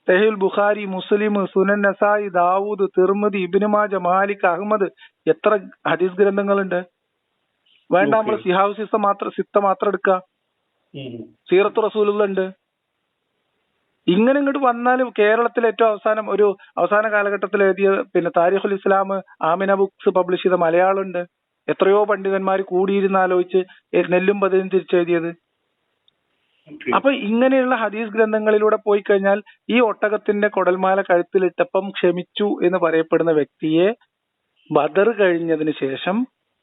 സഹീഹുൽ ബുഖാരി, മുസ്ലിം, സുനൻ നസായി, ദാവൂദ്, തിർമിദി, ഇബ്നു മാജ, മാലിക്, അഹ്മദ്, എത്ര ഹദീസ് ഗ്രന്ഥങ്ങളുണ്ട്. വേണ്ട നമ്മൾ സിഹാവ് സിത്ത മാത്രം എടുക്കുക. സീറത്ത് റസൂലുള്ള ഉണ്ട്. ഇങ്ങനെ ഇങ്ങോട്ട് വന്നാലും കേരളത്തിൽ ഏറ്റവും അവസാന കാലഘട്ടത്തിൽ എഴുതിയ പിന്നെ താരിഖുൽ ഇസ്ലാം, ആമിന ബുക്സ് പബ്ലിഷ് ചെയ്ത മലയാളം ഉണ്ട്. എത്രയോ പണ്ഡിതന്മാർ കൂടിയിരുന്ന് ആലോചിച്ച് നെല്ലും പതിനും തിരിച്ചെഴുതിയത്. അപ്പൊ ഇങ്ങനെയുള്ള ഹദീസ് ഗ്രന്ഥങ്ങളിലൂടെ പോയി കഴിഞ്ഞാൽ ഈ ഒട്ടകത്തിന്റെ കുടൽമാല കഴുത്തിലിട്ടപ്പം ക്ഷമിച്ചു എന്ന് പറയപ്പെടുന്ന വ്യക്തിയെ ബദർ കഴിഞ്ഞതിന് ശേഷം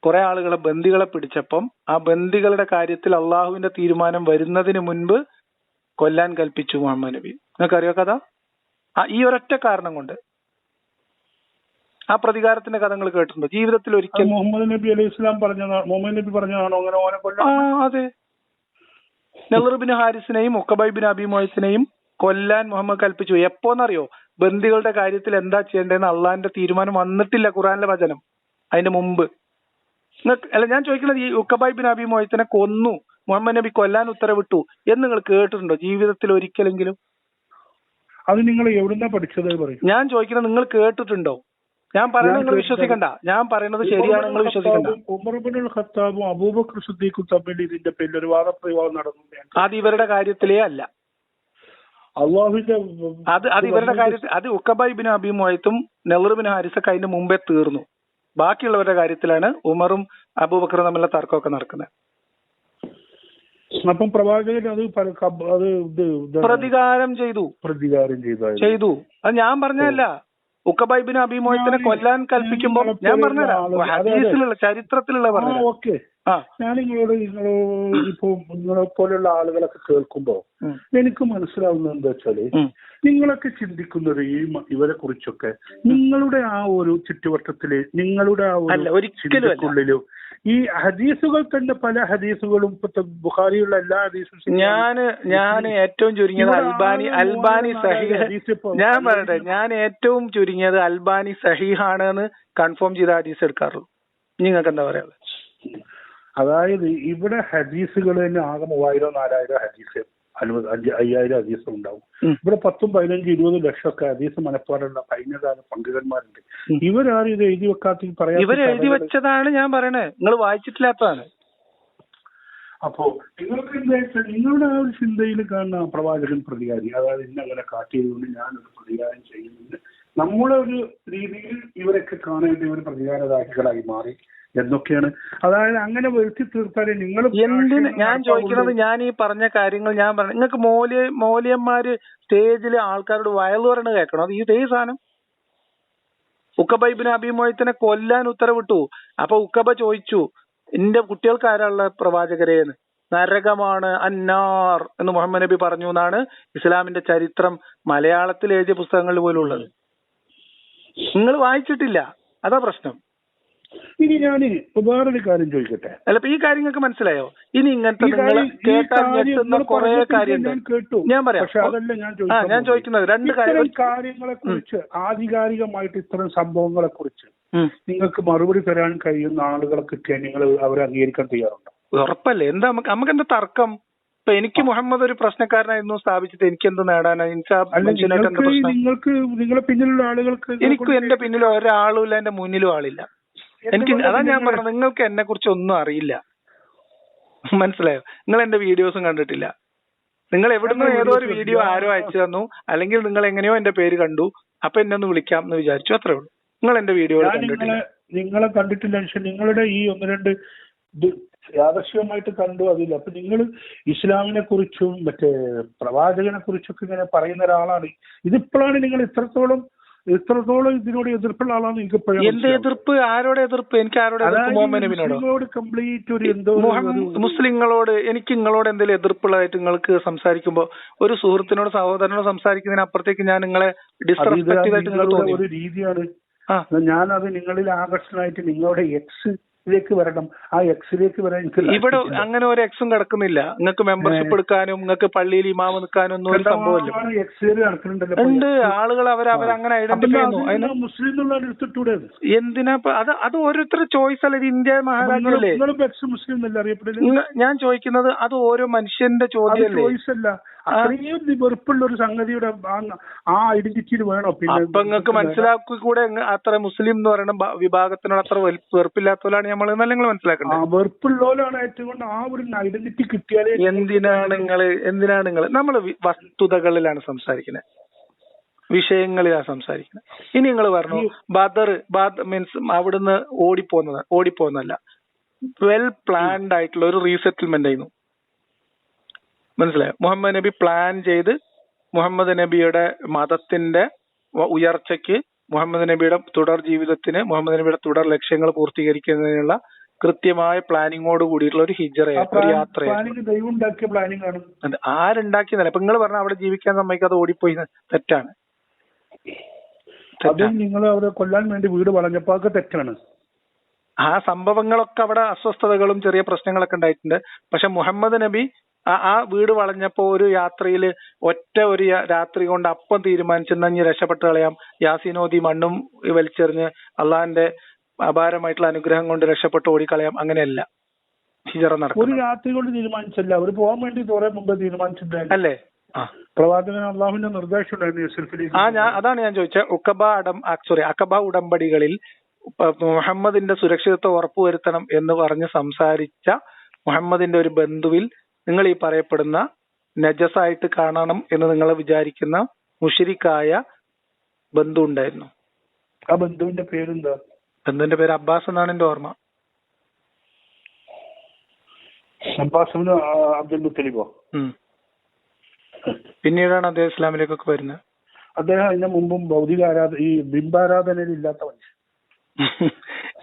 കുറെ ആളുകളെ ബന്ദികളെ പിടിച്ചപ്പം ആ ബന്ദികളുടെ കാര്യത്തിൽ അള്ളാഹുവിന്റെ തീരുമാനം വരുന്നതിന് മുൻപ് കൊല്ലാൻ കൽപ്പിച്ചു മുഹമ്മദ് നബി. നിങ്ങൾക്കറിയോ കഥ? ഈ ഒരൊറ്റ കാരണം കൊണ്ട് ആ പ്രതികാരത്തിന്റെ കഥകൾ കേട്ടിട്ടുണ്ടോ ജീവിതത്തിൽ ഒരിക്കൽ? മുഹമ്മദ് നബി അലൈഹി ഇസ്ലാം പറഞ്ഞതാണോ അങ്ങനെ ഓനെ കൊല്ലാൻ? അതെ. നളർ ബിൻ ഹാരിസിനെയും ഉഖബ ഇബ്നു അബീ മുഅയ്ത്തിനെയും കൊല്ലാൻ മുഹമ്മദ് കൽപ്പിച്ചു. എപ്പോന്നറിയോ? ബന്ദികളുടെ കാര്യത്തിൽ എന്താ ചെയ്യേണ്ടതെന്ന് അള്ളാഹിന്റെ തീരുമാനം വന്നിട്ടില്ല. ഖുർആനിലെ വചനം അതിന്റെ മുമ്പ്. ഞാൻ ചോദിക്കുന്നത്, ഈ ഉഖബ ഇബ്നു അബീ മുഅയ്ത്തിനെ കൊന്നു, മുഹമ്മദ് നബി കൊല്ലാൻ ഉത്തരവിട്ടു എന്ന് നിങ്ങൾ കേട്ടിട്ടുണ്ടോ ജീവിതത്തിൽ ഒരിക്കലെങ്കിലും? അത് നിങ്ങൾ എവിടുന്നാ പഠിച്ചത്? ഞാൻ ചോദിക്കുന്നത് നിങ്ങൾ കേട്ടിട്ടുണ്ടോ? ഞാൻ പറയുന്നത് നിങ്ങൾ വിശ്വസിക്കണ്ട. ഞാൻ പറയുന്നത് ശരിയാണ്, നിങ്ങൾ വിശ്വസിക്കണ്ട. ഉമർ ഇബ്നുൽ ഖത്താബും അബൂബക്കർ സിദ്ദീഖും തമ്മിൽ ഇതിന്റെ പേരിൽ ഒരു വാദപ്രയോഗം നടന്നു. അത് ഇവരുടെ കാര്യത്തിലേ അല്ല. അള്ളാഹുവിന്റെ അത് ഇവരുടെ കാര്യത്തിൽ, അത് ഉഖബ ഇബ്നു അബീ മുഅയ്ത്തും നളർ ബിൻ ഹാരിസൊക്കെ അതിന്റെ മുമ്പേ തീർന്നു. ബാക്കിയുള്ളവരുടെ കാര്യത്തിലാണ് ഉമറും അബൂബക്കറും തമ്മിലുള്ള തർക്കമൊക്കെ നടക്കുന്നത്. അപ്പം പ്രവാചകൻ പ്രതികാരം ചെയ്തു. അത് ഞാൻ പറഞ്ഞതല്ല. ഉഖബ ഇബ്നു അബീ മുഅയ്ത്തിനെ കൊല്ലാൻ കൽപ്പിക്കുമ്പോ ഞാൻ പറഞ്ഞുതരാം, ഹദീസിലുള്ള ചരിത്രത്തിലുള്ള പറഞ്ഞു. ഓക്കെ, ഞാൻ നിങ്ങളോട് ഇപ്പൊ നിങ്ങളെ പോലെയുള്ള ആളുകളൊക്കെ കേൾക്കുമ്പോ എനിക്ക് മനസ്സിലാവുന്നത് എന്താ വെച്ചാല്, നിങ്ങളൊക്കെ ചിന്തിക്കുന്നത് ഇവരെ കുറിച്ചൊക്കെ നിങ്ങളുടെ ആ ഒരു ചുറ്റുവട്ടത്തില്, നിങ്ങളുടെ ആ ഒരു ചിന്തക്കുള്ളിലും ഈ ഹദീസുകൾ തന്നെ, പല ഹദീസുകളും ഇപ്പൊ ബുഖാരിയുള്ള എല്ലാ ഹദീസും ഞാൻ ഏറ്റവും ചുരുങ്ങിയത് അൽബാനി സഹീഹ്, ഞാൻ പറയട്ടെ, ഞാൻ ഏറ്റവും ചുരുങ്ങിയത് അൽബാനി സഹീഹാണെന്ന് കൺഫേം ചെയ്ത ഹദീസ് എടുക്കാറുള്ളൂ. നിങ്ങൾക്ക് എന്താ പറയാ? അതായത് ഇവിടെ ഹദീസുകൾ തന്നെ ആകെ 3000-4000 ഹദീസ്, 5000 ഹദീസ് ഉണ്ടാവും. ഇവിടെ 10, 15, 20 ലക്ഷമൊക്കെ ഹദീസ് മനപ്പാടുള്ള കഴിഞ്ഞകാല പണ്ഡിതന്മാരുണ്ട്. ഇവരാരും ഇത് എഴുതി വെക്കാത്ത പറയാം. ഇവർ എഴുതി വെച്ചതാണ് ഞാൻ പറയണേ, നിങ്ങൾ വായിച്ചിട്ടില്ലാത്തതാണ്. അപ്പോ നിങ്ങൾക്ക് എന്താ വെച്ചാൽ നിങ്ങളുടെ ആ ഒരു ചിന്തയിൽ കാണുന്ന പ്രവാചകൻ പ്രതികാരി, അതായത് ഇന്നങ്ങനെ കാട്ടിയതുകൊണ്ട് ഞാനൊരു പ്രതികാരം ചെയ്യുന്നുണ്ട്, നമ്മുടെ ഒരു രീതിയിൽ ഇവരൊക്കെ കാണേണ്ട ഒരു പ്രതികാരദാഹികളായി മാറി എന്നൊക്കെയാണ്. അതായത് അങ്ങനെ വരുത്തി തീർത്താലേ നിങ്ങൾ എന്തിന് ഞാൻ ചോദിക്കുന്നത്, ഞാൻ ഈ പറഞ്ഞ കാര്യങ്ങൾ ഞാൻ പറഞ്ഞു, നിങ്ങൾക്ക് മൗലവിമാര് സ്റ്റേജില് ആൾക്കാരോട് വയലു പറയണ കേൾക്കണം. അത് ഇതേ സാധനം. ഉഖബ ഇബ്നു അബീ മുഅയ്ത്തിനെ കൊല്ലാൻ ഉത്തരവിട്ടു. അപ്പൊ ഉഖബ ചോദിച്ചു, എന്റെ കുട്ടികൾക്ക് ആരാളുള്ള പ്രവാചകരേന്ന്? നരകമാണ്, അന്നാർ എന്ന് മുഹമ്മദ് നബി പറഞ്ഞു എന്നാണ് ഇസ്ലാമിന്റെ ചരിത്രം മലയാളത്തിൽ എഴുതിയ പുസ്തകങ്ങളിൽ പോലും ഉള്ളത്. നിങ്ങൾ വായിച്ചിട്ടില്ല, അതാ പ്രശ്നം. ഇനി ഞാൻ വേറൊരു കാര്യം ചോദിക്കട്ടെ. അല്ല, ഈ കാര്യങ്ങൾക്ക് മനസ്സിലായോ? ഇനി ഇങ്ങനത്തെ കുറെ കാര്യമുണ്ട്, ഞാൻ പറയാം. ഞാൻ ചോദിക്കുന്നത് രണ്ട് കാര്യങ്ങളെ കുറിച്ച്, ആധികാരികമായിട്ട് ഇത്തരം സംഭവങ്ങളെ കുറിച്ച് നിങ്ങൾക്ക് മറുപടി തരാൻ കഴിയുന്ന ആളുകളെ കിട്ടിയാൽ നിങ്ങൾ അവരെ അംഗീകരിക്കാൻ തയ്യാറുണ്ടോ? ഉറപ്പല്ലേ? എന്താ നമുക്ക് എന്താ തർക്കം? ഇപ്പൊ എനിക്ക് മുഹമ്മദ് ഒരു പ്രശ്നക്കാരനായിരുന്നു സ്ഥാപിച്ചിട്ട് എനിക്ക് എന്ത് നേടാനാ? നിങ്ങൾക്ക് നിങ്ങളെ പിന്നിലുള്ള ആളുകൾക്ക്, എനിക്കും എന്റെ പിന്നിലും ഒരാളും ഇല്ല, എന്റെ മുന്നിലും ആളില്ല. എനിക്ക് അതാ ഞാൻ പറഞ്ഞത്, നിങ്ങൾക്ക് എന്നെ കുറിച്ച് ഒന്നും അറിയില്ല. മനസ്സിലായോ? നിങ്ങൾ എന്റെ വീഡിയോസും കണ്ടിട്ടില്ല. നിങ്ങൾ എവിടുന്ന് ഏതോ ഒരു വീഡിയോ ആരോ അയച്ചു തന്നു, അല്ലെങ്കിൽ നിങ്ങൾ എങ്ങനെയോ എന്റെ പേര് കണ്ടു, അപ്പൊ എന്നെ ഒന്ന് വിളിക്കാം എന്ന് വിചാരിച്ചു, അത്രേ ഉള്ളൂ. നിങ്ങൾ എന്റെ വീഡിയോ നിങ്ങളെ കണ്ടിട്ടില്ല. പക്ഷെ നിങ്ങളുടെ ഈ 1-2 യാദൃശ്യമായിട്ട് കണ്ടു, അതില്ല. അപ്പൊ നിങ്ങൾ ഇസ്ലാമിനെ കുറിച്ചും മറ്റേ പ്രവാചകനെ കുറിച്ചൊക്കെ ഇങ്ങനെ പറയുന്ന ഒരാളാണ്. ഇതിപ്പോഴാണ് നിങ്ങൾ ഇത്രത്തോളം ഇതിനോട് എതിർപ്പുള്ള ആളാണ്. എന്റെ എതിർപ്പ്? ആരോടെ എതിർപ്പ്? എനിക്ക് ആരോടെ എതിർപ്പ്? മുഹമ്മദ് നബിയോട് കംപ്ലീറ്റ് ഒരു എന്തോ മുസ്ലിങ്ങളോട് എനിക്ക് നിങ്ങളോട് എന്തെങ്കിലും എതിർപ്പുള്ളതായിട്ട് നിങ്ങൾക്ക് സംസാരിക്കുമ്പോ, ഒരു സുഹൃത്തിനോട് സഹോദരനോട് സംസാരിക്കുന്നതിന് അപ്പുറത്തേക്ക് ഞാൻ നിങ്ങളെ ഡിസ്റെസ്പെക്ട് ചെയ്തായിട്ട് നിങ്ങൾ തോന്നി ഒരു രീതിയാണ്. ഞാനത് നിങ്ങളിൽ ആകർഷണമായിട്ട് നിങ്ങളുടെ ലേക്ക് വരണം, ആ എക്സിലേക്ക് വരാൻ. ഇവിടെ അങ്ങനെ ഒരു എക്സും കിടക്കുന്നില്ല. നിങ്ങൾക്ക് മെമ്പർഷിപ്പ് എടുക്കാനും നിങ്ങൾക്ക് പള്ളിയിൽ ഇമാമ് നിൽക്കാനും ഒന്നും ഒരു സംഭവമില്ല. ഉണ്ട് ആളുകൾ അവരങ്ങനെ ഐഡന്റിഫൈ ചെയ്യുന്നു. എന്തിനാ? അത് ഓരോരുത്തരുടെ ചോയ്സ് അല്ല. ഇത് ഇന്ത്യ മഹാരാജ്യമല്ലേ? ഞാൻ ചോദിക്കുന്നത് അത് ഓരോ മനുഷ്യന്റെ ചോദ്യമല്ലേ? വെറുപ്പുള്ള ഒരു സംഗതിയുടെ ആ ഐഡന്റിറ്റിയിൽ വേണോ? പിന്നെ അപ്പൊ നിങ്ങൾക്ക് മനസ്സിലാക്കി കൂടെ അത്ര മുസ്ലിം എന്ന് പറയുന്ന വിഭാഗത്തിനോട് അത്ര വെറുപ്പില്ലാത്തവരാണ് നമ്മൾ എന്നല്ല നിങ്ങൾ മനസ്സിലാക്കേണ്ടത്. വെറുപ്പുള്ളവരാണ് ഏറ്റവും ആ ഒരു ഐഡന്റിറ്റി കിട്ടിയാലേ. എന്തിനാണ് നിങ്ങൾ നമ്മൾ വസ്തുതകളിലാണ് സംസാരിക്കുന്നത്, വിഷയങ്ങളിലാണ് സംസാരിക്കുന്നത്. ഇനി നിങ്ങൾ പറഞ്ഞു ബദർ മീൻസ് അവിടുന്ന് ഓടിപ്പോന്നല്ല, വെൽ പ്ലാൻഡ് ആയിട്ടുള്ള ഒരു റീസെറ്റിൽമെന്റ് ആയിരുന്നു. മനസ്സിലായോ? മുഹമ്മദ് നബി പ്ലാൻ ചെയ്ത് മുഹമ്മദ് നബിയുടെ മതത്തിന്റെ ഉയർച്ചയ്ക്ക്, മുഹമ്മദ് നബിയുടെ തുടർ ജീവിതത്തിന്, മുഹമ്മദ് നബിയുടെ തുടർ ലക്ഷ്യങ്ങൾ പൂർത്തീകരിക്കുന്നതിനുള്ള കൃത്യമായ പ്ലാനിങ്ങോട് കൂടിയിട്ടുള്ള ഒരു ഹിജറയാണ്, ഒരു യാത്രയാണ്. ആരുണ്ടാക്കിയതല്ല. ഇപ്പൊ നിങ്ങൾ പറഞ്ഞ അവിടെ ജീവിക്കാൻ സമ്മതിക്കാതെ ഓടിപ്പോയി, തെറ്റാണ്. നിങ്ങൾ അവരെ കൊല്ലാൻ വേണ്ടി വീട് വളഞ്ഞപ്പോ തെറ്റാണ്. ആ സംഭവങ്ങളൊക്കെ അവിടെ അസ്വസ്ഥതകളും ചെറിയ പ്രശ്നങ്ങളൊക്കെ ഉണ്ടായിട്ടുണ്ട്. പക്ഷെ മുഹമ്മദ് നബി ആ വീട് വളഞ്ഞപ്പോ ഒരു യാത്രയില് ഒറ്റ ഒരു രാത്രി കൊണ്ട് അപ്പം തീരുമാനിച്ചെന്ന് രക്ഷപ്പെട്ട് കളയാം, യാസീനോദി മണ്ണും വലിച്ചെറിഞ്ഞ് അള്ളാഹിന്റെ അപാരമായിട്ടുള്ള അനുഗ്രഹം കൊണ്ട് രക്ഷപ്പെട്ട് ഓടിക്കളയാം, അങ്ങനെയല്ല ഹിജറ നടക്കും. ഒരു രാത്രി കൊണ്ട് തീരുമാനിച്ചല്ല, അവർ പോകാൻ വേണ്ടി കുറെ മുമ്പ് തീരുമാനിച്ചിട്ടുണ്ട് അല്ലേ? പ്രവാചകൻ അള്ളാഹുവിന്റെ നിർദ്ദേശം. അതാണ് ഞാൻ ചോദിച്ചത്. അഖബ ഉടമ്പടികളിൽ മുഹമ്മദിന്റെ സുരക്ഷിതത്വം ഉറപ്പുവരുത്തണം എന്ന് പറഞ്ഞ് സംസാരിച്ച മുഹമ്മദിന്റെ ഒരു ബന്ധുവിൽ നിങ്ങൾ ഈ പറയപ്പെടുന്ന നജസായിട്ട് കാണണം എന്ന് നിങ്ങൾ വിചാരിക്കുന്ന മുശ്രിക്കായ ബന്ധു ഉണ്ടായിരുന്നു. ആ ബന്ധുവിന്റെ പേരെന്താ? ബന്ധുവിന്റെ പേര് അബ്ബാസ് എന്നാണ് എന്റെ ഓർമ്മ. അബ്ദുൽ മുത്തലിബോ? പിന്നീടാണ് അദ്ദേഹം ഇസ്ലാമിലേക്കൊക്കെ വരുന്നത്. അദ്ദേഹം അതിന് മുമ്പും ഈ ബിംബാരാധനയിൽ ഇല്ലാത്ത മനുഷ്യൻ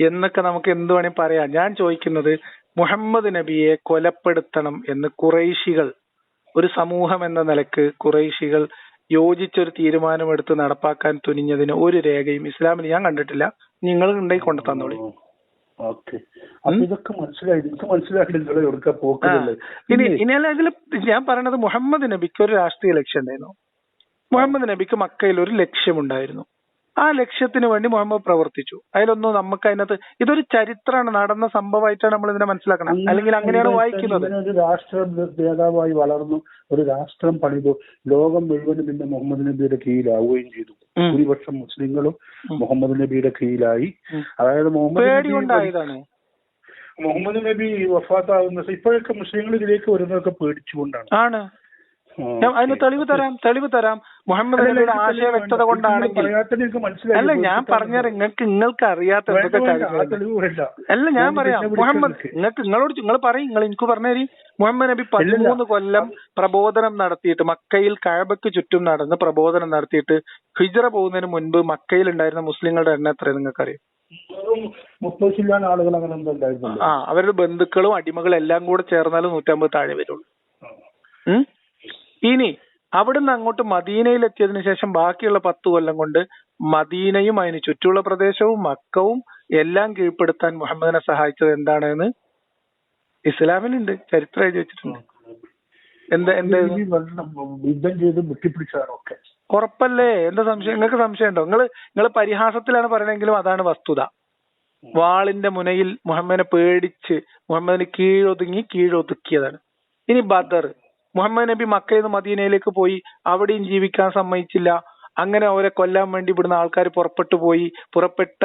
എന്നൊക്കെ നമുക്ക് എന്ത് വേണേൽ പറയാം. ഞാൻ ചോദിക്കുന്നത്, മുഹമ്മദ് നബിയെ കൊലപ്പെടുത്തണം എന്ന് ഖുറൈശികൾ, ഒരു സമൂഹം എന്ന നിലക്ക് ഖുറൈശികൾ യോജിച്ചൊരു തീരുമാനമെടുത്ത് നടപ്പാക്കാൻ തുനിഞ്ഞതിന് ഒരു രേഖയും ഇസ്ലാമിൽ ഞാൻ കണ്ടിട്ടില്ല. നിങ്ങൾ ഉണ്ടെങ്കിൽ കൊണ്ടു തന്നോളി. ഇനി അതിൽ ഞാൻ പറയണത്, മുഹമ്മദ് നബിക്ക് ഒരു രാഷ്ട്രീയ ലക്ഷ്യം ഉണ്ടായിരുന്നു. മുഹമ്മദ് നബിക്ക് മക്കയിൽ ഒരു ലക്ഷ്യമുണ്ടായിരുന്നു. ആ ലക്ഷ്യത്തിന് വേണ്ടി മുഹമ്മദ് പ്രവർത്തിച്ചു. അതിലൊന്നും നമുക്ക് അതിനകത്ത് ഇതൊരു ചരിത്രമാണ്, നടന്ന സംഭവമായിട്ടാണ് നമ്മൾ ഇതിനെ മനസ്സിലാക്കണം. അല്ലെങ്കിൽ അങ്ങനെയാണ് വായിക്കുന്നത്. ഒരു രാഷ്ട്ര നേതാവായി വളർന്നു, ഒരു രാഷ്ട്രം പണിതു, ലോകം മുഴുവനും പിന്നെ മുഹമ്മദ് നബിയുടെ കീഴിലാവുകയും ചെയ്തു. ഭൂരിപക്ഷം മുസ്ലിങ്ങളും മുഹമ്മദ് നബിയുടെ കീഴിലായി. അതായത് മുഹമ്മദ് നബി വഫാത്താകുന്ന ഇപ്പോഴൊക്കെ മുസ്ലിങ്ങൾ ഇതിലേക്ക് വരുന്നതൊക്കെ പേടിച്ചുകൊണ്ടാണ്. അതിന് തെളിവ് തരാം. മുഹമ്മദ് നബിയുടെ ആശയ വ്യക്തത കൊണ്ടാണെങ്കിൽ അല്ല, ഞാൻ പറഞ്ഞാൽ നിങ്ങൾക്ക് അറിയാത്ത എന്തൊക്കെ കാര്യങ്ങൾ അല്ല ഞാൻ പറയാം. മുഹമ്മദ് നിങ്ങൾ പറയും, എനിക്ക് പറഞ്ഞേരി. മുഹമ്മദ് നബി 13 കൊല്ലം പ്രബോധനം നടത്തിയിട്ട്, മക്കയിൽ കഅബയ്ക്ക് ചുറ്റും നടന്ന് പ്രബോധനം നടത്തിയിട്ട് ഹിജ്റ പോകുന്നതിന് മുൻപ് മക്കയിൽ ഉണ്ടായിരുന്ന മുസ്ലിങ്ങളുടെ എണ്ണം എത്ര നിങ്ങൾക്കറിയാം? 30 ആളുകൾ അങ്ങനെ ഉണ്ടായിരുന്നു. അവരുടെ ബന്ധുക്കളും അടിമകളും എല്ലാം കൂടെ ചേർന്നാലും 150 താഴെ വരുള്ളൂ. ഇനി അവിടുന്ന് അങ്ങോട്ട് മദീനയിലെത്തിയതിനു ശേഷം ബാക്കിയുള്ള 10 കൊല്ലം കൊണ്ട് മദീനയും അതിന് ചുറ്റുമുള്ള പ്രദേശവും മക്കവും എല്ലാം കീഴ്പ്പെടുത്താൻ മുഹമ്മദിനെ സഹായിച്ചത് എന്താണെന്ന് ഇസ്ലാമിലുണ്ട്, ചരിത്രം എഴുതി വെച്ചിട്ടുണ്ട്. ഉറപ്പല്ലേ? എന്താ സംശയം? നിങ്ങൾക്ക് സംശയം ഉണ്ടോ? നിങ്ങൾ പരിഹാസത്തിലാണ് പറയണെങ്കിലും അതാണ് വസ്തുത. വാളിന്റെ മുനയിൽ മുഹമ്മദിനെ പേടിച്ച് മുഹമ്മദിന് കീഴൊതുക്കിയതാണ്. ഇനി ബദർ, മുഹമ്മദ് നബി മക്കയിൽ നിന്ന് മദീനയിലേക്ക് പോയി, അവിടെയും ജീവിക്കാൻ സമ്മതിച്ചില്ല. അങ്ങനെ അവരെ കൊല്ലാൻ വേണ്ടി ഇവിടുന്ന് ആൾക്കാർ പുറപ്പെട്ട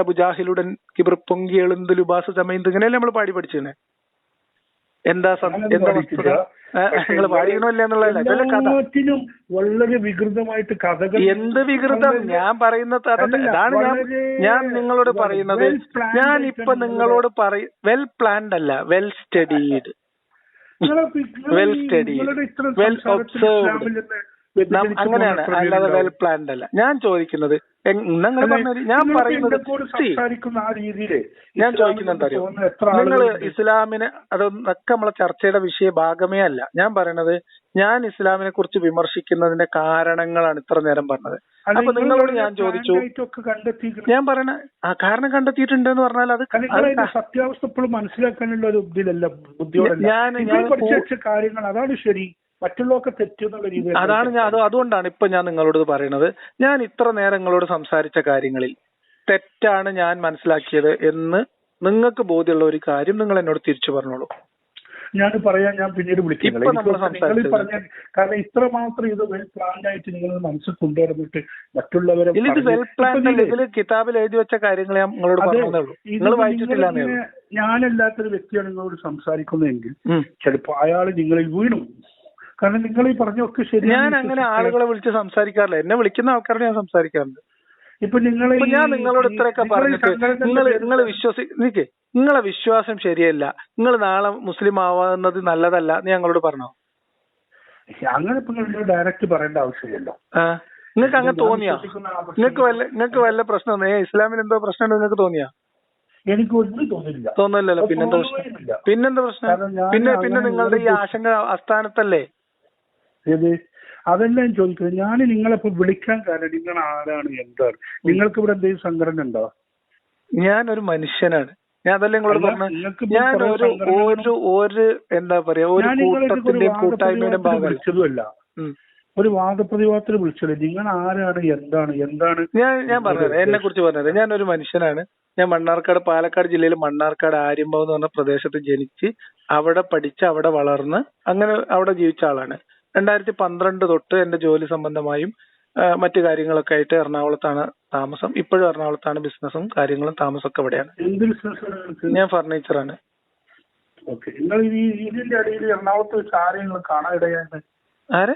ബുജാഹിലുടൻ കിബർ പൊങ്കി എളുന്ത് ലുബാസ് സമയത്ത് ഇങ്ങനെയല്ലേ നമ്മൾ പാടി പഠിച്ചേ? എന്താ വസ്തുത? നിങ്ങൾ പാടിയണല്ലേ എന്നുള്ളതല്ല, ഇതല്ലേ കഥ. വളരെ വികൃതമായിട്ട് കഥകൾ. എന്ത് വികൃതം? ഞാൻ പറയുന്നത് അതാണ്. ഞാൻ നിങ്ങളോട് പറയുന്നത്, ഞാൻ ഇപ്പൊ നിങ്ങളോട് വെൽ പ്ലാൻഡ് അല്ല, well studied, well studied, well observed. അങ്ങനെയാണ്, അല്ലാതെ വെൽ പ്ലാൻഡ് അല്ല. ഞാൻ ചോദിക്കുന്നത്, നിങ്ങൾ പറഞ്ഞത് ഞാൻ പറയുന്നത്, ഞാൻ ചോദിക്കുന്നത് എന്താ അറിയോ? നിങ്ങൾ ഇസ്ലാമിനെ, അതൊക്കെ നമ്മളെ ചർച്ചയുടെ വിഷയ ഭാഗമേ അല്ല. ഞാൻ പറയണത്, ഞാൻ ഇസ്ലാമിനെ കുറിച്ച് വിമർശിക്കുന്നതിന്റെ കാരണങ്ങളാണ് ഇത്ര നേരം പറഞ്ഞത്. അപ്പൊ നിങ്ങളോട് ഞാൻ ചോദിച്ചു, ഞാൻ പറയണ കാരണം കണ്ടെത്തിയിട്ടുണ്ട് എന്ന് പറഞ്ഞാൽ അത് സത്യാവസ്ഥ ഇപ്പോഴും മനസ്സിലാക്കാനുള്ള ഒരു ഇതിലല്ല, കാര്യങ്ങൾ അതാണ് ശരി, മറ്റുള്ളതൊക്കെ തെറ്റെന്നുള്ള രീതി. അതാണ് അതുകൊണ്ടാണ് ഇപ്പൊ ഞാൻ നിങ്ങളോട് പറയുന്നത്. ഞാൻ ഇത്ര നേരം നിങ്ങളോട് സംസാരിച്ച കാര്യങ്ങളിൽ തെറ്റാണ് ഞാൻ മനസ്സിലാക്കിയത് എന്ന് നിങ്ങൾക്ക് ബോധ്യമുള്ള ഒരു കാര്യം നിങ്ങൾ എന്നോട് തിരിച്ചു പറഞ്ഞോളൂ. ഞാൻ പിന്നീട് വിളിക്കാം. കാരണം ഇത്രമാത്രം ഇത് വെൽ പ്ലാൻഡ് ആയിട്ട് നിങ്ങൾ മനസ്സിൽ കൊണ്ടുവന്നിട്ട് മറ്റുള്ളവരെ ഇതിൽ കിതാബിൽ എഴുതി വെച്ച കാര്യങ്ങൾ ഞാൻ നിങ്ങളോട് പറഞ്ഞുള്ളൂ, നിങ്ങൾ വായിച്ചിട്ടില്ല. ഞാനല്ലാത്തൊരു വ്യക്തിയാണ് നിങ്ങളോട് സംസാരിക്കുന്നതെങ്കിൽ ചിലപ്പോ അയാൾ നിങ്ങളിൽ വീണു. കാരണം നിങ്ങൾ ഈ പറഞ്ഞൊക്കെ ശരി. ഞാൻ അങ്ങനെ ആളുകളെ വിളിച്ച് സംസാരിക്കാറില്ല, എന്നെ വിളിക്കുന്ന ആൾക്കാരോട് ഞാൻ സംസാരിക്കാറുണ്ട്. ഇപ്പൊ ഞാൻ നിങ്ങളോട് ഇത്രയൊക്കെ പറഞ്ഞിട്ട് നിങ്ങൾ നിങ്ങളെ വിശ്വാസം ശരിയല്ല, നിങ്ങൾ നാളെ മുസ്ലിം ആവുന്നത് നല്ലതല്ല എന്ന് ഞങ്ങളോട് പറഞ്ഞോ? അങ്ങനെ ഇപ്പൊ ഡയറക്റ്റ് പറയേണ്ട ആവശ്യമില്ലല്ലോ. നിങ്ങൾക്ക് അങ്ങനെ തോന്നിയാ? നിങ്ങൾക്ക് വല്ല പ്രശ്നം ഇസ്ലാമിൽ എന്തോ പ്രശ്നം നിങ്ങൾക്ക് തോന്നിയാ? എനിക്ക് ഒന്നും തോന്നില്ല. തോന്നില്ലല്ലോ. പിന്നെന്താ പ്രശ്നം? പിന്നെ നിങ്ങളുടെ ഈ ആശങ്ക അസ്ഥാനത്തല്ലേ? അതെല്ലാം ചോദിക്കുന്നത്. ഞാൻ നിങ്ങളിപ്പോ വിളിക്കാൻ കാരണം നിങ്ങൾ ആരാണ്, എന്താണ്, നിങ്ങൾക്ക് ഇവിടെ എന്തെങ്കിലും സംഘടന ഉണ്ടോ? ഞാനൊരു മനുഷ്യനാണ്. ഞാൻ അതല്ലേ നിങ്ങളോട് പറഞ്ഞു. ഞാൻ ഒരു എന്താ പറയാ, ഒരു കൂട്ടത്തിന്റെയും കൂട്ടായ്മയുടെ ഭാഗമല്ല, ഒരു വാദപ്രതിവാദത്തിന് വിളിച്ചത്. നിങ്ങൾ ആരാണ്, എന്താണ് ഞാൻ പറഞ്ഞത്, എന്നെ കുറിച്ച് പറഞ്ഞത്. ഞാനൊരു മനുഷ്യനാണ്. ഞാൻ പാലക്കാട് ജില്ലയിൽ മണ്ണാർക്കാട് ആര്യമ്പം എന്ന് പറഞ്ഞ പ്രദേശത്ത് ജനിച്ച് അവിടെ പഠിച്ച് അവിടെ വളർന്ന് അങ്ങനെ അവിടെ ജീവിച്ച ആളാണ്. 2012 തൊട്ട് എന്റെ ജോലി സംബന്ധമായും മറ്റു കാര്യങ്ങളൊക്കെ ആയിട്ട് എറണാകുളത്താണ് താമസം. ഇപ്പോഴും എറണാകുളത്താണ് ബിസിനസ്സും കാര്യങ്ങളും, താമസമൊക്കെ ഇവിടെയാണ്. ഞാൻ ഫർണിച്ചറാണ്. ആരെ?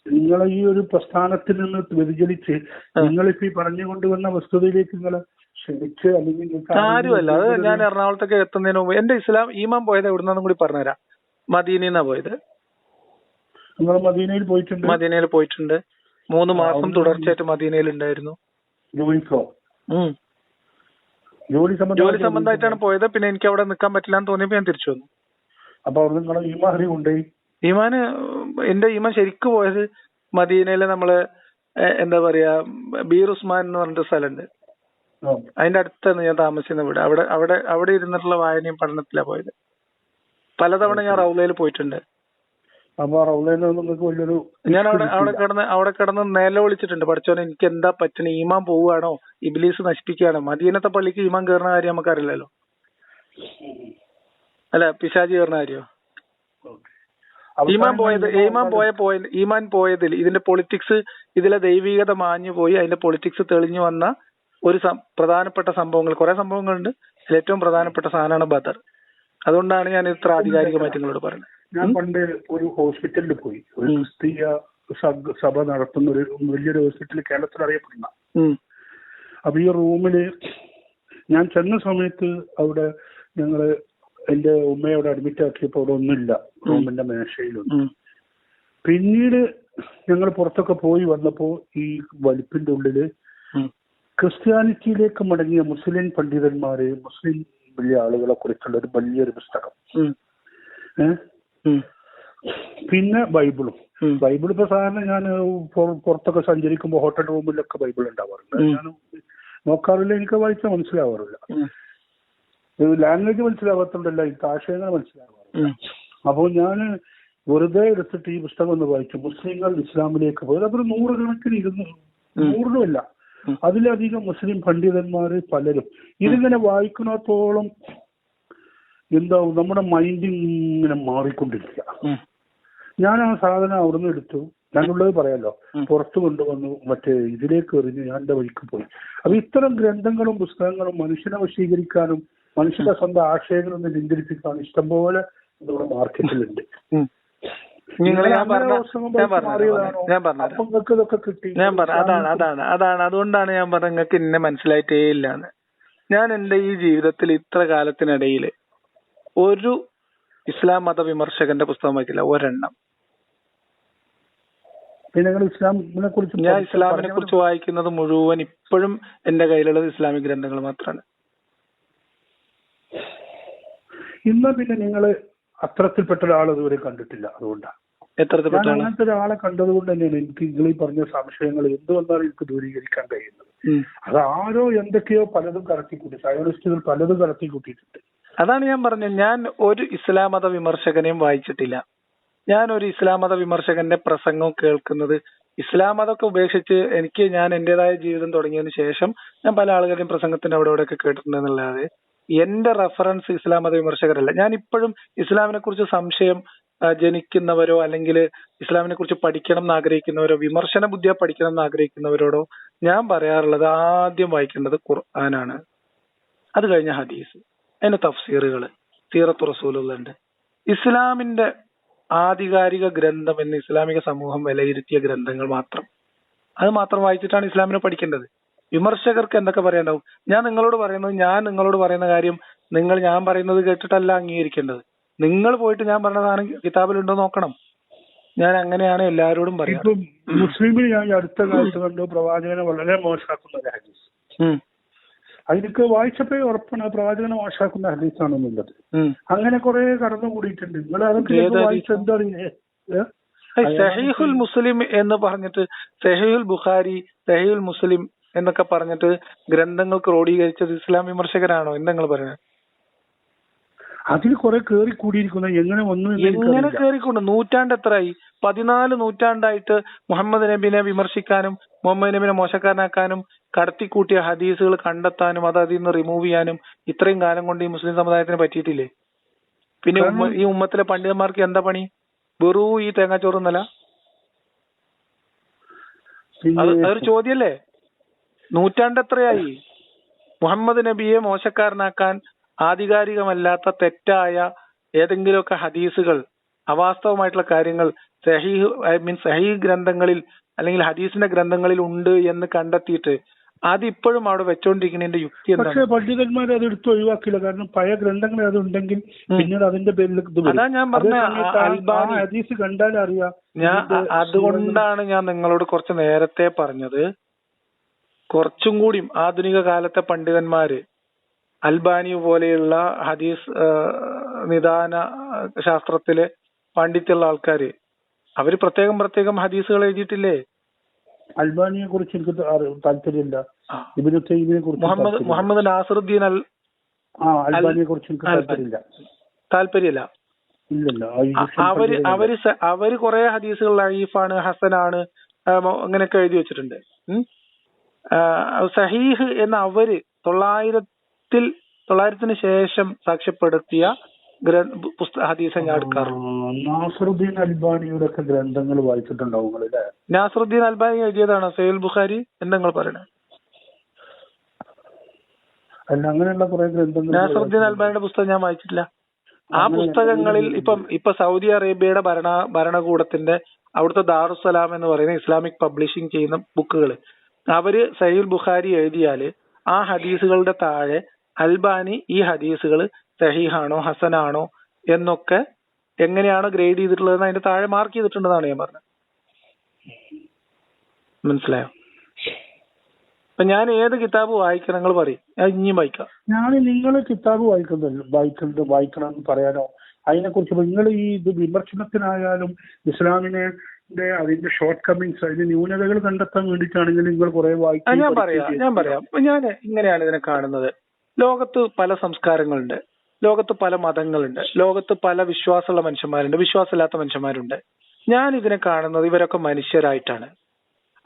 നിങ്ങൾ ഈ ഒരു പ്രസ്ഥാനത്തിൽ നിന്ന് വ്യതിചലിച്ച് നിങ്ങളിപ്പോ ഈ പറഞ്ഞുകൊണ്ടുവന്ന വസ്തുതയിലേക്ക് നിങ്ങളെ ക്ഷണിച്ച് അല്ലെങ്കിൽ ആരുമല്ല. അത് ഞാൻ എറണാകുളത്തേക്ക് എത്തുന്നതിന് മുമ്പ് എന്റെ ഈമാൻ പോയത് എവിടുന്നാന്നും കൂടി പറഞ്ഞുതരാം. മദീനന്നാ പോയത്. നിങ്ങൾ മദീനയിൽ പോയിട്ടുണ്ട്? മദീനയിൽ പോയിട്ടുണ്ട്. 3 മാസം തുടർച്ചയായിട്ട് മദീനയിൽ ഉണ്ടായിരുന്നു. ജോലി സംബന്ധമായിട്ടാണ് പോയത്. പിന്നെ എനിക്ക് അവിടെ നിൽക്കാൻ പറ്റില്ല എന്ന് തോന്നിയപ്പോ ഞാൻ തിരിച്ചു വന്നു. അപ്പൊ ഈമാന് എന്റെ ഈമാൻ ശരിക്കും പോയത് മദീനയിലെ നമ്മള് എന്താ പറയാ ബീർ ഉസ്മാൻ എന്ന് പറഞ്ഞിട്ട് സ്ഥലമുണ്ട്. അതിന്റെ അടുത്താണ് ഞാൻ താമസിക്കുന്ന വീട്. അവിടെ ഇരുന്നിട്ടുള്ള വായനയും പഠനത്തിലാണ് പോയത്. പലതവണ ഞാൻ റൗലയിൽ പോയിട്ടുണ്ട്. ഞാൻ അവിടെ കിടന്ന് നിലവിളിച്ചിട്ടുണ്ട്, പഠിച്ചോനെ എനിക്ക് എന്താ പറ്റണേ, ഈമാൻ പോവുകയാണോ ഇബ്ലീസ് നശിപ്പിക്കുകയാണോ? മദീനത്തെ പള്ളിക്ക് ഈമാൻ കയറുന്ന കാര്യം നമുക്കറിയില്ലല്ലോ, അല്ല പിശാചി കയറുന്ന കാര്യോ? ഈമാൻ പോയതിൽ ഇതിന്റെ പൊളിറ്റിക്സ്, ഇതിലെ ദൈവികത മാഞ്ഞു പോയി, അതിന്റെ പൊളിറ്റിക്സ് തെളിഞ്ഞു വന്ന ഒരു പ്രധാനപ്പെട്ട സംഭവങ്ങൾ, കുറെ സംഭവങ്ങളുണ്ട്. അതിൽ ഏറ്റവും പ്രധാനപ്പെട്ട സാധനമാണ് ബദർ. അതുകൊണ്ടാണ് ഞാൻ ഇത്ര ആധികാരികമായിട്ട് നിങ്ങളോട് പറയുന്നത്. ഞാൻ പണ്ട് ഒരു ഹോസ്പിറ്റലിൽ പോയി, ഒരു ക്രിസ്തീയ സഭ നടത്തുന്ന ഒരു വലിയൊരു ഹോസ്പിറ്റൽ, കേരളത്തിൽ അറിയപ്പെടുന്ന. അപ്പൊ ഈ റൂമില് ഞാൻ ചെന്ന സമയത്ത് അവിടെ ഞങ്ങള് എന്റെ ഉമ്മയെ അവിടെ അഡ്മിറ്റ് ആക്കിയപ്പോ അവിടെ ഒന്നുമില്ല, റൂമിന്റെ മേശയിലൊന്നും. പിന്നീട് ഞങ്ങൾ പുറത്തൊക്കെ പോയി വന്നപ്പോ ഈ വലിപ്പിന്റെ ഉള്ളില് ക്രിസ്ത്യാനിറ്റിയിലേക്ക് മടങ്ങിയ മുസ്ലിം പണ്ഡിതന്മാര്, മുസ്ലിം വലിയ ആളുകളെ കുറിച്ചുള്ള ഒരു വലിയൊരു പുസ്തകം. പിന്നെ ബൈബിളും. ബൈബിൾ ഇപ്പൊ സാധാരണ ഞാൻ പുറത്തൊക്കെ സഞ്ചരിക്കുമ്പോ ഹോട്ടൽ റൂമിലൊക്കെ ബൈബിൾ ഉണ്ടാവാറുണ്ട്. ഞാൻ നോക്കാറില്ല, എനിക്ക് വായിച്ചാൽ മനസ്സിലാവാറില്ല. ലാംഗ്വേജ് മനസ്സിലാവാത്തോണ്ടല്ല, എനിക്ക് ആശയങ്ങൾ മനസ്സിലാവാറില്ല. അപ്പോൾ ഞാൻ വെറുതെ എടുത്തിട്ട് ഈ പുസ്തകം ഒന്ന് വായിച്ചു. മുസ്ലിങ്ങൾ ഇസ്ലാമിലേക്ക് പോയത് അതൊരു 100 കണക്കിന് 100 അതിലധികം മുസ്ലിം പണ്ഡിതന്മാര് പലരും ഇതിങ്ങനെ വായിക്കുന്നത്തോളം എന്താവും, നമ്മുടെ മൈൻഡ് ഇങ്ങനെ മാറിക്കൊണ്ടിരിക്കുക. ഞാൻ ആ സാധനം അവിടുന്ന് എടുത്തു, ഞാനുള്ളത് പറയാലോ, പുറത്തു കൊണ്ടുവന്നു, മറ്റേ ഇതിലേക്ക് എറിഞ്ഞു, ഞാൻ എന്റെ വഴിക്ക് പോയി. അപ്പൊ ഇത്തരം ഗ്രന്ഥങ്ങളും പുസ്തകങ്ങളും മനുഷ്യനെ വശീകരിക്കാനും മനുഷ്യന്റെ സ്വന്തം ആശയങ്ങളൊന്ന് ചിന്തിപ്പിക്കാനും ഇഷ്ടംപോലെ നമ്മുടെ മാർക്കറ്റിലുണ്ട്. അതുകൊണ്ടാണ് ഞാൻ പറഞ്ഞത് നിങ്ങൾക്ക് എന്നെ മനസ്സിലായിട്ടേ ഇല്ലാന്ന്. ഞാൻ എന്റെ ഈ ജീവിതത്തിൽ ഇത്ര കാലത്തിനിടയിൽ ഒരു ഇസ്ലാം മത വിമർശകന്റെ പുസ്തകം വായിക്കില്ല, ഒരെണ്ണം. ഞാൻ ഇസ്ലാമിനെ കുറിച്ച് വായിക്കുന്നത് മുഴുവൻ ഇപ്പോഴും എന്റെ കയ്യിലുള്ളത് ഇസ്ലാമിക് ഗ്രന്ഥങ്ങൾ മാത്രമാണ്. ഇന്ന് പിന്നെ നിങ്ങള് അത്തരത്തിൽപ്പെട്ട ഒരാൾ ഇതുവരെ കണ്ടിട്ടില്ല. അതുകൊണ്ടാണ് അങ്ങനത്തെ ഒരാളെ കണ്ടത് കൊണ്ട് തന്നെയാണ് എനിക്ക് നിങ്ങൾ ഈ പറഞ്ഞ സംശയങ്ങൾ എന്ത് വന്നാലും എനിക്ക് ദൂരീകരിക്കാൻ കഴിയുന്നത്. അത് ആരോ എന്തൊക്കെയോ പലതും കടത്തിക്കൂട്ടി, സയനിസ്റ്റുകൾ പലതും കടത്തിക്കൂട്ടിയിട്ടുണ്ട്. അതാണ് ഞാൻ പറഞ്ഞത്. ഞാൻ ഒരു ഇസ്ലാം മത വിമർശകനെയും വായിച്ചിട്ടില്ല. ഞാൻ ഒരു ഇസ്ലാം മത വിമർശകന്റെ പ്രസംഗം കേൾക്കുന്നത്, ഇസ്ലാം മതമൊക്കെ ഉപേക്ഷിച്ച് ഞാൻ എന്റേതായ ജീവിതം തുടങ്ങിയതിനു ശേഷം ഞാൻ പല ആളുകളുടെയും പ്രസംഗത്തിന്റെ അവിടെ ഒക്കെ കേട്ടിട്ടുണ്ടെന്നല്ലാതെ എന്റെ റെഫറൻസ് ഇസ്ലാം മത വിമർശകരല്ല. ഞാൻ ഇപ്പോഴും ഇസ്ലാമിനെ കുറിച്ച് സംശയം ജനിക്കുന്നവരോ അല്ലെങ്കിൽ ഇസ്ലാമിനെ കുറിച്ച് പഠിക്കണം എന്ന് ആഗ്രഹിക്കുന്നവരോ വിമർശന ബുദ്ധിയെ പഠിക്കണം എന്ന് ആഗ്രഹിക്കുന്നവരോടോ ഞാൻ പറയാറുള്ളത് ആദ്യം വായിക്കേണ്ടത് ഖുർആനാണ്. അത് കഴിഞ്ഞ ഹദീസ്, അതിന്റെ തഫ്സീറുകള്, സീറത്തു റസൂലുള്ളാഹിന്റെ, ഇസ്ലാമിന്റെ ആധികാരിക ഗ്രന്ഥം എന്ന് ഇസ്ലാമിക സമൂഹം വിലയിരുത്തിയ ഗ്രന്ഥങ്ങൾ മാത്രം. അത് മാത്രം വായിച്ചിട്ടാണ് ഇസ്ലാമിനെ പഠിക്കേണ്ടത്. വിമർശകർക്ക് എന്തൊക്കെ പറയണ്ടാവും. ഞാൻ നിങ്ങളോട് പറയുന്ന കാര്യം ഞാൻ പറയുന്നത് കേട്ടിട്ടല്ല അംഗീകരിക്കേണ്ടത്. നിങ്ങൾ പോയിട്ട് ഞാൻ പറഞ്ഞ സാധനം കിതാബിലുണ്ടോ നോക്കണം. ഞാൻ അങ്ങനെയാണ് എല്ലാവരോടും പറയുന്നത്. മുസ്ലിമിൽ ഞാൻ അടുത്ത കാലത്ത് കണ്ടു പ്രവാചകനെ വളരെ മോശമാക്കുന്ന ഒരു ഹദീസ്. അതിനൊക്കെ വായിച്ചപ്പോ ഉറപ്പാണ് പ്രവാചകനെ മോശമാക്കുന്ന ഹദീസാണെന്നുള്ളത്. അങ്ങനെ കുറെ കടന്നുകൂടിയിട്ടുണ്ട്. നിങ്ങൾ അതൊക്കെ വായിച്ചെന്താ സഹീഹുൽ മുസ്ലിം എന്ന് പറഞ്ഞിട്ട്, സഹീഹുൽ ബുഖാരി, സഹീഹുൽ മുസ്ലിം എന്നൊക്കെ പറഞ്ഞിട്ട് ഗ്രന്ഥങ്ങൾ ക്രോഡീകരിച്ചത് ഇസ്ലാം വിമർശകരാണോ എന്ന് നിങ്ങൾ പറയുന്നത്? അതിൽ കുറെ കേറി കൂടിയിരിക്കുന്ന എങ്ങനെ കേറിക്കൊണ്ട് നൂറ്റാണ്ട് എത്രയായി? 14 നൂറ്റാണ്ടായിട്ട് മുഹമ്മദ് നബിനെ വിമർശിക്കാനും മുഹമ്മദ് നബിനെ മോശക്കാരനാക്കാനും കടത്തിക്കൂട്ടിയ ഹദീസുകൾ കണ്ടെത്താനും അത് അതിൽ നിന്ന് റിമൂവ് ചെയ്യാനും ഇത്രയും കാലം കൊണ്ട് ഈ മുസ്ലിം സമുദായത്തിന് പറ്റിയിട്ടില്ലേ? പിന്നെ ഈ ഉമ്മത്തിലെ പണ്ഡിതന്മാർക്ക് എന്താ പണി? വെറു ഈ തേങ്ങാച്ചോറുന്നല്ല? അതൊരു ചോദ്യല്ലേ? നൂറ്റാണ്ട് എത്രയായി? മുഹമ്മദ് നബിയെ മോശക്കാരനാക്കാൻ ആധികാരികമല്ലാത്ത തെറ്റായ ഏതെങ്കിലുമൊക്കെ ഹദീസുകൾ, അവാസ്തവമായിട്ടുള്ള കാര്യങ്ങൾ സഹീഹ് ഗ്രന്ഥങ്ങളിൽ അല്ലെങ്കിൽ ഹദീസിന്റെ ഗ്രന്ഥങ്ങളിൽ ഉണ്ട് എന്ന് കണ്ടെത്തിയിട്ട് അതിപ്പോഴും അവിടെ വെച്ചോണ്ടിരിക്കുന്നതിന്റെ യുക്തി എന്താണ്? പക്ഷേ പണ്ഡിതന്മാർ അത് എടുത്ത് ഒഴിവാക്കില്ല. കാരണം പഴയ ഗ്രന്ഥങ്ങൾ അതുണ്ടെങ്കിൽ പിന്നീട് അതിന്റെ പേരിൽ അതാ ഞാൻ പറഞ്ഞ ഹദീസ് കണ്ടാൽ അറിയാം. അതുകൊണ്ടാണ് ഞാൻ നിങ്ങളോട് കുറച്ച് നേരത്തെ പറഞ്ഞത്, കുറച്ചും കൂടി ആധുനിക കാലത്തെ പണ്ഡിതന്മാര് അൽബാനി പോലെയുള്ള ഹദീസ് നിദാന ശാസ്ത്രത്തിലെ പാണ്ഡിത്യമുള്ള ആൾക്കാര് അവര് പ്രത്യേകം ഹദീസുകൾ എഴുതിയിട്ടില്ലേ? അൽബാനിയെ കുറിച്ച് എനിക്ക് താല്പര്യമില്ല. ഇബ്നു തൈമിയെ കുറിച്ച്, മുഹമ്മദ് നാസറുദ്ദീൻ അൽബാനിയെ കുറിച്ച് എനിക്ക് താല്പര്യമില്ല. അവര് കുറെ ഹദീസുകൾ ലഈഫാണ്, ഹസനാണ്, അങ്ങനെയൊക്കെ എഴുതി വെച്ചിട്ടുണ്ട്. സഹീഹ് എന്ന അവര് 900-ന് ശേഷം സാക്ഷ്യപ്പെടുത്തിയ ഹദീസ് ഞാൻ എടുക്കാറുണ്ട്. നാസറുദ്ദീൻ അൽബാനിയുടെ ഒക്കെ ഗ്രന്ഥങ്ങൾ വായിച്ചിട്ടുണ്ടാവും അല്ലേ? നാസറുദ്ദീൻ അൽബാനി എഴുതിയതാണ് സഹീഹുൽ ബുഖാരി എന്ന് നിങ്ങൾ പറയണേ? അല്ല, അങ്ങനെയുള്ള കുറെ ഗ്രന്ഥങ്ങൾ നാസറുദ്ദീൻ അൽബാനിയുടെ പുസ്തകം ഞാൻ വായിച്ചിട്ടില്ല. ആ പുസ്തകങ്ങളിൽ ഇപ്പൊ സൗദി അറേബ്യയുടെ ഭരണകൂടത്തിന്റെ അവിടുത്തെ ദാറുസ്സലാം എന്ന് പറയുന്ന ഇസ്ലാമിക് പബ്ലിഷിംഗ് ചെയ്യുന്ന ബുക്കുകൾ, അവര് സഹീഹുൽ ബുഖാരി എഴുതിയാല് ആ ഹദീസുകളുടെ താഴെ അൽബാനി ഈ ഹദീസുകൾ സഹീഹാണോ ഹസനാണോ എന്നൊക്കെ എങ്ങനെയാണ് ഗ്രേഡ് ചെയ്തിട്ടുള്ളതെന്ന് അതിന്റെ താഴെ മാർക്ക് ചെയ്തിട്ടുണ്ടെന്നാണ് ഞാൻ പറഞ്ഞത്. മനസ്സിലായോ? അപ്പൊ ഞാൻ ഏത് കിതാബ് വായിക്കണം നിങ്ങൾ പറയും, ഞാൻ ഇനിയും വായിക്കാം. ഞാൻ നിങ്ങൾ കിതാബ് വായിക്കണം എന്ന് പറയാനോ അതിനെക്കുറിച്ച് നിങ്ങൾ ഈ ഇത് വിമർശനത്തിനായാലും ഇസ്ലാമിനെ അതിന്റെ ഷോർട്ട് കമ്മിങ്സ്, അതിന്റെ ന്യൂനതകൾ കണ്ടെത്താൻ വേണ്ടിയിട്ടാണെങ്കിൽ നിങ്ങൾ കുറെ വായിക്കും. ഞാൻ പറയാം. ഞാൻ ഇങ്ങനെയാണ് ഇതിനെ കാണുന്നത്. ലോകത്ത് പല സംസ്കാരങ്ങളുണ്ട്, ലോകത്ത് പല മതങ്ങളുണ്ട്, ലോകത്ത് പല വിശ്വാസമുള്ള മനുഷ്യന്മാരുണ്ട്, വിശ്വാസമില്ലാത്ത മനുഷ്യന്മാരുണ്ട്. ഞാൻ ഇതിനെ കാണുന്നത് ഇവരൊക്കെ മനുഷ്യരായിട്ടാണ്.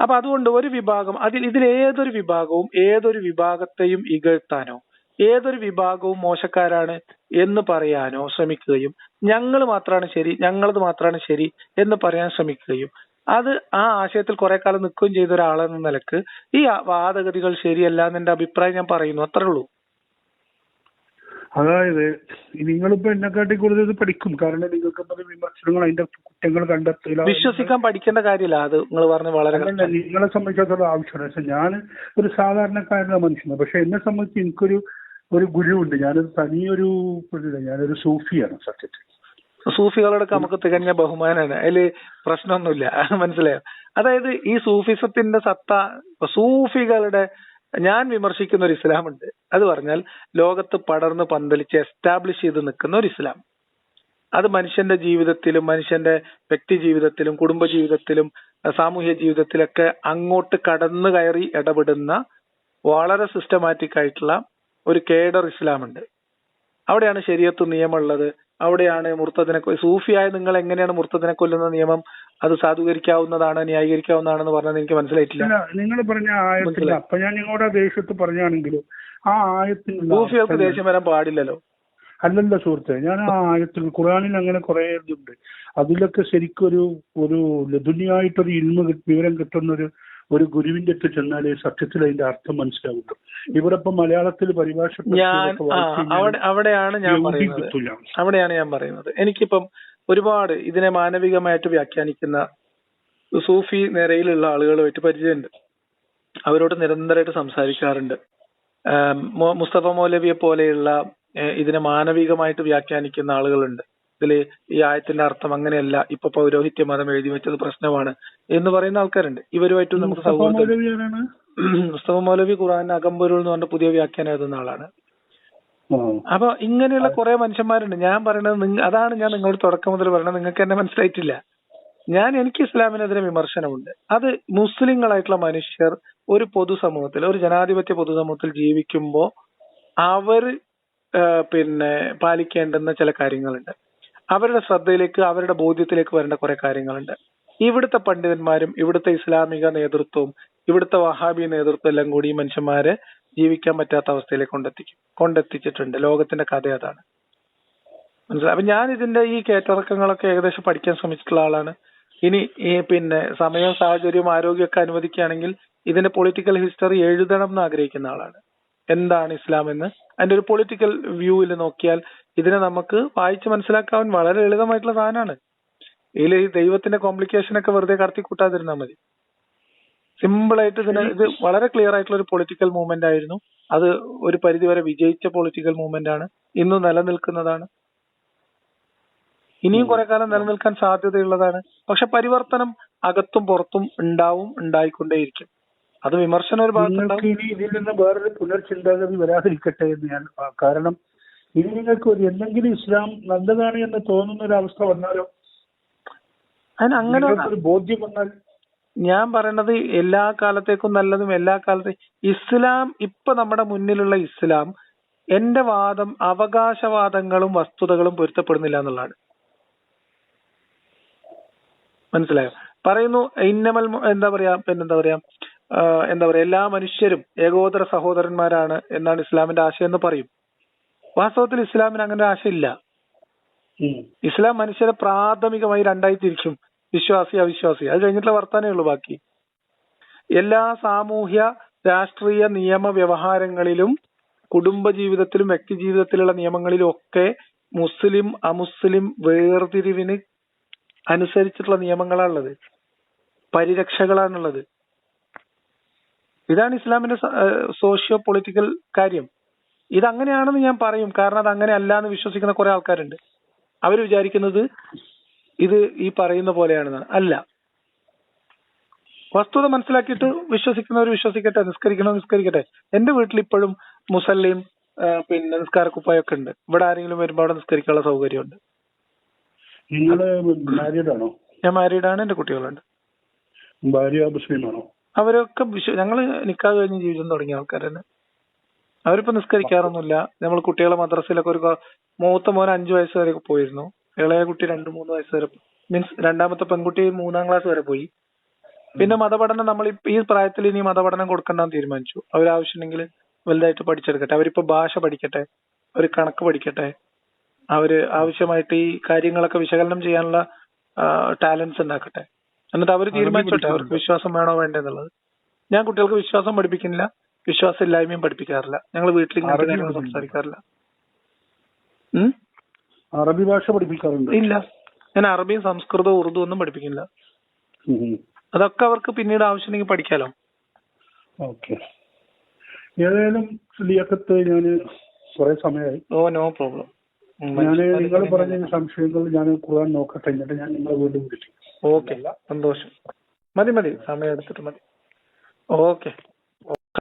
അപ്പൊ അതുകൊണ്ട് ഒരു വിഭാഗം ഇതിലേതൊരു വിഭാഗവും ഏതൊരു വിഭാഗത്തെയും ഇകഴ്ത്താനോ ഏതൊരു വിഭാഗവും മോശക്കാരാണ് എന്ന് പറയാനോ ശ്രമിക്കുകയും ഞങ്ങളത് മാത്രമാണ് ശരി എന്ന് പറയാൻ ശ്രമിക്കുകയും അത് ആ ആശയത്തിൽ കുറെ കാലം നിൽക്കുകയും ചെയ്ത ഒരാളെന്ന നിലക്ക് ഈ വാദഗതികൾ ശരിയല്ല എന്നെന്റെ അഭിപ്രായം ഞാൻ പറയുന്നു. അത്രേ ഉള്ളൂ. അതായത് നിങ്ങളിപ്പോ എന്നെക്കാട്ടി കൂടുതൽ ഇത് പഠിക്കും. കാരണം നിങ്ങൾക്ക് വിമർശനങ്ങൾ അതിന്റെ കുറ്റങ്ങൾ കണ്ടെത്തില്ല. വിശ്വസിക്കാൻ പഠിക്കേണ്ട കാര്യമില്ല. അത് നിങ്ങൾ പറഞ്ഞ വളരെ നിങ്ങളെ സംബന്ധിച്ചിടത്തോളം ആവശ്യമാണ്. പക്ഷെ ഞാൻ ഒരു സാധാരണക്കാരനായ മനുഷ്യനാണ്. പക്ഷെ എന്നെ സംബന്ധിച്ച് എനിക്കൊരു ഗുരുവുണ്ട്. ഞാനൊരു സൂഫിയാണ്. സത്യത്തിൽ സൂഫികളോടൊക്കെ നമുക്ക് തികഞ്ഞ ബഹുമാനാണ്, അതില് പ്രശ്നമൊന്നുമില്ല. മനസ്സിലായോ? അതായത് ഈ സൂഫിസത്തിന്റെ സൂഫികളുടെ ഞാൻ വിമർശിക്കുന്ന ഒരു ഇസ്ലാമുണ്ട്. അത് പറഞ്ഞാൽ ലോകത്ത് പടർന്ന് പന്തലിച്ച് എസ്റ്റാബ്ലിഷ് ചെയ്ത് നിൽക്കുന്ന ഒരു ഇസ്ലാം. അത് മനുഷ്യന്റെ ജീവിതത്തിലും മനുഷ്യന്റെ വ്യക്തി ജീവിതത്തിലും കുടുംബ ജീവിതത്തിലും സാമൂഹ്യ ജീവിതത്തിലൊക്കെ അങ്ങോട്ട് കടന്നു കയറി ഇടപെടുന്ന വളരെ സിസ്റ്റമാറ്റിക് ആയിട്ടുള്ള ഒരു കേഡർ ഇസ്ലാമുണ്ട്. അവിടെയാണ് ശരീഅത്ത് നിയമമുള്ളത്. അവിടെയാണ് മുർത്തദിനെ സൂഫിയായ നിങ്ങൾ എങ്ങനെയാണ് മുർത്തദിനെ കൊല്ലുന്ന നിയമം അത് സാധൂകരിക്കാവുന്നതാണ് ന്യായീകരിക്കാവുന്നതാണെന്ന് പറഞ്ഞത് എനിക്ക് മനസ്സിലായിട്ടില്ല. നിങ്ങൾ പറഞ്ഞ ആയത്തിൽ അപ്പൊ ഞാൻ നിങ്ങളുടെ ദേശത്ത് പറഞ്ഞാണെങ്കിലും ആ ആയത്തിൽ സൂഫികൾക്ക് ദേഷ്യം വരാൻ പാടില്ലല്ലോ. അല്ലല്ല സുഹൃത്തെ, ഞാൻ ആ ആയത്തിൽ ഖുർആനിൽ അങ്ങനെ കുറെ ഇതുണ്ട്. അതിലൊക്കെ ശരിക്കും ഒരു ലദുനിയായിട്ടൊരു വിവരം കിട്ടുന്ന ഒരു ഗുരുവിന്റെ അടുത്ത് ചെന്നാലേ സത്യത്തിൽ അതിന്റെ അർത്ഥം മനസ്സിലാവുള്ളൂ. ഇവിടെ ഇപ്പൊ മലയാളത്തിൽ പരിഭാഷ അവിടെയാണ് ഞാൻ പറയുന്നത്. എനിക്കിപ്പം ഒരുപാട് ഇതിനെ മാനവികമായിട്ട് വ്യാഖ്യാനിക്കുന്ന സൂഫി നിരയിലുള്ള ആളുകളുമായിട്ട് പരിചയമുണ്ട്. അവരോട് നിരന്തരമായിട്ട് സംസാരിക്കാറുണ്ട്. മുസ്തഫ മൗലവിയെ പോലെയുള്ള ഇതിനെ മാനവികമായിട്ട് വ്യാഖ്യാനിക്കുന്ന ആളുകളുണ്ട്. ഇതില് ഈ ആയത്തിന്റെ അർത്ഥം അങ്ങനെയല്ല, ഇപ്പൊ പൗരോഹിത്യ മതം എഴുതി വെച്ചത് പ്രശ്നമാണ് എന്ന് പറയുന്ന ആൾക്കാരുണ്ട്. ഇവരുമായിട്ടും നമുക്ക് സൗഹൃദം. മുസ്തഫ മൗലവി ഖുർആൻ അകമ്പൊരുൾ എന്ന് പറഞ്ഞ പുതിയ വ്യാഖ്യാനം എഴുതുന്ന ആളാണ്. അപ്പൊ ഇങ്ങനെയുള്ള കുറെ മനുഷ്യന്മാരുണ്ട്. ഞാൻ പറയുന്നത് അതാണ് ഞാൻ നിങ്ങളോട് തുടക്കം മുതൽ പറയുന്നത്. നിങ്ങൾക്ക് എന്നെ മനസ്സിലായിട്ടില്ല. എനിക്ക് ഇസ്ലാമിനെതിരെ വിമർശനമുണ്ട്. അത് മുസ്ലിങ്ങളായിട്ടുള്ള മനുഷ്യർ ഒരു പൊതുസമൂഹത്തിൽ, ഒരു ജനാധിപത്യ പൊതുസമൂഹത്തിൽ ജീവിക്കുമ്പോൾ അവർ പാലിക്കേണ്ടുന്ന ചില കാര്യങ്ങളുണ്ട്. അവരുടെ ശ്രദ്ധയിലേക്ക് അവരുടെ ബോധ്യത്തിലേക്ക് വരേണ്ട കുറെ കാര്യങ്ങളുണ്ട്. ഇവിടുത്തെ പണ്ഡിതന്മാരും ഇവിടുത്തെ ഇസ്ലാമിക നേതൃത്വവും ഇവിടുത്തെ വഹാബി നേതൃത്വം എല്ലാം കൂടി ഈ മനുഷ്യന്മാരെ ജീവിക്കാൻ പറ്റാത്ത അവസ്ഥയിലേക്ക് കൊണ്ടെത്തിച്ചിട്ടുണ്ട്. ലോകത്തിന്റെ കഥ അതാണ്. മനസ്സിലായി? അപ്പൊ ഞാൻ ഇതിന്റെ ഈ കയറ്റിറക്കങ്ങളൊക്കെ ഏകദേശം പഠിക്കാൻ ശ്രമിച്ചിട്ടുള്ള ആളാണ്. ഇനി സമയവും സാഹചര്യവും ആരോഗ്യമൊക്കെ അനുവദിക്കുകയാണെങ്കിൽ ഇതിന്റെ പൊളിറ്റിക്കൽ ഹിസ്റ്ററി എഴുതണം എന്ന് ആഗ്രഹിക്കുന്ന ആളാണ്. എന്താണ് ഇസ്ലാം എന്ന് അതിന്റെ ഒരു പൊളിറ്റിക്കൽ വ്യൂവിൽ നോക്കിയാൽ ഇതിനെ നമുക്ക് വായിച്ച് മനസ്സിലാക്കാൻ വളരെ ലളിതമായിട്ടുള്ള സാധനമാണ്. ഇതിൽ ഈ ദൈവത്തിന്റെ കോംപ്ലിക്കേഷൻ ഒക്കെ വെറുതെ കടത്തി കൂട്ടാതിരുന്നാൽ മതി. സിമ്പിൾ ആയിട്ട് ഇത് വളരെ ക്ലിയർ ആയിട്ടുള്ള ഒരു പൊളിറ്റിക്കൽ മൂവ്മെന്റ് ആയിരുന്നു. അത് ഒരു പരിധിവരെ വിജയിച്ച പൊളിറ്റിക്കൽ മൂവ്മെന്റ് ആണ്. ഇന്നും നിലനിൽക്കുന്നതാണ്. ഇനിയും കുറെ കാലം നിലനിൽക്കാൻ സാധ്യതയുള്ളതാണ്. പക്ഷെ പരിവർത്തനം അകത്തും പുറത്തും ഉണ്ടായിക്കൊണ്ടേയിരിക്കും. അത് വിമർശനം ഒരു ഭാഗത്തുണ്ടാവും. ഇതിൽ നിന്ന് വേറൊരു പുനർചിന്താഗതി വരാതിരിക്കട്ടെ എന്ന് ഞാൻ, കാരണം ഇനി നിങ്ങൾക്ക് എന്തെങ്കിലും ഇസ്ലാം നല്ലതാണ് എന്ന് തോന്നുന്ന ഒരു അവസ്ഥ വന്നാലോ, അങ്ങനെ ഒരു ബോധ്യം വന്നാൽ, ഞാൻ പറയണത് എല്ലാ കാലത്തേക്കും നല്ലതും എല്ലാ കാലത്തേക്കും ഇസ്ലാം ഇപ്പൊ നമ്മുടെ മുന്നിലുള്ള ഇസ്ലാം, എന്റെ വാദം അവകാശവാദങ്ങളും വസ്തുതകളും പൊരുത്തപ്പെടുന്നില്ല എന്നുള്ളതാണ്. മനസ്സിലായോ? പറയുന്നു ഇന്നമൽ എന്താ പറയാ എല്ലാ മനുഷ്യരും ഏകോദര സഹോദരന്മാരാണ് എന്നാണ് ഇസ്ലാമിന്റെ ആശയം എന്ന് പറയും. വാസ്തവത്തിൽ ഇസ്ലാമിന് അങ്ങനെ ആശയമില്ല. ഇസ്ലാം മനുഷ്യരെ പ്രാഥമികമായി രണ്ടായി തിരിക്കും, വിശ്വാസി അവിശ്വാസി. അത് കഴിഞ്ഞിട്ടുള്ള വർത്താനേ ഉള്ളൂ ബാക്കി. എല്ലാ സാമൂഹ്യ രാഷ്ട്രീയ നിയമ വ്യവഹാരങ്ങളിലും കുടുംബ ജീവിതത്തിലും വ്യക്തി ജീവിതത്തിലുള്ള നിയമങ്ങളിലും ഒക്കെ മുസ്ലിം അമുസ്ലിം വേർതിരിവിന് അനുസരിച്ചിട്ടുള്ള നിയമങ്ങളാണുള്ളത്, പരിരക്ഷകളാണുള്ളത്. ഇതാണ് ഇസ്ലാമിന്റെ സോഷ്യോ പൊളിറ്റിക്കൽ കാര്യം. ഇതങ്ങനെയാണെന്ന് ഞാൻ പറയും, കാരണം അത് അങ്ങനെ അല്ല എന്ന് വിശ്വസിക്കുന്ന കുറെ ആൾക്കാരുണ്ട്. അവർ വിചാരിക്കുന്നത് ഇത് ഈ പറയുന്ന പോലെയാണെന്നാണ്. അല്ല, വസ്തുത മനസ്സിലാക്കിയിട്ട് വിശ്വസിക്കുന്നവർ വിശ്വസിക്കട്ടെ, നിസ്കരിക്കട്ടെ. എന്റെ വീട്ടിൽ ഇപ്പോഴും മുസല്ലിയും നിസ്കാരക്കുപ്പായൊക്കെ ഉണ്ട്. ഇവിടെ ആരെങ്കിലും വരുമ്പോൾ അവിടെ നിസ്കരിക്കാനുള്ള സൗകര്യമുണ്ട്. ഞാൻ മാരീഡാണ്, എന്റെ കുട്ടികളുണ്ട്. ഭാര്യ മുസ്ലിമാണോ? അവരൊക്കെ ഞങ്ങള് നിക്കാഹ് കഴിഞ്ഞ് ജീവിതം തുടങ്ങിയ ആൾക്കാർ തന്നെ. അവരിപ്പോ നിസ്കരിക്കാറൊന്നുമില്ല. നമ്മൾ കുട്ടികളെ മദ്രസയിലൊക്കെ ഒരു മൂത്ത മോൻ 5 വയസ്സ് വരെ പോയിരുന്നു. ഇളയ കുട്ടി 2-3 വയസ്സ് വരെ, മീൻസ് രണ്ടാമത്തെ പെൺകുട്ടി 3-ാം ക്ലാസ് വരെ പോയി. പിന്നെ മതപഠനം നമ്മൾ ഈ പ്രായത്തിൽ ഇനി മതപഠനം കൊടുക്കണ്ടെന്ന് തീരുമാനിച്ചു. അവരാവശ്യമുണ്ടെങ്കിൽ വലുതായിട്ട് പഠിച്ചെടുക്കട്ടെ. അവരിപ്പോ ഭാഷ പഠിക്കട്ടെ, ഒരു കണക്ക് പഠിക്കട്ടെ, അവര് ആവശ്യമായിട്ട് ഈ കാര്യങ്ങളൊക്കെ വിശകലനം ചെയ്യാനുള്ള ടാലൻസ് ഉണ്ടാക്കട്ടെ. എന്നിട്ട് അവർ തീരുമാനിച്ചോട്ടെ അവർക്ക് വിശ്വാസം വേണോ വേണ്ടെന്നുള്ളത്. ഞാൻ കുട്ടികൾക്ക് വിശ്വാസം പഠിപ്പിക്കുന്നില്ല, വിശ്വാസം ഇല്ലായ്മയും പഠിപ്പിക്കാറില്ല. ഞങ്ങൾ വീട്ടിൽ ഇങ്ങനത്തെ കാര്യങ്ങൾ സംസാരിക്കാറില്ല. അറബി ഭാഷ പഠിപ്പിക്കാറുണ്ട്? ഇല്ല, ഞാൻ അറബിയും സംസ്കൃതവും ഉറുദു ഒന്നും പഠിപ്പിക്കില്ല. അതൊക്കെ അവർക്ക് പിന്നീട് ആവശ്യമുണ്ടെങ്കിൽ പഠിക്കാലോ. ഓക്കെ, ഏതായാലും ലിയാഖത്ത്, ഞാൻ കുറെ സമയമായി. No problem. ഞാൻ നിങ്ങൾ പറഞ്ഞ സംശയങ്ങൾ ഞാൻ ഖുർആൻ നോക്കട്ടെ, എന്നിട്ട് ഞാൻ നിങ്ങളെ വീണ്ടും വിളിക്കും. ഓക്കെ, സന്തോഷം. മതി, സമയം എടുത്തിട്ട് മതി. ഓക്കെ.